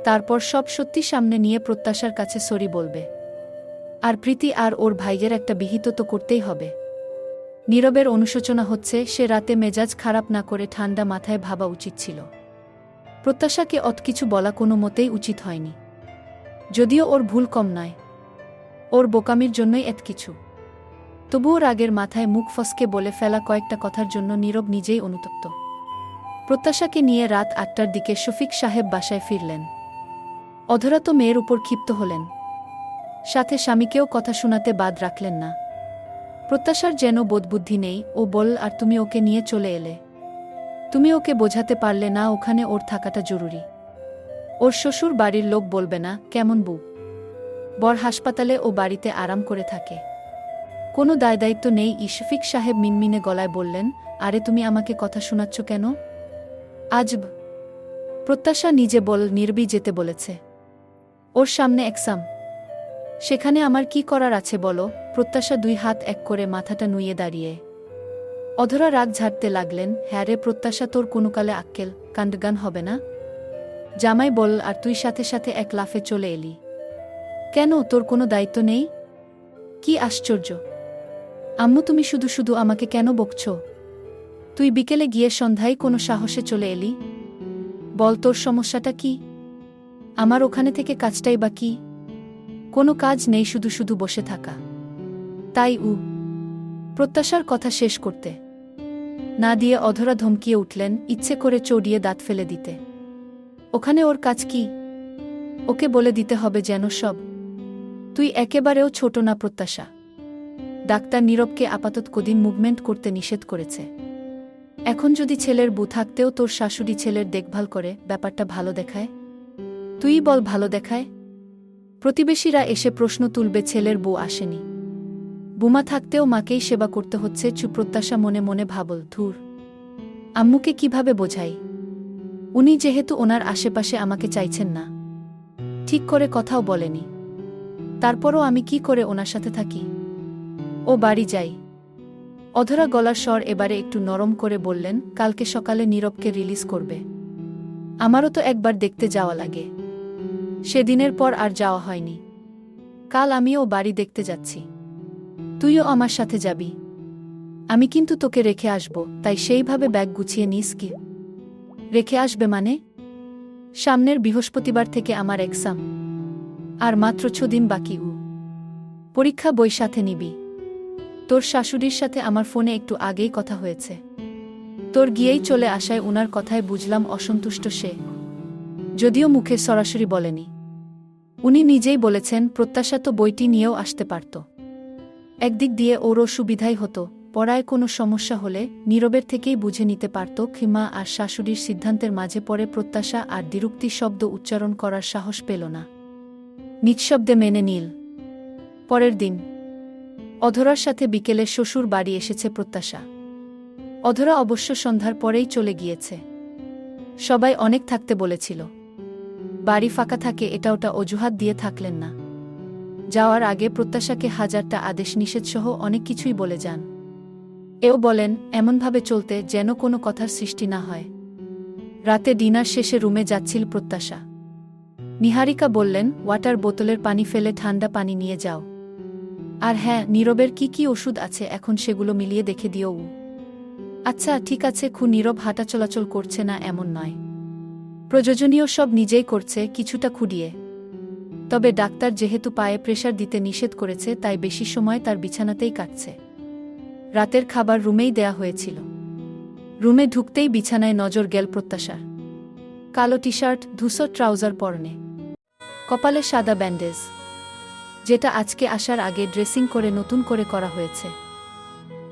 তারপর সব সত্যি সামনে নিয়ে প্রত্যাশার কাছে সরি বলবে। আর প্রীতি আর ওর ভাইয়ের একটা বিহিত তো করতেই হবে। নীরবের অনুশোচনা হচ্ছে সে রাতে মেজাজ খারাপ না করে ঠান্ডা মাথায় ভাবা উচিত ছিল। প্রত্যাশাকে অত কিছু বলা কোনো মতেই উচিত হয়নি, যদিও ওর ভুল কম নয়। ওর বোকামির জন্যই এত কিছু। তবুও রাগের মাথায় মুখ ফসকে বলে ফেলা কয়েকটা কথার জন্য নীরব নিজেই অনুতপ্ত। প্রত্যাশাকে নিয়ে রাত 8টার দিকে শফিক সাহেব বাসায় ফিরলেন। অধরা তো মেয়ের উপর ক্ষিপ্ত হলেন। সাথে স্বামীকেও কথা শোনাতে বাদ রাখলেন না। প্রত্যাশার যেন বোধবুদ্ধি নেই, ও বল আর তুমি ওকে নিয়ে চলে এলে। তুমি ওকে বোঝাতে পারলে না ওখানে ওর থাকাটা জরুরি। ওর শ্বশুর বাড়ির লোক বলবে না কেমন বউ, বর হাসপাতালে ও বাড়িতে আরাম করে থাকে, কোনো দায়দায়িত্ব নেই। ইশফিক সাহেব মিনমিনে গলায় বললেন, আরে তুমি আমাকে কথা শোনাচ্ছ কেন? আজব। প্রত্যাশা নিজে নির্বি যেতে বলেছে, ওর সামনে এক্সাম, সেখানে আমার কি করার আছে বলো? প্রত্যাশা 2 হাত এক করে মাথাটা নুইয়ে দাঁড়িয়ে। অধরা রাগ ঝাড়তে লাগলেন, হ্যাঁ রে প্রত্যাশা, তোর কোনোকালে আক্কেল কাণ্ডগান হবে না? জামাই বল, আর তুই সাথে সাথে এক লাফে চলে এলি কেন? তোর কোনো দায়িত্ব নেই? কি আশ্চর্য আম্মু, তুমি শুধু শুধু আমাকে কেন বকছ? তুই বিকেলে গিয়ে সন্ধ্যায় কোনো সাহসে চলে এলি? বল তোর সমস্যাটা কি? আমার ওখানে থেকে কাজটাই বা কি? কোনো কাজ নেই, শুধু শুধু বসে থাকা। তাই প্রত্যাশার কথা শেষ করতে না দিয়ে অধরা ধমকিয়ে উঠলেন, ইচ্ছে করে চড়িয়ে দাঁত ফেলে দিতে। ওখানে ওর কাজ কি? ওকে বলে দিতে হবে যেন সব। তুই একেবারেও ছোট না প্রত্যাশা। ডাক্তার নীরবকে আপাতত কদিন মুভমেন্ট করতে নিষেধ করেছে। এখন যদি ছেলের বউ থাকতেও তোর শাশুড়ি ছেলের দেখভাল করে, ব্যাপারটা ভালো দেখায়? তুই বল ভালো দেখায়? প্রতিবেশীরা এসে প্রশ্ন তুলবে ছেলের বউ আসেনি, বুমা থাকতেও মাকেই সেবা করতে হচ্ছে। প্রত্যাশা মনে মনে ভাবল, ধুর, আম্মুকে কিভাবে বোঝাই? উনি যেহেতু ওনার আশেপাশে আমাকে চাইছেন না, ঠিক করে কথাও বলেনি, তারপরও আমি কি করে ওনার সাথে থাকি? ও বাড়ি যাই। অধরা গলার স্বর এবারে একটু নরম করে বললেন, কালকে সকালে নীরবকে রিলিজ করবে। আমারও তো একবার দেখতে যাওয়া লাগে, সেদিনের পর আর যাওয়া হয়নি। কাল আমিও বাড়ি দেখতে যাচ্ছি, তুইও আমার সাথে যাবি। আমি কিন্তু তোকে রেখে আসব, তাই সেইভাবে ব্যাগ গুছিয়ে নিস। কি রেখে আসবে মানে? সামনের বৃহস্পতিবার থেকে আমার এক্সাম, আর মাত্র 6 দিন বাকি। পরীক্ষা বই সাথে নিবি। তোর শাশুড়ির সাথে আমার ফোনে একটু আগেই কথা হয়েছে, তোর গিয়েই চলে আসায় উনার কথায় বুঝলাম অসন্তুষ্ট সে, যদিও মুখে সরাসরি বলেনি। উনি নিজেই বলেছেন প্রত্যাশা তো বইটি নিয়েও আসতে পারত। একদিক দিয়ে ওরও সুবিধাই হতো, পড়ায় কোনো সমস্যা হলে নীরবের থেকেই বুঝে নিতে পারত। খিমা আর শাশুড়ির সিদ্ধান্তের মাঝে পড়ে প্রত্যাশা আর দ্বিরুক্তি শব্দ উচ্চারণ করার সাহস পেল না, নিঃশব্দে মেনে নিল। পরের দিন অধরার সাথে বিকেলে শ্বশুর বাড়ি এসেছে প্রত্যাশা। অধরা অবশ্য সন্ধ্যার পরেই চলে গিয়েছে। সবাই অনেক থাকতে বলেছিল, বাড়ি ফাঁকা থাকে এটা ওটা অজুহাত দিয়ে থাকলেন না। যাওয়ার আগে প্রত্যাশাকে 1000টা আদেশ নিষেধসহ অনেক কিছুই বলে যান। এও বলেন এমনভাবে চলতে যেন কোনো কথার সৃষ্টি না হয়। রাতে ডিনার শেষে রুমে যাচ্ছিল প্রত্যাশা। নিহারিকা বললেন, ওয়াটার বোতলের পানি ফেলে ঠান্ডা পানি নিয়ে যাও। আর হ্যাঁ, নীরবের কি কি ওষুধ আছে এখন সেগুলো মিলিয়ে দেখে দিও। আচ্ছা ঠিক আছে। নীরব হাঁটা চলাচল করছে না এমন নয়, প্রয়োজনীয় সব নিজেই করছে, কিছুটা খুঁড়িয়ে। তবে ডাক্তার যেহেতু পায়ে প্রেসার দিতে নিষেধ করেছে, তাই বেশি সময় তার বিছানাতেই কাটছে। রাতের খাবার রুমেই দেয়া হয়েছিল। রুমে ঢুকতেই বিছানায় নজর গেল প্রত্যাশার। কালো টি শার্ট, ধূসর ট্রাউজার পরনে, কপালে সাদা ব্যান্ডেজ, যেটা আজকে আসার আগে ড্রেসিং করে নতুন করে করা হয়েছে।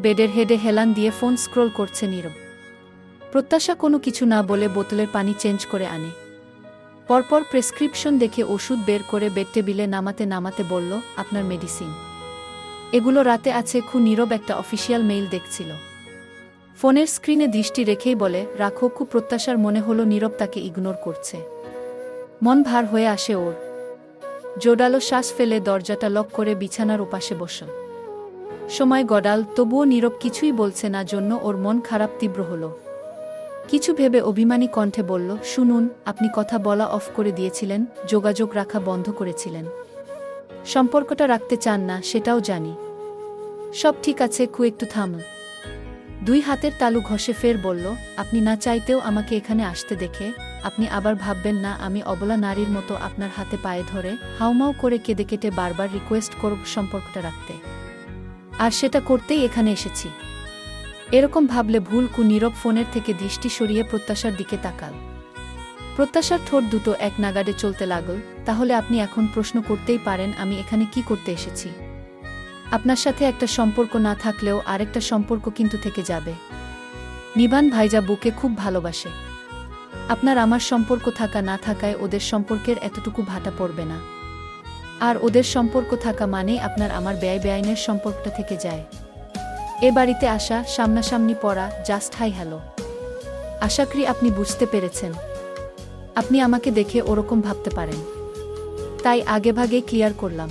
বেডের হেডে হেলান দিয়ে ফোন স্ক্রোল করছে নীরব। প্রত্যাশা কোনো কিছু না বলে বোতলের পানি চেঞ্জ করে আনে। পরপর প্রেসক্রিপশন দেখে ওষুধ বের করে বেড টেবিলে নামাতে নামাতে বলল, আপনার মেডিসিন এগুলো রাতে আছে। নীরব একটা অফিসিয়াল মেইল দেখছিল। ফোনের স্ক্রিনে দৃষ্টি রেখেই বলে, রাখো। প্রত্যাশার মনে হলো নীরব তাকে ইগনোর করছে। মন ভার হয়ে আসে ওর। জোরালো শ্বাস ফেলে দরজাটা লক করে বিছানার ওপাশে বসল। সময় গড়াল, তবুও নীরব কিছুই বলছে না, জন্য ওর মন খারাপ তীব্র হল। কিছু ভেবে অভিমানী কণ্ঠে বলল, শুনুন, আপনি কথা বলা অফ করে দিয়েছিলেন, যোগাযোগ রাখা বন্ধ করেছিলেন। সম্পর্কটা রাখতে চান না সেটাও জানি। সব ঠিক আছে। একটু থামল। 2 হাতের তালু ঘষে ফের বলল, আপনি না চাইতেও আমাকে এখানে আসতে দেখে আপনি আবার ভাববেন না আমি অবলা নারীর মতো আপনার হাতে পায়ে ধরে হাউমাউ করে কেঁদে কেটে বারবার রিকোয়েস্ট করব সম্পর্কটা রাখতে। আর সেটা করতেই এখানে এসেছি। এরকম ভাবলে ভুল। নীরব ফোনের থেকে দৃষ্টি সরিয়ে প্রত্যাশার দিকে তাকাল। প্রত্যাশার ঠোঁট দুটো এক নাগাড়ে চলতে লাগল। তাহলে আপনি এখন প্রশ্ন করতেই পারেন আমি এখানে কি করতে এসেছি। আপনার সাথে একটা সম্পর্ক না থাকলেও আরেকটা সম্পর্ক কিন্তু থেকে যাবে। নিবান ভাইজা বুকে খুব ভালোবাসে। আপনার আমার সম্পর্ক থাকা না থাকায় ওদের সম্পর্কের এতটুকু ভাটা পড়বে না। আর ওদের সম্পর্ক থাকা মানেই আপনার আমার বেআইনের সম্পর্কটা থেকে যায়। এ বাড়িতে আসা, সামনাসামনি পড়া, জাস্ট হাই হ্যালো। আশা করি আপনি বুঝতে পেরেছেন। আপনি আমাকে দেখে ওরকম ভাবতে পারেন, তাই আগেভাগে ক্লিয়ার করলাম।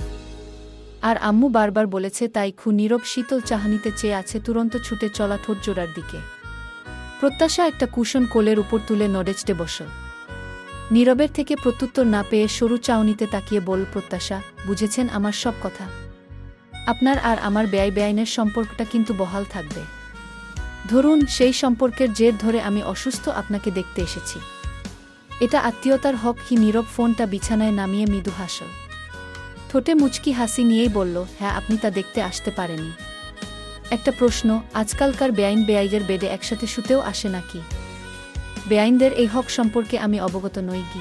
আর আম্মু বারবার বলেছে, তাই নীরব শীতল চাহনিতে চেয়ে আছে তুরন্ত ছুটে চলা ঠোঁট জোড়ার দিকে। প্রত্যাশা একটা কুশন কোলের উপর তুলে নড়েচড়ে বসল। নীরবের থেকে প্রত্যুত্তর না পেয়ে সরু চাউনিতে তাকিয়ে বলল, প্রত্যাশা, বুঝেছেন আমার সব কথা? আপনার আর আমার বেআইনের সম্পর্কটা কিন্তু বহাল থাকবে। ধরুন সেই সম্পর্কের জের ধরে আমি অসুস্থ আপনাকে দেখতে এসেছি। এটা আত্মীয়তার হক কি? নীরব ফোনটা বিছানায় নামিয়ে মৃদু হাসল। ঠোঁটে মুচকি হাসি নিয়েই বলল, হ্যাঁ, আপনি তা দেখতে আসতে পারেনি। একটা প্রশ্ন, আজকালকার বেআইনের বেডে একসাথে শুতেও আসে নাকি? বেআইনদের এই হক সম্পর্কে আমি অবগত নই কি?